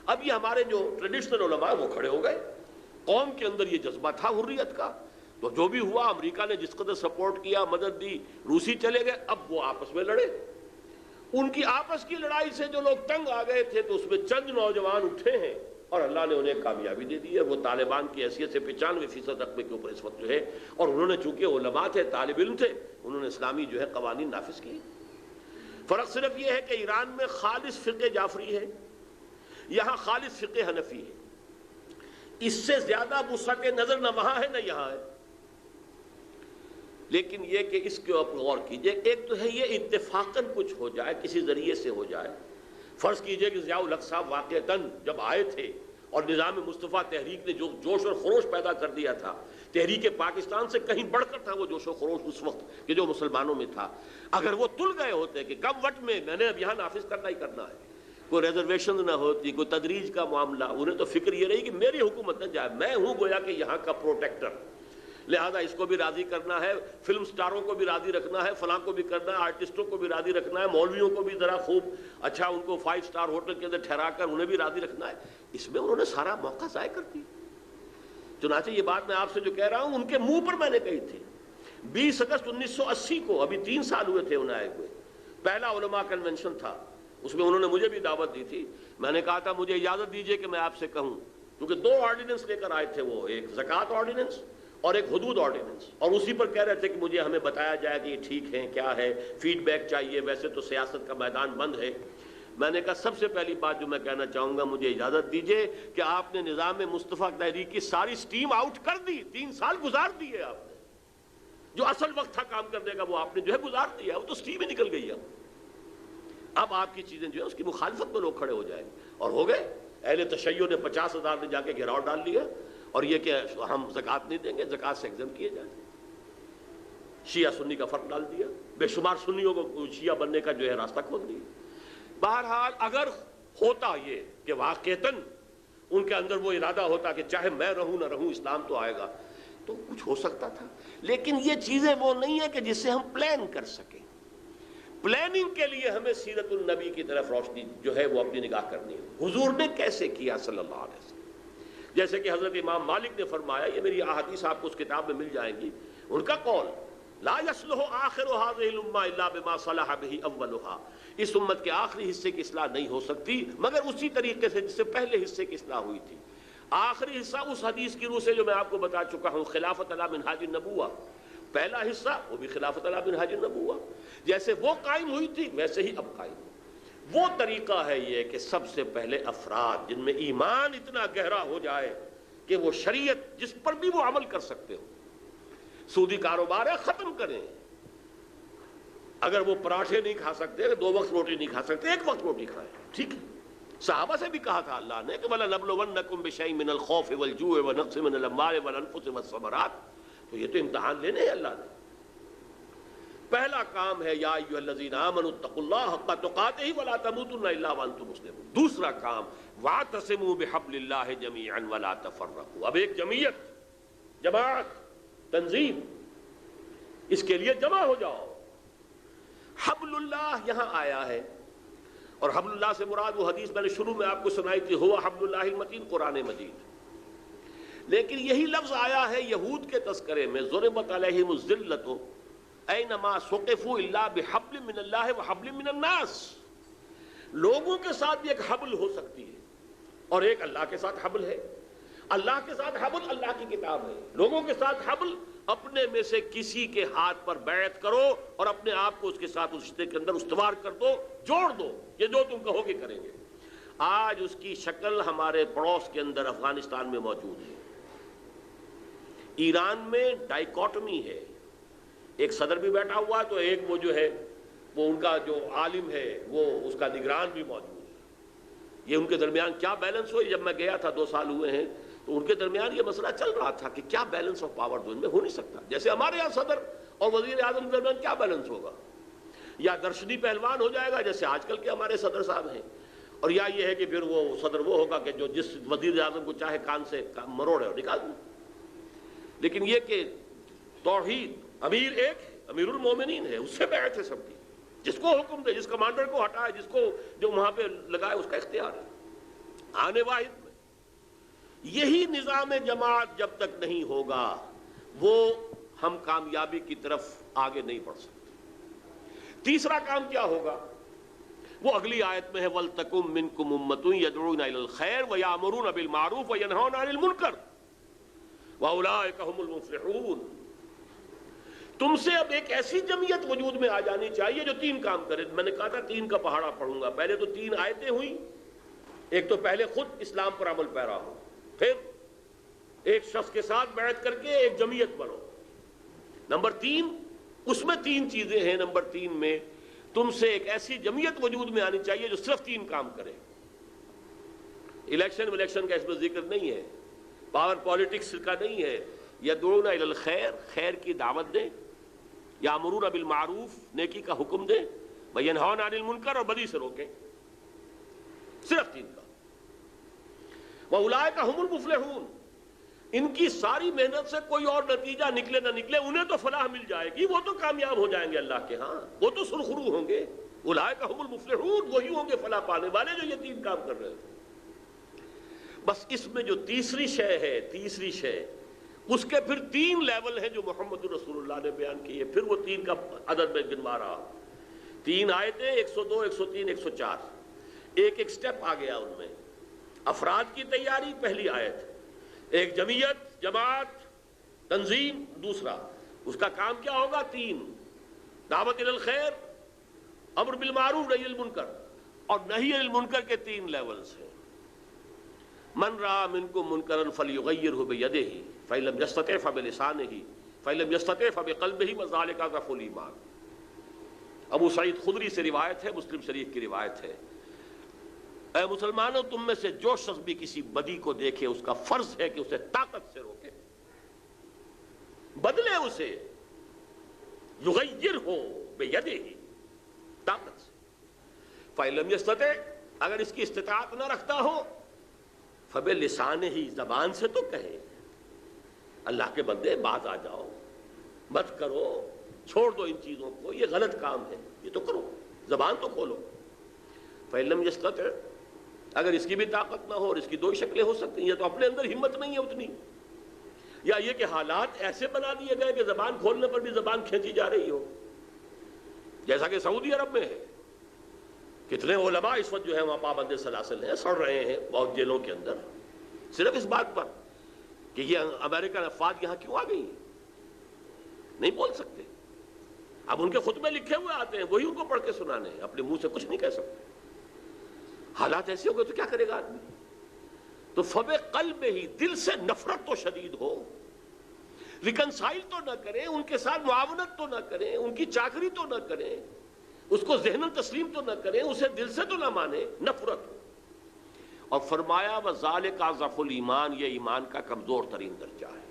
اب یہ ہمارے جو ٹریڈیشنل علماء وہ کھڑے ہو گئے، قوم کے اندر یہ جذبہ تھا حریت کا. تو جو بھی ہوا، امریکہ نے جس قدر سپورٹ کیا، مدد دی، روسی چلے گئے، اب وہ آپس میں لڑے. ان کی آپس کی لڑائی سے جو لوگ تنگ آ گئے تھے تو اس میں چند نوجوان اٹھے ہیں اور اللہ نے انہیں کامیابی دے دی ہے. وہ طالبان کی حیثیت سے 95% رقبے کے اوپر اس وقت جو ہے، اور انہوں نے چونکہ علماء تھے، طالب علم تھے، انہوں نے اسلامی جو ہے قوانین نافذ کیے. فرق صرف یہ ہے کہ ایران میں خالص فقہ جعفری ہے، یہاں خالص فقہ حنفی ہے. اس سے زیادہ وسعت نظر نہ وہاں ہے نہ یہاں ہے. لیکن یہ کہ اس کے اوپر غور کیجئے، ایک تو ہے یہ اتفاقاً کچھ ہو جائے، کسی ذریعے سے ہو جائے. فرض کیجئے کہ ضیاء الحق صاحب واقعتاً جب آئے تھے اور نظام مصطفیٰ تحریک نے جو جوش اور خروش پیدا کر دیا تھا، تحریک پاکستان سے کہیں بڑھ کر تھا وہ جوش و خروش اس وقت کہ جو مسلمانوں میں تھا. اگر وہ تل گئے ہوتے کہ کم وقت میں نے اب یہاں نافذ کرنا ہی کرنا ہے، کوئی ریزرویشن نہ ہوتی، کوئی تدریج کا معاملہ، انہیں تو فکر یہ رہی کہ میری حکومت نہ جائے، میں ہوں گویا کہ یہاں کا پروٹیکٹر، لہذا اس کو بھی راضی کرنا ہے، فلم سٹاروں کو بھی راضی رکھنا ہے، فلاں کو بھی کرنا ہے، آرٹسٹوں کو بھی راضی رکھنا ہے، مولویوں کو بھی ذرا خوب اچھا ان کو 5 اسٹار ہوٹل کے اندر ٹھہرا کر انہیں بھی راضی رکھنا ہے. اس میں انہوں نے سارا موقع ضائع کر دیا. چنانچہ یہ بات میں آپ سے جو کہہ رہا ہوں ان کے منہ پر میں نے کہی تھی. 20 اگست 1980 کو، ابھی 3 سال ہوئے تھے انہیں آئے ہوئے، پہلا علماء کنونشن تھا، اس میں انہوں نے مجھے بھی دعوت دی تھی. میں نے کہا تھا مجھے اجازت دیجئے کہ میں آپ سے کہوں، کیونکہ 2 آرڈیننس لے کر آئے تھے وہ، ایک زکوٰۃ آرڈیننس اور ایک حدود آرڈیننس، اور اسی پر کہہ رہے تھے کہ مجھے ہمیں بتایا جائے کہ یہ ٹھیک ہے کیا ہے، فیڈ بیک چاہیے، ویسے تو سیاست کا میدان بند ہے. میں نے کہا سب سے پہلی بات جو میں کہنا چاہوں گا، مجھے اجازت دیجئے کہ آپ نے نظام مصطفیٰ تحریک کی ساری سٹیم آؤٹ کر دی، 3 سال گزار دیے آپ نے. جو اصل وقت تھا کام کرنے کا وہ آپ نے جو ہے گزار دیا، وہ تو سٹیم ہی نکل گئی. اب آپ کی چیزیں جو ہے اس کی مخالفت میں لوگ کھڑے ہو جائیں گے، اور ہو گئے. اہل تشیع نے 50,000 نے جا کے گھیراؤ ڈال لیا، اور یہ کہ ہم زکوٰۃ نہیں دیں گے، زکوٰۃ سے ایگزم کیے جائیں. شیعہ سنی کا فرق ڈال دیا، بے شمار سنیوں کو شیعہ بننے کا جو ہے راستہ کھول دیا. بہرحال اگر ہوتا یہ کہ واقعتاً ان کے اندر وہ ارادہ ہوتا کہ چاہے میں رہوں نہ رہوں اسلام تو آئے گا، تو کچھ ہو سکتا تھا. لیکن یہ چیزیں وہ نہیں ہیں کہ جس سے ہم پلان کر سکیں. پلاننگ کے لیے ہمیں سیرت النبی کی طرف روشنی جو ہے وہ اپنی نگاہ کرنی ہے. حضور نے کیسے کیا صلی اللہ علیہ وسلم، جیسے کہ حضرت امام مالک نے فرمایا، یہ میری احادیث آپ کو اس کتاب میں مل جائیں گی. ان کا قول، لا يصلح آخر هذه الامه الا بما صلح به اولها، اس امت کے آخری حصے کی اصلاح نہیں ہو سکتی مگر اسی طریقے سے جس سے پہلے حصے کی اصلاح ہوئی تھی. آخری حصہ اس حدیث کی روح سے جو میں آپ کو بتا چکا ہوں، خلافت علی منہاج النبوہ. پہلا حصہ وہ بھی خلافت علی منہاج النبوہ، جیسے وہ قائم ہوئی تھی ویسے ہی اب قائم ہو. وہ طریقہ ہے یہ کہ سب سے پہلے افراد جن میں ایمان اتنا گہرا ہو جائے کہ وہ شریعت جس پر بھی وہ عمل کر سکتے ہو. سودی کاروبار ہے، ختم کریں. اگر وہ پراٹھے نہیں کھا سکتے، 2 وقت روٹی نہیں کھا سکتے، 1 وقت روٹی کھائیں، ٹھیک ہے. صحابہ سے بھی کہا تھا اللہ نے کہ وَلَنَبْلُوَنَّكُمْ بِشَيْءٍ مِّنَ الْخَوْفِ وَالْجُوعِ وَنَقْصٍ مِّنَ الْأَمْوَالِ وَالْأَنفُسِ وَالثَّمَرَاتِ. تو یہ تو امتحان لینے ہیں اللہ نے. پہلا کام ہے یا ایھا الذین آمنوا اتقوا اللہ حق تقاتہ ولا تموتن الا وانتم مسلمون. دوسرا کام واعتصموا بحبل اللہ جميعا ولا تفرقوا. اب ایک جمعیت، جماعت، تنظیم، اس کے لیے جمع ہو جاؤ. حبل اللہ یہاں آیا ہے، اور حبل اللہ سے مراد وہ حدیث میں نے شروع میں آپ کو سنائی تھی، ہوا حبل اللہ المتین، قرآن مجید. لیکن یہی لفظ آیا ہے یہود کے تذکرے میں، ضربت علیہم الذلۃ اینما ثقفوا الا بحبل من اللہ وحبل من الناس. لوگوں کے ساتھ بھی ایک حبل ہو سکتی ہے اور ایک اللہ کے ساتھ حبل ہے. اللہ کے ساتھ حبل اللہ کی کتاب ہے، لوگوں کے ساتھ حبل اپنے میں سے کسی کے ہاتھ پر بیعت کرو اور اپنے آپ کو اس کے ساتھ اس رشتے کے اندر استوار کر دو، جوڑ دو، یہ جو تم کہو گے کریں گے. آج اس کی شکل ہمارے پڑوس کے اندر افغانستان میں موجود ہے. ایران میں ڈائیکاٹمی ہے، ایک صدر بھی بیٹھا ہوا ہے تو ایک وہ جو ہے وہ ان کا جو عالم ہے وہ اس کا نگران بھی موجود ہے. یہ ان کے درمیان کیا بیلنس ہوئی. جب میں گیا تھا 2 سال ہوئے ہیں تو ان کے درمیان یہ مسئلہ چل رہا تھا کہ کیا بیلنس آف پاور ان میں ہو نہیں سکتا. جیسے ہمارے یہاں صدر اور وزیر اعظم کے درمیان کیا بیلنس ہوگا؟ یا درشنی پہلوان ہو جائے گا جیسے آج کل کے ہمارے صدر صاحب ہیں، اور یا یہ ہے کہ پھر وہ صدر وہ ہوگا کہ جو جس وزیر اعظم کو چاہے کان سے مروڑے اور نکال دیں. لیکن یہ کہ توحید امیر ایک ہے، امیر المومنین ہے، اس سے بیعت ہے سب کی، جس کو حکم دے، جس کمانڈر کو ہٹائے، جس کو جو وہاں پہ لگائے، اس کا اختیار ہے. آنے واحد میں یہی نظام جماعت جب تک نہیں ہوگا وہ ہم کامیابی کی طرف آگے نہیں بڑھ سکتے. تیسرا کام کیا ہوگا وہ اگلی آیت میں ہے، وَلْتَكُمْ مِنْكُمْ أُمَّةٌ يَدْعُونَ إِلَى الْخَيْرِ وَيَأْمُرُونَ بِالْمَعْرُوفِ وَيَنْهَوْنَ عَنِ الْمُنكَرِ وَأُولَٰئِكَ هُمُ الْمُفْلِحُونَ. تم سے اب ایک ایسی جمعیت وجود میں آ جانی چاہیے جو تین کام کرے. میں نے کہا تھا تین کا پہاڑا پڑھوں گا. پہلے تو تین آیتیں ہوئیں. ایک تو پہلے خود اسلام پر عمل پیرا ہو، پھر ایک شخص کے ساتھ بیعت کر کے ایک جمعیت بنو. نمبر تین، اس میں تین چیزیں ہیں. نمبر تین میں تم سے ایک ایسی جمعیت وجود میں آنی چاہیے جو صرف تین کام کرے. الیکشن کا اس میں ذکر نہیں ہے، پاور پالیٹکس کا نہیں ہے. یدعون الی الخیر، خیر کی دعوت دیں، یامرون بالمعروف، نیکی کا حکم دیں، وینہون عن المنکر، اور بدی سے روکیں. صرف تین کا. وَأُولَٰئِكَ هُمُ الْمُفْلِحُونَ. ان کی ساری محنت سے کوئی اور نتیجہ نکلے نہ نکلے، انہیں تو فلاح مل جائے گی، وہ تو کامیاب ہو جائیں گے اللہ کے ہاں، وہ تو سرخرو ہوں گے. اولئک هم المفلحون، وہی ہوں گے فلاح پانے والے جو یہ تین کام کر رہے تھے. بس اس میں جو تیسری شے ہے، تیسری شے، اس کے پھر تین لیول ہیں جو محمد رسول اللہ نے بیان کیے. پھر وہ تین کا عدد میں گنوا رہا. تین آیتیں 102 103 104، ایک ایک سٹیپ آ گیا ان میں. افراد کی تیاری پہلی آیت، ایک جماعت تنظیم دوسرا. اس کا کام کیا ہوگا؟ تین، دعوت الی الخیر، امر بالمعروف، نہی عن المنکر. اور نہی عن المنکر کے تین لیولز ہیں. من رأى منکم منکرا فلیغیرہ بیدہ فإن لم یستطع فبلسانہ فإن لم یستطع فبقلبہ وذلک اضعف الایمان. ابو سعید خدری سے روایت ہے، مسلم شریف کی روایت ہے، اے مسلمانوں تم میں سے جو شخص بھی کسی بدی کو دیکھے اس کا فرض ہے کہ اسے طاقت سے روکے، بدلے اسے، یغیرہ بیدہ، طاقت سے. فإن لم یستطع، اگر اس کی استطاعت نہ رکھتا ہو، فبلسانہ، زبان سے تو کہے اللہ کے بندے باز آ جاؤ، مت کرو، چھوڑ دو ان چیزوں کو، یہ غلط کام ہے، یہ تو کرو، زبان تو کھولو. فإن لم یستطع، اگر اس کی بھی طاقت نہ ہو، اور اس کی دو ہی شکلیں ہو سکتی ہیں، یا تو اپنے اندر ہمت نہیں ہے اتنی، یا یہ کہ حالات ایسے بنا دیے گئے کہ زبان کھولنے پر بھی زبان کھینچی جا رہی ہو، جیسا کہ سعودی عرب میں ہے. کتنے علماء اس وقت جو ہے وہاں پابند سلاسل ہیں، سڑ رہے ہیں بہت جیلوں کے اندر، صرف اس بات پر کہ یہ امریکن افواج یہاں کیوں آ گئی ہیں. نہیں بول سکتے. اب ان کے خطبے لکھے ہوئے آتے ہیں، وہی ان کو پڑھ کے سنانے ہیں، اپنے منہ سے کچھ نہیں کہہ سکتے. حالات ایسے ہو گئے تو کیا کرے گا آدمی؟ تو فبے قلب ہی، دل سے نفرت تو شدید ہو، ریکنسائل تو نہ کریں، ان کے ساتھ معاونت تو نہ کریں، ان کی چاکری تو نہ کریں، اس کو ذہناً تسلیم تو نہ کریں، اسے دل سے تو نہ مانیں، نفرت ہو. اور فرمایا وَذَلِكَ أَضْعَفُ الْإِيمَانِ، یہ ایمان کا کمزور ترین درجہ ہے.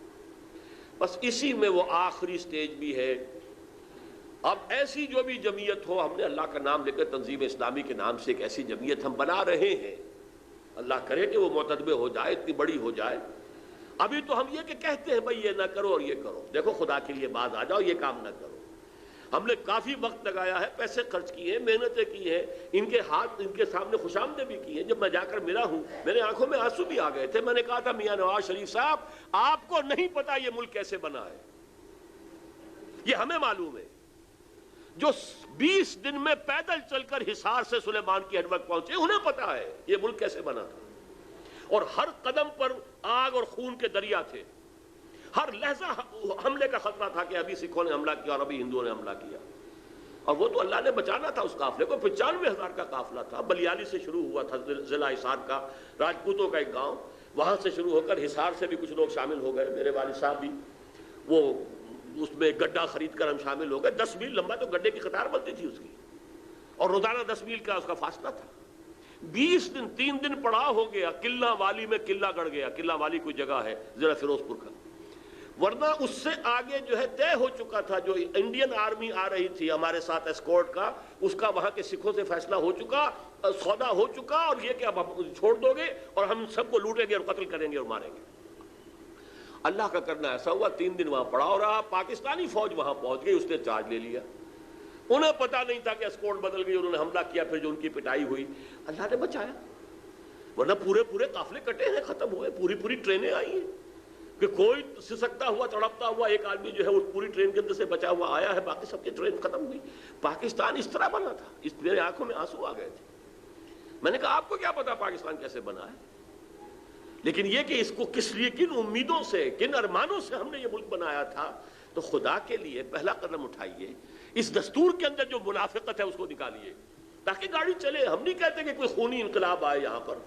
بس اسی میں وہ آخری سٹیج بھی ہے. اب ایسی جو بھی جمعیت ہو، ہم نے اللہ کا نام لے کر تنظیم اسلامی کے نام سے ایک ایسی جمعیت ہم بنا رہے ہیں، اللہ کرے کہ وہ معتدبے ہو جائے، اتنی بڑی ہو جائے. ابھی تو ہم یہ کہ کہتے ہیں بھائی یہ نہ کرو اور یہ کرو، دیکھو خدا کے لیے باز آ جاؤ، یہ کام نہ کرو. ہم نے کافی وقت لگایا ہے، پیسے خرچ کیے ہیں، محنتیں کی ہیں، ان کے ہاتھ ان کے سامنے خوش آمدیں بھی کی ہیں. جب میں جا کر ملا ہوں، میرے آنکھوں میں آنسو بھی آ گئے تھے. میں نے کہا تھا میاں نواز شریف صاحب، آپ کو نہیں پتا یہ ملک کیسے بنا ہے، یہ ہمیں معلوم ہے. جو 20 دن میں پیدل چل کر حصار سے سلیمان کی ہڑوک پہنچے، انہیں پتا ہے یہ ملک کیسے بنا تھا. اور ہر قدم پر آگ اور خون کے دریا تھے، ہر لحظہ حملے کا خطرہ تھا کہ ابھی سکھوں نے حملہ کیا اور ابھی ہندوؤں نے حملہ کیا. اور وہ تو اللہ نے بچانا تھا اس قافلے کو. 95,000 کا قافلہ تھا، بلیالی سے شروع ہوا تھا، ضلع حصار کا، راجپوتوں کا ایک گاؤں، وہاں سے شروع ہو کر حصار سے بھی کچھ لوگ شامل ہو گئے. میرے والد صاحب بھی وہ اس میں گڈھا خرید کر ہم شامل ہو گئے. 10 میل لمبا تو گڈھے کی قطار بنتی تھی اس کی، اور روزانہ 10 میل کا اس کا فاصلہ تھا. 20 دن 3 دن پڑاؤ ہو گیا، قلعہ والی میں قلعہ گڑ گیا. قلعہ والی کوئی جگہ ہے ضلع فیروز پور کا، ورنہ اس سے آگے جو ہے طے ہو چکا تھا. جو انڈین آرمی آ رہی تھی ہمارے ساتھ اسکورٹ کا، اس کا وہاں کے سکھوں سے فیصلہ ہو چکا، سودا ہو چکا، اور یہ کہ اب ہم چھوڑ دو گے اور ہم سب کو لوٹیں گے اور قتل کریں گے اور ماریں گے. اللہ کا کرنا ایسا ہوا 3 دن وہاں پڑا رہا. پاکستانی فوج وہاں پہنچ گئی، اس نے چارج لے لیا. انہیں پتا نہیں تھا کہ اسکورٹ بدل گئی، انہوں نے حملہ کیا. پھر جو ان کی پٹائی ہوئی اللہ نے بچایا، ورنہ پورے قافلے کٹے ہیں، ختم ہوئے. پوری ٹرینیں آئی ہیں کہ کوئی سسکتا ہوا تڑپتا ہوا ایک آدمی جو ہے وہ پوری ٹرین کے اندر سے بچا ہوا آیا ہے، باقی سب کی ٹرین ختم ہوئی. پاکستان اس طرح بنا تھا. میرے آنکھوں میں آنسو آ گئے تھے. میں نے کہا آپ کو کیا پتا پاکستان کیسے بنا ہے، لیکن یہ کہ اس کو کس لیے، کن امیدوں سے، کن ارمانوں سے ہم نے یہ ملک بنایا تھا. تو خدا کے لیے پہلا قدم اٹھائیے، اس دستور کے اندر جو منافقت ہے اس کو نکالیے تاکہ گاڑی چلے. ہم نہیں کہتے کہ کوئی خونی انقلاب آئے یہاں پر،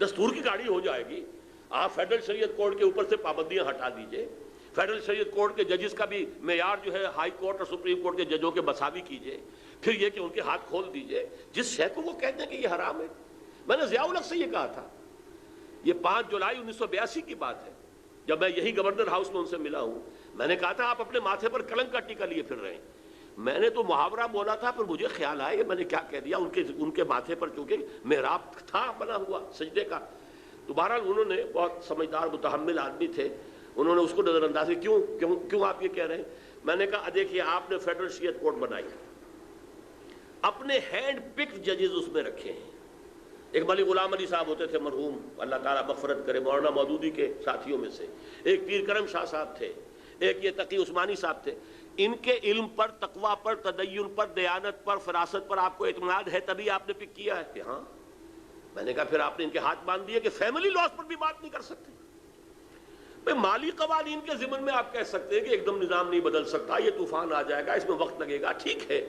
دستور کی گاڑی ہو جائے گی. آپ فیڈرل شریعت کورٹ کے اوپر سے پابندیاں ہٹا دیجئے. فیڈرل شریعت کورٹ کے ججز کا بھی معیار جو ہے ہائی کورٹ اور سپریم کورٹ کے ججوں کے مساوی کیجئے. پھر یہ کہ ان کے ہاتھ کھول دیجئے. جس شے کو وہ کہتے ہیں کہ یہ حرام ہے. میں نے ضیاء الحق سے یہ کہا تھا، یہ 5 جولائی 1982 کی بات ہے، جب میں یہی گورنر ہاؤس میں ان سے ملا ہوں. میں نے کہا تھا آپ اپنے ماتھے پر کلنک کا ٹیکا لیے پھر رہے ہیں. میں نے تو محاورہ بولا تھا، پھر مجھے خیال آیا میں نے کیا کہہ دیا. ان کے ماتھے پر چونکہ محراب تھا بنا ہوا سجدے کا. تو بہرحال انہوں نے، بہت سمجھدار متحمل آدمی تھے، انہوں نے اس کو نظر انداز کیا. کیوں آپ یہ کہہ رہے ہیں؟ میں نے کہا دیکھیے آپ نے فیڈرل شریعت کورٹ بنائی، اپنے ہینڈ پکڈ ججز اس میں رکھے ہیں. ایک ملک غلام علی صاحب ہوتے تھے مرحوم، اللہ تعالیٰ مغفرت کرے، مولانا مودودی کے ساتھیوں میں سے. ایک پیر کرم شاہ صاحب تھے، ایک یہ تقی عثمانی صاحب تھے. ان کے علم پر، تقوی پر، تدین پر، دیانت پر، فراست پر آپ کو اعتماد ہے تبھی آپ نے پک کیا ہے کہ ہاں. میں نے کہا پھر آپ نے ان کے ہاتھ باندھ دیے کہ فیملی لاس پر بھی بات نہیں کر سکتے. مالی قوانین کے ضمن میں آپ کہہ سکتے ہیں کہ ایک دم نظام نہیں بدل سکتا، یہ طوفان آ جائے گا، اس میں وقت لگے گا، ٹھیک ہے.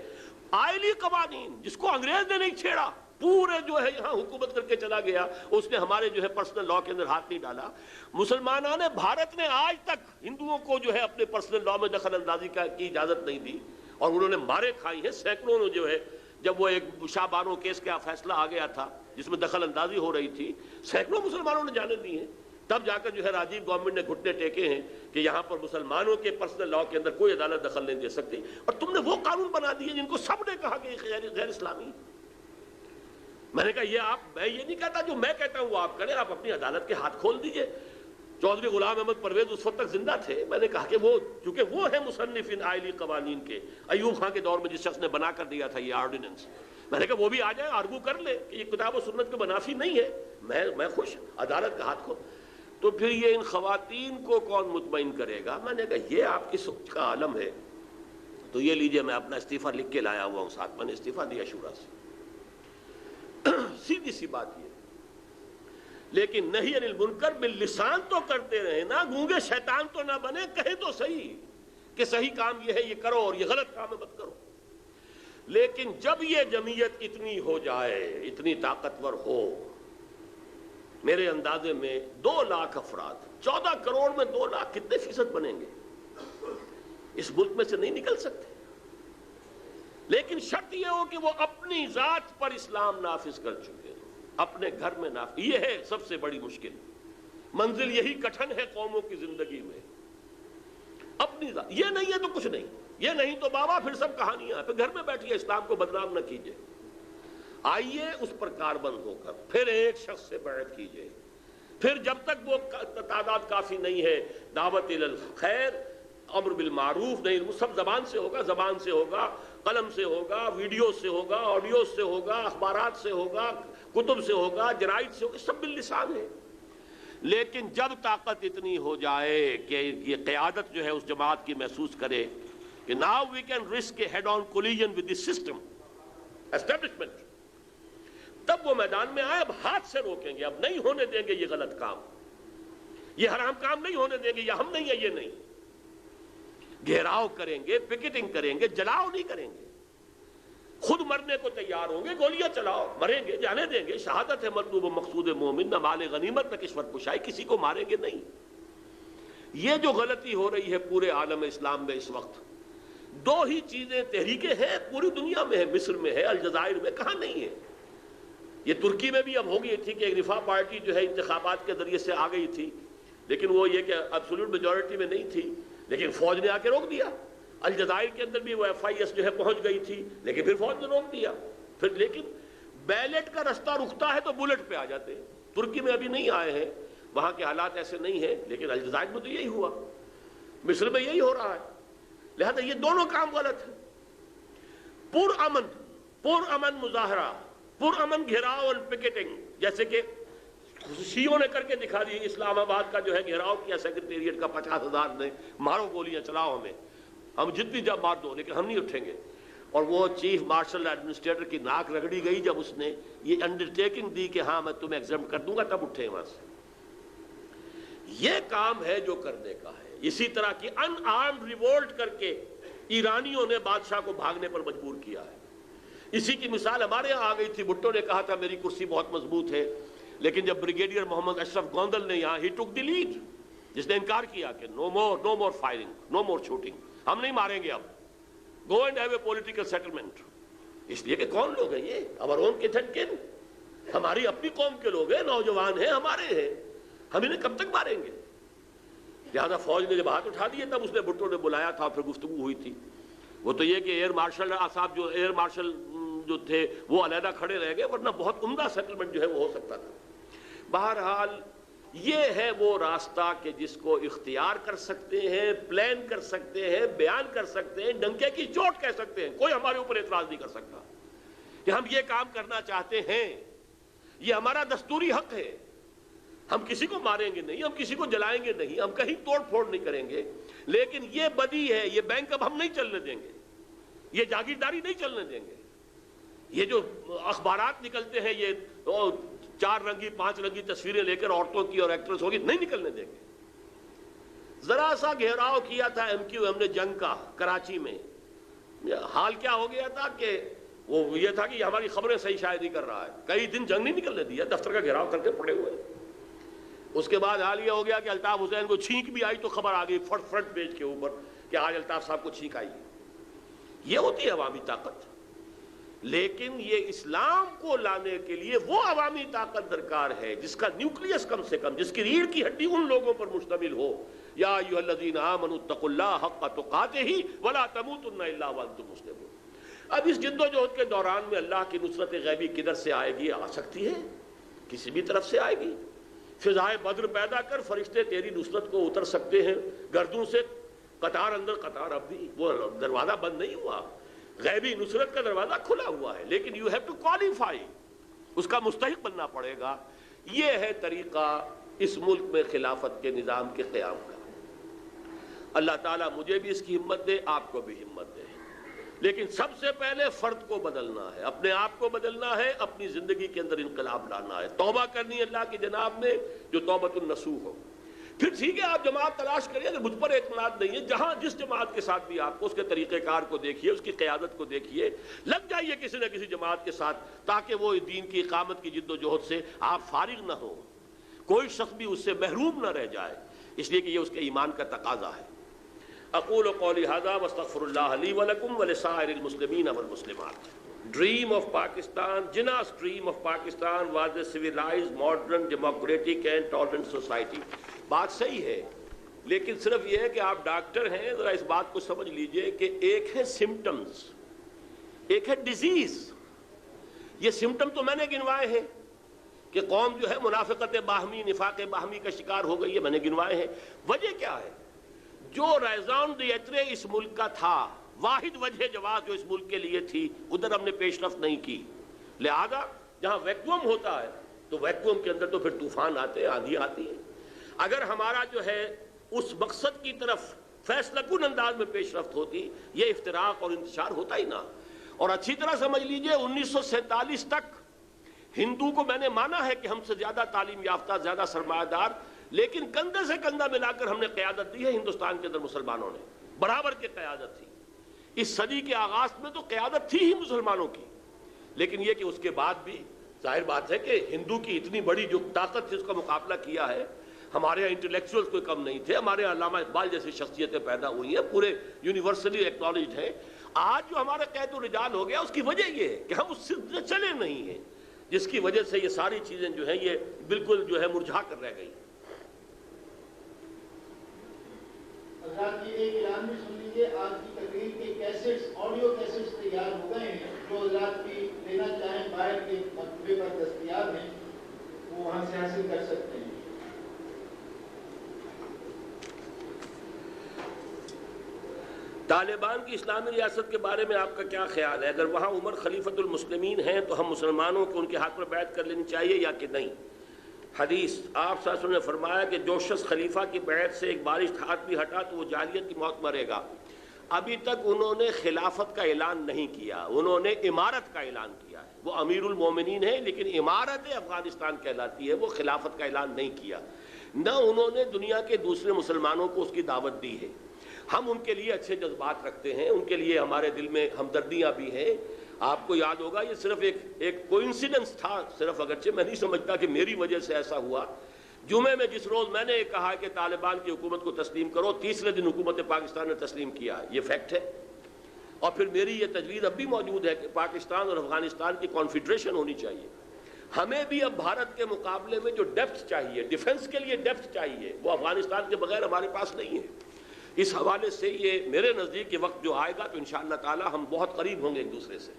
آئلی قوانین جس کو انگریز نے نہیں چھیڑا، پورے جو ہے یہاں حکومت کر کے چلا گیا، اس نے ہمارے جو ہے پرسنل لا کے اندر ہاتھ نہیں ڈالا. مسلمانان بھارت نے آج تک ہندوؤں کو جو ہے اپنے پرسنل لا میں دخل اندازی کی اجازت نہیں دی، اور انہوں نے مارے کھائی ہیں. سینکڑوں نے جو ہے، جب وہ ایک شاہ بانو کیس کا فیصلہ آ گیا تھا جس میں دخل اندازی ہو رہی تھی، سینکڑوں مسلمانوں نے جانے دی ہیں. تب جا کر جو ہے راجیو گورنمنٹ نے گھٹنے ٹیکے ہیں کہ یہاں پر مسلمانوں کے پرسنل لا کے اندر کوئی عدالت دخل نہیں دے سکتی. اور تم نے وہ قانون بنا دیے جن کو سب نے کہا کہ یہ غیر اسلامی. میں نے کہا میں یہ نہیں کہتا جو میں کہتا ہوں وہ آپ کریں، آپ اپنی عدالت کے ہاتھ کھول دیجئے. چودھری غلام احمد پرویز اس وقت تک زندہ تھے. میں نے کہا کہ وہ چونکہ وہ ہیں مصنف ان آئلی قوانین کے، ایوب خان کے دور میں جس شخص نے بنا کر دیا تھا یہ آرڈیننس، میں نے کہا وہ بھی آ جائیں، آرگو کر لے کہ یہ کتاب و سنت کے منافی نہیں ہے. میں خوش، عدالت کا ہاتھ کھول. تو پھر یہ ان خواتین کو کون مطمئن کرے گا؟ میں نے کہا یہ آپ کی سوچ کا عالم ہے. تو یہ لیجئے میں اپنا استعفیٰ لکھ کے لایا ہوا ہوں ساتھ. میں نے استعفیٰ دیا شورا سے. سیدھی سی بات یہ، لیکن نہی عن المنکر باللسان تو کرتے رہے نا. گونگے شیطان تو نہ بنے، کہے تو صحیح کہ صحیح کام یہ ہے یہ کرو اور یہ غلط کام ہے مت کرو. لیکن جب یہ جمعیت اتنی ہو جائے، اتنی طاقتور ہو، میرے اندازے میں 2 لاکھ افراد، 14 کروڑ میں 2 لاکھ کتنے فیصد بنیں گے؟ اس ملک میں سے نہیں نکل سکتے. لیکن شرط یہ ہو کہ وہ اپنی ذات پر اسلام نافذ کر چکے ہیں، اپنے گھر میں نافذ. یہ ہے سب سے بڑی مشکل منزل، یہی کٹھن ہے قوموں کی زندگی میں. اپنی ذات، یہ نہیں ہے تو کچھ نہیں، یہ نہیں تو بابا پھر سب کہانیاں. پھر گھر میں بیٹھیے، اسلام کو بدنام نہ کیجیے. آئیے اس پر کاربند ہو کر پھر ایک شخص سے بیعت کیجیے. پھر جب تک وہ تعداد کافی نہیں ہے، دعوت الی الخیر، امر بالمعروف نہیں، وہ سب زبان سے ہوگا، قلم سے ہوگا، ویڈیو سے ہوگا، آڈیو سے ہوگا، اخبارات سے ہوگا، کتب سے ہوگا، جرائد سے ہوگا، سب باللسان ہے. لیکن جب طاقت اتنی ہو جائے کہ یہ قیادت جو ہے اس جماعت کی محسوس کرے کہ now we can risk a head on collision with the system establishment، تب وہ میدان میں آئے. اب ہاتھ سے روکیں گے، اب نہیں ہونے دیں گے یہ غلط کام، یہ حرام کام نہیں ہونے دیں گے. یہ ہم نہیں ہے، یہ نہیں. گھیراؤ کریں گے، پکٹنگ کریں گے، جلاؤ نہیں کریں گے. خود مرنے کو تیار ہوں گے، گولیاں چلاؤ، مریں گے، جانے دیں گے. شہادت ہے مطلوب و مقصود مومن، نہ مال غنیمت نہ کشور کشائی. کسی کو ماریں گے نہیں. یہ جو غلطی ہو رہی ہے پورے عالم اسلام میں اس وقت، 2 ہی چیزیں تحریکیں ہیں پوری دنیا میں ہے، مصر میں ہے، الجزائر میں، کہاں نہیں ہے. یہ ترکی میں بھی اب ہو گئی تھی کہ ایک رفاہ پارٹی جو ہے انتخابات کے ذریعے سے آ گئی تھی، لیکن وہ یہ کہ ایبسولوٹ میجورٹی میں نہیں تھی، لیکن فوج نے آ کے روک دیا۔ الجزائر کے اندر بھی وہ FIS جو ہے پہنچ گئی تھی، لیکن پھر فوج نے روک دیا۔ پھر لیکن بیلٹ کا رستہ رکتا ہے تو بلٹ پہ آ جاتے ہیں۔ ترکی میں ابھی نہیں آئے ہیں، وہاں کے حالات ایسے نہیں ہیں، لیکن الجزائر میں تو یہی ہوا، مصر میں یہی ہو رہا ہے۔ لہذا یہ دونوں کام غلط ہیں۔ پر امن مظاہرہ، پر امن گھیراؤ اور پکیٹنگ، جیسے کہ شیعوں نے کر کے دکھا دی، اسلام آباد کا جو ہے گھیراؤ کیا سیکرٹیریٹ کا، 50,000 نے، مارو گولیاں چلاؤ ہم جتنی جب مار دو لیکن ہم نہیں اٹھیں گے۔ اور وہ چیف مارشل ایڈمنسٹریٹر کی ناک رگڑی گئی جب اس نے یہ انڈرٹیکنگ دی کہ ہاں میں تمہیں ایگزمپٹ کر دوں گا، تب اٹھے وہاں سے۔ یہ کام ہے جو کرنے کا ہے۔ اسی طرح کی ان آرمڈ ریوولٹ کر کے ایرانیوں نے بادشاہ کو بھاگنے پر مجبور کیا ہے۔ اسی کی مثال ہمارے یہاں آ گئی تھی۔ بھٹو نے کہا تھا میری کرسی بہت مضبوط ہے، لیکن جب بریگیڈیئر محمد اشرف گوندل نے یہاں ہی ٹک دی لیڈ، جس نے انکار کیا کہ نو مور فائرنگ، نو مور شوٹنگ، ہم نہیں ماریں گے، اب go and have a political settlement. اس لیے کہ کون لوگ ہیں یہ؟ our own kith and kin، ہماری اپنی قوم کے لوگ ہیں، نوجوان ہیں، ہمارے ہیں، ہم انہیں کب تک ماریں گے؟ لہذا فوج نے جب ہاتھ اٹھا دیے تب اس نے بھٹو نے بلایا تھا، پھر گفتگو ہوئی تھی۔ وہ تو یہ کہ ایئر مارشل صاحب جو ایئر مارشل جو تھے وہ علیحدہ کھڑے رہ گئے، ورنہ بہت عمدہ سیٹلمنٹ جو ہے وہ ہو سکتا تھا۔ بہرحال یہ ہے وہ راستہ کہ جس کو اختیار کر سکتے ہیں، پلان کر سکتے ہیں، بیان کر سکتے ہیں، ڈنکے کی چوٹ کہہ سکتے ہیں، کوئی ہمارے اوپر اعتراض نہیں کر سکتا کہ ہم یہ کام کرنا چاہتے ہیں، یہ ہمارا دستوری حق ہے، ہم کسی کو ماریں گے نہیں، ہم کسی کو جلائیں گے نہیں، ہم کہیں توڑ پھوڑ نہیں کریں گے، لیکن یہ بدی ہے، یہ بینک اب ہم نہیں چلنے دیں گے، یہ جاگیرداری نہیں چلنے دیں گے، یہ جو اخبارات نکلتے ہیں یہ 4 رنگی 5 رنگی تصویریں لے کر عورتوں کی اور ایکٹریس ہوگی، نہیں نکلنے دیں گے۔ ذرا سا گھیراؤ کیا تھا MQM نے جنگ کا کراچی میں، حال کیا ہو گیا تھا کہ وہ یہ تھا کہ ہماری خبریں صحیح شائع نہیں کر رہا ہے، کئی دن جنگ نہیں نکلنے دیا، دفتر کا گھیراؤ کر کے پڑے ہوئے۔ اس کے بعد حال یہ ہو گیا کہ الطاف حسین کو چھینک بھی آئی تو خبر آ گئی فرنٹ پیج کے اوپر کہ آج الطاف صاحب کو چھینک آئی۔ یہ ہوتی ہے عوامی طاقت، لیکن یہ اسلام کو لانے کے لیے وہ عوامی طاقت درکار ہے جس کا نیوکلیس کم سے کم، جس کی ریڑھ کی ہڈی ان لوگوں پر مشتمل ہو۔ یا ایھا الذین آمنوا اتقوا اللہ حق تقاتہ ولا تموتن الا وانتم مسلمون۔ اب اس جد و جہد کے دوران میں اللہ کی نصرت غیبی کدھر سے آئے گی؟ آ سکتی ہے، کسی بھی طرف سے آئے گی۔ فضائے بدر پیدا کر فرشتے تیری نصرت کو اتر سکتے ہیں گردوں سے، قطار اندر قطار، اب بھی وہ دروازہ بند نہیں ہوا، غیبی نصرت کا دروازہ کھلا ہوا ہے، لیکن یو ہیو ٹو کوالیفائی، اس کا مستحق بننا پڑے گا۔ یہ ہے طریقہ اس ملک میں خلافت کے نظام کے قیام کا۔ اللہ تعالیٰ مجھے بھی اس کی ہمت دے، آپ کو بھی ہمت دے، لیکن سب سے پہلے فرد کو بدلنا ہے، اپنے آپ کو بدلنا ہے، اپنی زندگی کے اندر انقلاب لانا ہے، توبہ کرنی ہے اللہ کی جناب میں جو توبۃ النصوح ہو۔ پھر ٹھیک ہے آپ جماعت تلاش کریے، اگر مجھ پر اعتماد نہیں ہے، جہاں جس جماعت کے ساتھ بھی آپ کو، اس کے طریقہ کار کو دیکھیے، اس کی قیادت کو دیکھیے، لگ جائیے کسی نہ کسی جماعت کے ساتھ تاکہ وہ دین کی اقامت کی جد و جہد سے آپ فارغ نہ ہو، کوئی شخص بھی اس سے محروم نہ رہ جائے، اس لیے کہ یہ اس کے ایمان کا تقاضا ہے۔ اقول قولی ھذا واستغفر اللہ لی ولکم ولسائر المسلمین والمسلمات۔ Dream of Pakistan, Jinnah's dream of Pakistan was a civilized, modern, democratic and tolerant society۔ بات صحیح ہے، لیکن صرف یہ ہے کہ آپ ڈاکٹر ہیں، ذرا اس بات کو سمجھ لیجئے کہ ایک ہے سمٹمز، ایک ہے ڈیزیز۔ یہ سمٹم تو میں نے گنوائے ہیں کہ قوم جو ہے منافقت باہمی، نفاق باہمی کا شکار ہو گئی ہے، میں نے گنوائے ہیں۔ وجہ کیا ہے؟ جو ریزان دیترے اس ملک کا تھا، واحد وجہ جواز جو اس ملک کے لیے تھی، ادھر ہم نے پیش رفت نہیں کی۔ لہذا جہاں ویکوم ہوتا ہے تو ویکوم کے اندر تو پھر طوفان آتے ہیں، آندھی آتی ہے۔ اگر ہمارا جو ہے اس مقصد کی طرف فیصلہ کن انداز میں پیش رفت ہوتی، یہ افتراق اور انتشار ہوتا ہی نہ۔ اور اچھی طرح سمجھ لیجئے 1947 تک ہندو کو میں نے مانا ہے کہ ہم سے زیادہ تعلیم یافتہ، زیادہ سرمایہ دار، لیکن کندھے سے کندھا ملا کر ہم نے قیادت دی ہے ہندوستان کے اندر، مسلمانوں نے برابر کی قیادت تھی۔ اس صدی کے آغاز میں تو قیادت تھی ہی مسلمانوں کی، لیکن یہ کہ اس کے بعد بھی ظاہر بات ہے کہ ہندو کی اتنی بڑی جو طاقت تھی اس کا مقابلہ کیا ہے۔ ہمارے یہاں انٹلیکچوئلز کوئی کم نہیں تھے، ہمارے یہاں علامہ اقبال جیسی شخصیتیں پیدا ہوئی ہیں، پورے یونیورسلی ایکنالجڈ ہیں۔ آج جو ہمارا قید و رجال ہو گیا اس کی وجہ یہ ہے کہ ہم اس سے چلے نہیں ہیں۔ جس کی وجہ سے یہ ساری چیزیں جو ہیں یہ بالکل جو ہے مرجھا کر رہ گئی. حضرات کی ایک اعلان بھی سن لیجیے. آج کی تقریر کے کیسٹس، آڈیو کیسٹس تیار ہو گئے ہیں. جو حضرات بھی لینا چاہیں باہر کے مکتبے پر دستیاب ہیں، وہ وہاں سے حاصل کر سکتے ہیں. طالبان کی اسلامی ریاست کے بارے میں آپ کا کیا خیال ہے؟ اگر وہاں عمر خلیفۃ المسلمین ہیں تو ہم مسلمانوں کو ان کے ہاتھ پر بیعت کر لینی چاہیے یا کہ نہیں؟ حدیث آپ صلی اللہ علیہ وسلم نے فرمایا کہ جو شخص خلیفہ کی بیعت سے ایک بارش ہاتھ بھی ہٹا تو وہ جاہلیت کی موت مرے گا. ابھی تک انہوں نے خلافت کا اعلان نہیں کیا، انہوں نے امارت کا اعلان کیا ہے. وہ امیر المومنین ہے لیکن امارت افغانستان کہلاتی ہے، وہ خلافت کا اعلان نہیں کیا. نہ انہوں نے دنیا کے دوسرے مسلمانوں کو اس کی دعوت دی ہے. ہم ان کے لیے اچھے جذبات رکھتے ہیں، ان کے لیے ہمارے دل میں ہمدردیاں بھی ہیں. آپ کو یاد ہوگا یہ صرف ایک کوئنسیڈنس تھا، صرف، اگرچہ میں نہیں سمجھتا کہ میری وجہ سے ایسا ہوا. جمعے میں جس روز میں نے کہا کہ طالبان کی حکومت کو تسلیم کرو، تیسرے دن حکومت پاکستان نے تسلیم کیا. یہ فیکٹ ہے. اور پھر میری یہ تجویز اب بھی موجود ہے کہ پاکستان اور افغانستان کی کانفیڈریشن ہونی چاہیے. ہمیں بھی اب بھارت کے مقابلے میں جو ڈیپتھ چاہیے، ڈیفنس کے لیے ڈیپتھ چاہیے، وہ افغانستان کے بغیر ہمارے پاس نہیں ہے. اس حوالے سے یہ میرے نزدیک یہ وقت جو آئے گا تو انشاءاللہ تعالی ہم بہت قریب ہوں گے ایک دوسرے سے.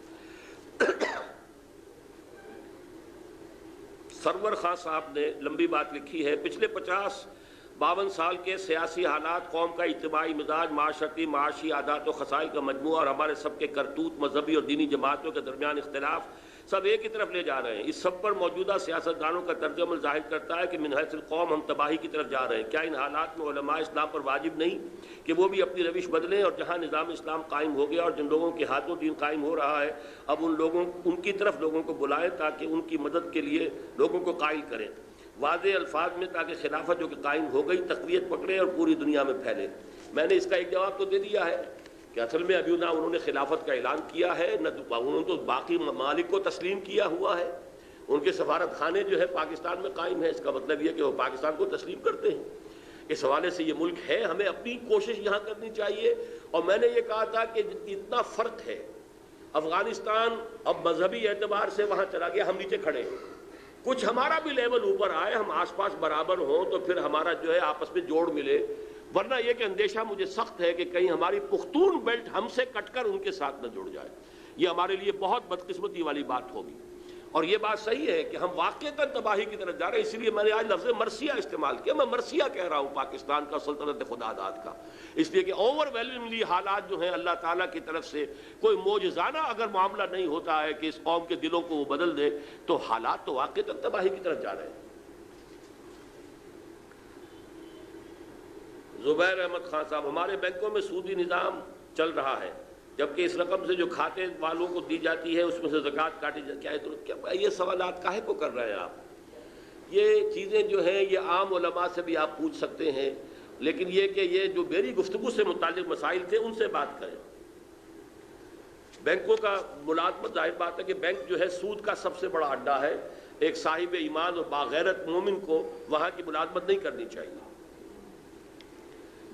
سرور خان صاحب نے لمبی بات لکھی ہے. پچھلے 50-52 سال کے سیاسی حالات، قوم کا اجتماعی مزاج، معاشرتی معاشی عادات و خصائل کا مجموعہ اور ہمارے سب کے کرتوت، مذہبی اور دینی جماعتوں کے درمیان اختلاف سب ایک ہی طرف لے جا رہے ہیں. اس سب پر موجودہ سیاستدانوں کا طرز عمل ظاہر کرتا ہے کہ من حیث القوم ہم تباہی کی طرف جا رہے ہیں. کیا ان حالات میں علماء اسلام پر واجب نہیں کہ وہ بھی اپنی روش بدلیں، اور جہاں نظام اسلام قائم ہو گیا اور جن لوگوں کے ہاتھوں دین قائم ہو رہا ہے، اب ان کی طرف لوگوں کو بلائیں تاکہ ان کی مدد کے لیے لوگوں کو قائل کریں واضح الفاظ میں، تاکہ خلافت جو کہ قائم ہو گئی تقویت پکڑے اور پوری دنیا میں پھیلے. میں نے اس کا ایک جواب تو دے دیا ہے کہ اصل میں ابھی نہ انہوں نے خلافت کا اعلان کیا ہے، نہ انہوں نے تو باقی ممالک کو تسلیم کیا ہوا ہے. ان کے سفارت خانے جو ہے پاکستان میں قائم ہے. اس کا مطلب یہ کہ وہ پاکستان کو تسلیم کرتے ہیں. اس حوالے سے یہ ملک ہے، ہمیں اپنی کوشش یہاں کرنی چاہیے. اور میں نے یہ کہا تھا کہ اتنا فرق ہے. افغانستان اب مذہبی اعتبار سے وہاں چلا گیا، ہم نیچے کھڑے ہیں. کچھ ہمارا بھی لیول اوپر آئے، ہم آس پاس برابر ہوں تو پھر ہمارا جو ہے آپس میں جوڑ ملے. ورنہ یہ کہ اندیشہ مجھے سخت ہے کہ کہیں ہماری پختون بیلٹ ہم سے کٹ کر ان کے ساتھ نہ جڑ جائے. یہ ہمارے لیے بہت بدقسمتی والی بات ہوگی. اور یہ بات صحیح ہے کہ ہم واقعتاً تباہی کی طرف جا رہے ہیں. اسی لیے میں نے آج لفظ مرثیہ استعمال کیا. میں مرثیہ کہہ رہا ہوں پاکستان کا، سلطنت خدا داد کا، اس لیے کہ اوور ویلملی حالات جو ہیں اللہ تعالیٰ کی طرف سے کوئی معجزانہ اگر معاملہ نہیں ہوتا ہے کہ اس قوم کے دلوں کو وہ بدل دے، تو حالات تو واقعتاً تباہی کی طرف جا رہے ہیں. زبیر احمد خان صاحب، ہمارے بینکوں میں سودی نظام چل رہا ہے، جبکہ اس رقم سے جو کھاتے والوں کو دی جاتی ہے اس میں سے زکوٰۃ کاٹی جاتی ہے. کیا یہ سوالات کاہے کو کر رہے ہیں آپ؟ یہ چیزیں جو ہیں یہ عام علماء سے بھی آپ پوچھ سکتے ہیں، لیکن یہ کہ یہ جو میری گفتگو سے متعلق مسائل تھے ان سے بات کریں. بینکوں کا ملازمت، ظاہر بات ہے کہ بینک جو ہے سود کا سب سے بڑا اڈا ہے. ایک صاحب ایمان اور باغیرت مومن کو وہاں کی ملازمت نہیں کرنی چاہیے.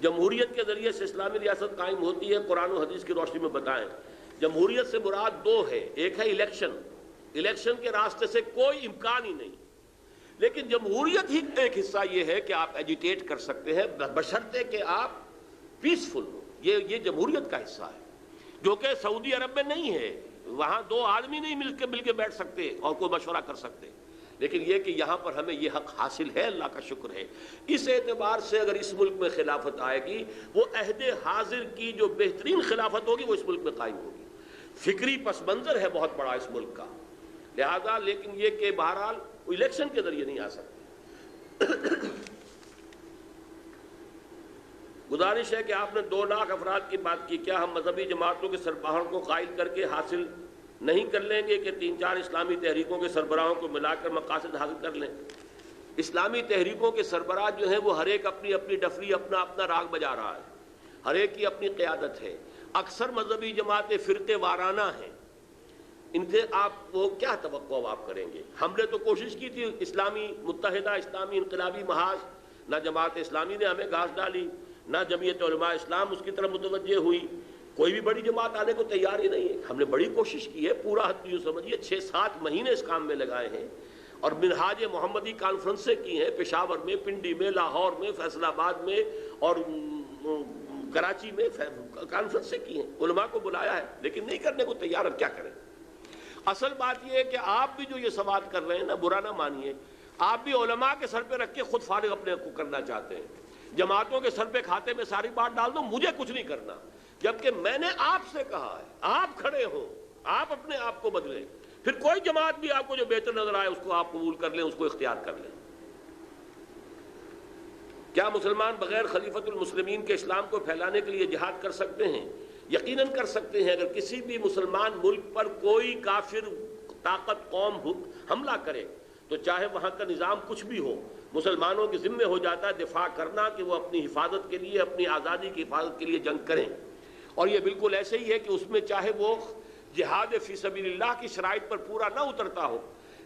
جمہوریت کے ذریعے سے اسلامی ریاست قائم ہوتی ہے، قرآن و حدیث کی روشنی میں بتائیں. جمہوریت سے مراد دو ہے، ایک ہے الیکشن کے راستے سے کوئی امکان ہی نہیں. لیکن جمہوریت ہی ایک حصہ یہ ہے کہ آپ ایجیٹیٹ کر سکتے ہیں بشرطے کہ آپ پیسفل ہو. یہ جمہوریت کا حصہ ہے، جو کہ سعودی عرب میں نہیں ہے. وہاں دو آدمی نہیں مل کے بیٹھ سکتے اور کوئی مشورہ کر سکتے. لیکن یہ کہ یہاں پر ہمیں یہ حق حاصل ہے، اللہ کا شکر ہے. اس اعتبار سے اگر اس ملک میں خلافت آئے گی، وہ عہد حاضر کی جو بہترین خلافت ہوگی وہ اس ملک میں قائم ہوگی. فکری پس منظر ہے بہت بڑا اس ملک کا، لہذا لیکن یہ کہ بہرحال الیکشن کے ذریعے نہیں آ سکتے. گزارش ہے کہ آپ نے 2 لاکھ افراد کی بات کی. کیا ہم مذہبی جماعتوں کے سربراہوں کو قائل کر کے حاصل نہیں کر لیں گے کہ 3-4 اسلامی تحریکوں کے سربراہوں کو ملا کر مقاصد حاصل کر لیں؟ اسلامی تحریکوں کے سربراہ جو ہیں وہ ہر ایک اپنی اپنی ڈفری، اپنا اپنا راگ بجا رہا ہے، ہر ایک کی اپنی قیادت ہے. اکثر مذہبی جماعتیں فرقے وارانہ ہیں. ان سے آپ وہ کیا توقع آپ کریں گے؟ ہم نے تو کوشش کی تھی اسلامی متحدہ اسلامی انقلابی محاذ، نہ جماعت اسلامی نے ہمیں گھاس ڈالی، نہ جمعیت علماء اسلام اس کی طرف متوجہ ہوئی. کوئی بھی بڑی جماعت آنے کو تیار ہی نہیں ہے. ہم نے بڑی کوشش کی ہے، پورا یوں سمجھیے 6-7 مہینے اس کام میں لگائے ہیں، اور منہاج محمدی کانفرنسیں کی ہیں پشاور میں، پنڈی میں، لاہور میں، فیصل آباد میں اور کراچی میں کانفرنسیں کی ہیں، علماء کو بلایا ہے، لیکن نہیں کرنے کو تیار. اب کیا کریں؟ اصل بات یہ ہے کہ آپ بھی جو یہ سوال کر رہے ہیں نا، برا نہ مانیے، آپ بھی علماء کے سر پہ رکھ کے خود فارغ اپنے کو کرنا چاہتے ہیں. جماعتوں کے سر پہ کھاتے میں ساری بات ڈال دو، مجھے کچھ نہیں کرنا، جبکہ میں نے آپ سے کہا ہے آپ کھڑے ہوں، آپ اپنے آپ کو بدلیں. پھر کوئی جماعت بھی آپ کو جو بہتر نظر آئے اس کو آپ قبول کر لیں، اس کو اختیار کر لیں. کیا مسلمان بغیر خلیفۃ المسلمین کے اسلام کو پھیلانے کے لیے جہاد کر سکتے ہیں؟ یقیناً کر سکتے ہیں. اگر کسی بھی مسلمان ملک پر کوئی کافر طاقت قوم حملہ کرے تو چاہے وہاں کا نظام کچھ بھی ہو، مسلمانوں کے ذمہ ہو جاتا ہے دفاع کرنا، کہ وہ اپنی حفاظت کے لیے، اپنی آزادی کی حفاظت کے لیے جنگ کریں. اور یہ بالکل ایسے ہی ہے کہ اس میں چاہے وہ جہاد فی سبیل اللہ کی شرائط پر پورا نہ اترتا ہو،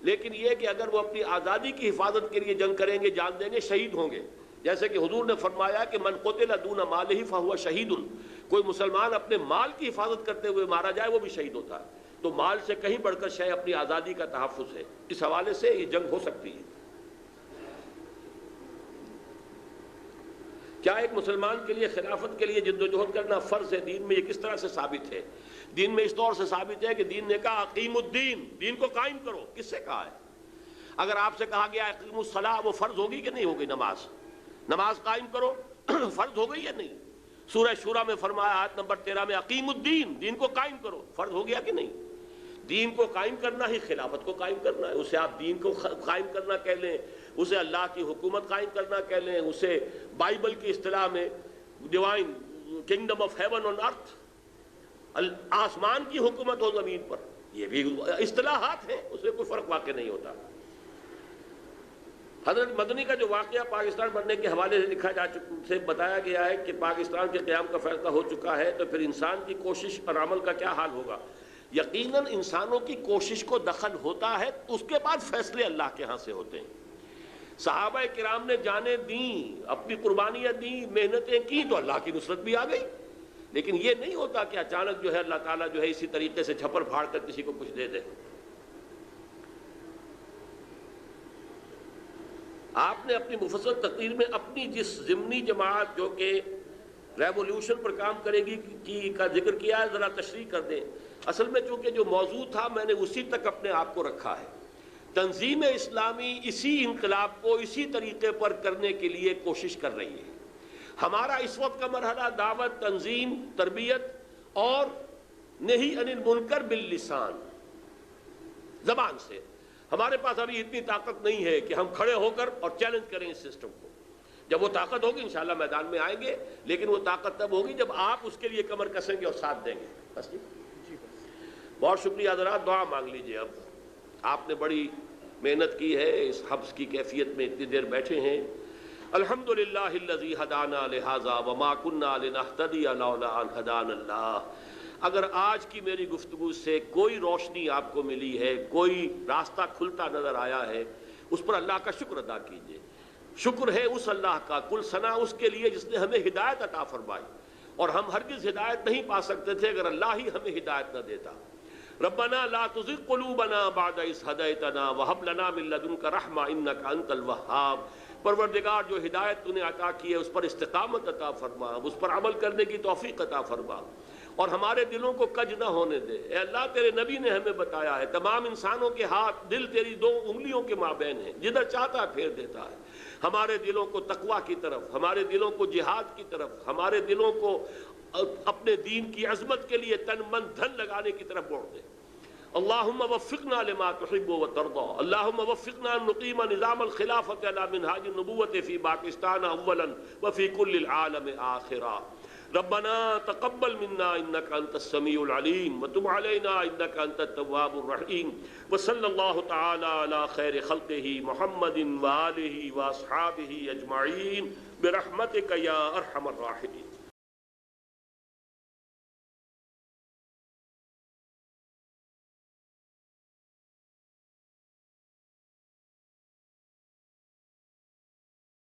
لیکن یہ کہ اگر وہ اپنی آزادی کی حفاظت کے لیے جنگ کریں گے، جان دیں گے، شہید ہوں گے. جیسے کہ حضور نے فرمایا کہ من قتل دون مالہ فہو شہید، کوئی مسلمان اپنے مال کی حفاظت کرتے ہوئے مارا جائے وہ بھی شہید ہوتا ہے. تو مال سے کہیں بڑھ کر شے اپنی آزادی کا تحفظ ہے. اس حوالے سے یہ جنگ ہو سکتی ہے. کیا ایک مسلمان کے لیے خلافت کے لیے جدوجہد کرنا فرض ہے؟ دین میں یہ کس طرح سے ثابت ہے؟ دین میں اس طور سے ثابت ہے کہ دین نے کہا اقیم الدین، دین کو قائم کرو. کس سے کہا ہے؟ اگر آپ سے کہا گیا اقیم الصلاۃ، وہ فرض ہوگی کہ نہیں ہوگی؟ نماز قائم کرو، فرض ہو گئی یا نہیں؟ سورہ شورى میں فرمایا آیت نمبر 13 میں اقیم الدین، دین کو قائم کرو. فرض ہو گیا کہ نہیں؟ دین کو قائم کرنا ہی خلافت کو قائم کرنا ہے. اسے آپ دین کو قائم کرنا کہہ لیں، اسے اللہ کی حکومت قائم کرنا کہہ لیں، اسے بائبل کی اصطلاح میں ڈیوائن کنگڈم آف ہیون آن ارتھ، آسمان کی حکومت ہو زمین پر، یہ بھی اصطلاحات ہیں، اس میں کوئی فرق واقع نہیں ہوتا. حضرت مدنی کا جو واقعہ پاکستان بننے کے حوالے سے لکھا جا چکا سے بتایا گیا ہے کہ پاکستان کے قیام کا فیصلہ ہو چکا ہے، تو پھر انسان کی کوشش اور عمل کا کیا حال ہوگا؟ یقیناً انسانوں کی کوشش کو دخل ہوتا ہے، اس کے بعد فیصلے اللہ کے ہاں سے ہوتے ہیں. صحابہ کرام نے جانیں دیں، اپنی قربانیاں دیں، محنتیں کی، تو اللہ کی نصرت بھی آ گئی. لیکن یہ نہیں ہوتا کہ اچانک جو ہے اللہ تعالیٰ جو ہے اسی طریقے سے چھپر پھاڑ کر کسی کو کچھ دے دے. آپ نے اپنی مفصل تقریر میں اپنی جس ضمنی جماعت جو کہ ریولیوشن پر کام کرے گی کا ذکر کیا ہے، ذرا تشریح کر دیں. اصل میں چونکہ جو موضوع تھا میں نے اسی تک اپنے آپ کو رکھا ہے. تنظیم اسلامی اسی انقلاب کو اسی طریقے پر کرنے کے لیے کوشش کر رہی ہے. ہمارا اس وقت کا مرحلہ دعوت، تنظیم، تربیت اور نہی عن المنکر باللسان، زبان سے. ہمارے پاس ابھی اتنی طاقت نہیں ہے کہ ہم کھڑے ہو کر اور چیلنج کریں اس سسٹم کو. جب وہ طاقت ہوگی انشاءاللہ میدان میں آئیں گے، لیکن وہ طاقت تب ہوگی جب آپ اس کے لیے کمر کسیں گے اور ساتھ دیں گے. بس جی، بہت شکریہ حضرات. دعا مانگ لیجئے. اب آپ نے بڑی محنت کی ہے، اس حبس کی کیفیت میں اتنی دیر بیٹھے ہیں. الحمدللہ الذی ہدانا لہذا وما کنا لنہتدی لولا ان ہدانا اللہ. اگر آج کی میری گفتگو سے کوئی روشنی آپ کو ملی ہے، کوئی راستہ کھلتا نظر آیا ہے، اس پر اللہ کا شکر ادا کیجئے. شکر ہے اس اللہ کا، کل ثنا اس کے لیے جس نے ہمیں ہدایت عطا فرمائی، اور ہم ہرگز ہدایت نہیں پا سکتے تھے اگر اللہ ہی ہمیں ہدایت نہ دیتا. ربنا لا تزغ قلوبنا بعد اذ ہدیتنا وہب لنا من لدنک رحمہ انک انت الوہاب. پروردگار جو ہدایت تو نے عطا کی ہے اس پر استقامت عطا فرما، اس پر عمل کرنے کی توفیق عطا فرما، اور ہمارے دلوں کو کج نہ ہونے دے. اے اللہ، تیرے نبی نے ہمیں بتایا ہے تمام انسانوں کے ہاتھ دل تیری 2 انگلیوں کے مابین ہیں، جدھر چاہتا ہے پھیر دیتا ہے. ہمارے دلوں کو تقویٰ کی طرف، ہمارے دلوں کو جہاد کی طرف، ہمارے دلوں کو اپنے دین کی عظمت کے لیے تن من دھن لگانے کی طرف موڑ دے. اللہم وفقنا لما تحب وترضى. اللہم وفقنا ان نقیم نظام الخلافت علی منہاج النبوت فی پاکستان اولا وفی کل العالم آخرا. ربنا تقبل منا انك انت السميع العليم وتب علينا انك انت التواب الرحيم. وصلى الله تعالى على خير خلقه محمد وآله واصحابه اجمعين برحمتك يا ارحم الراحمين.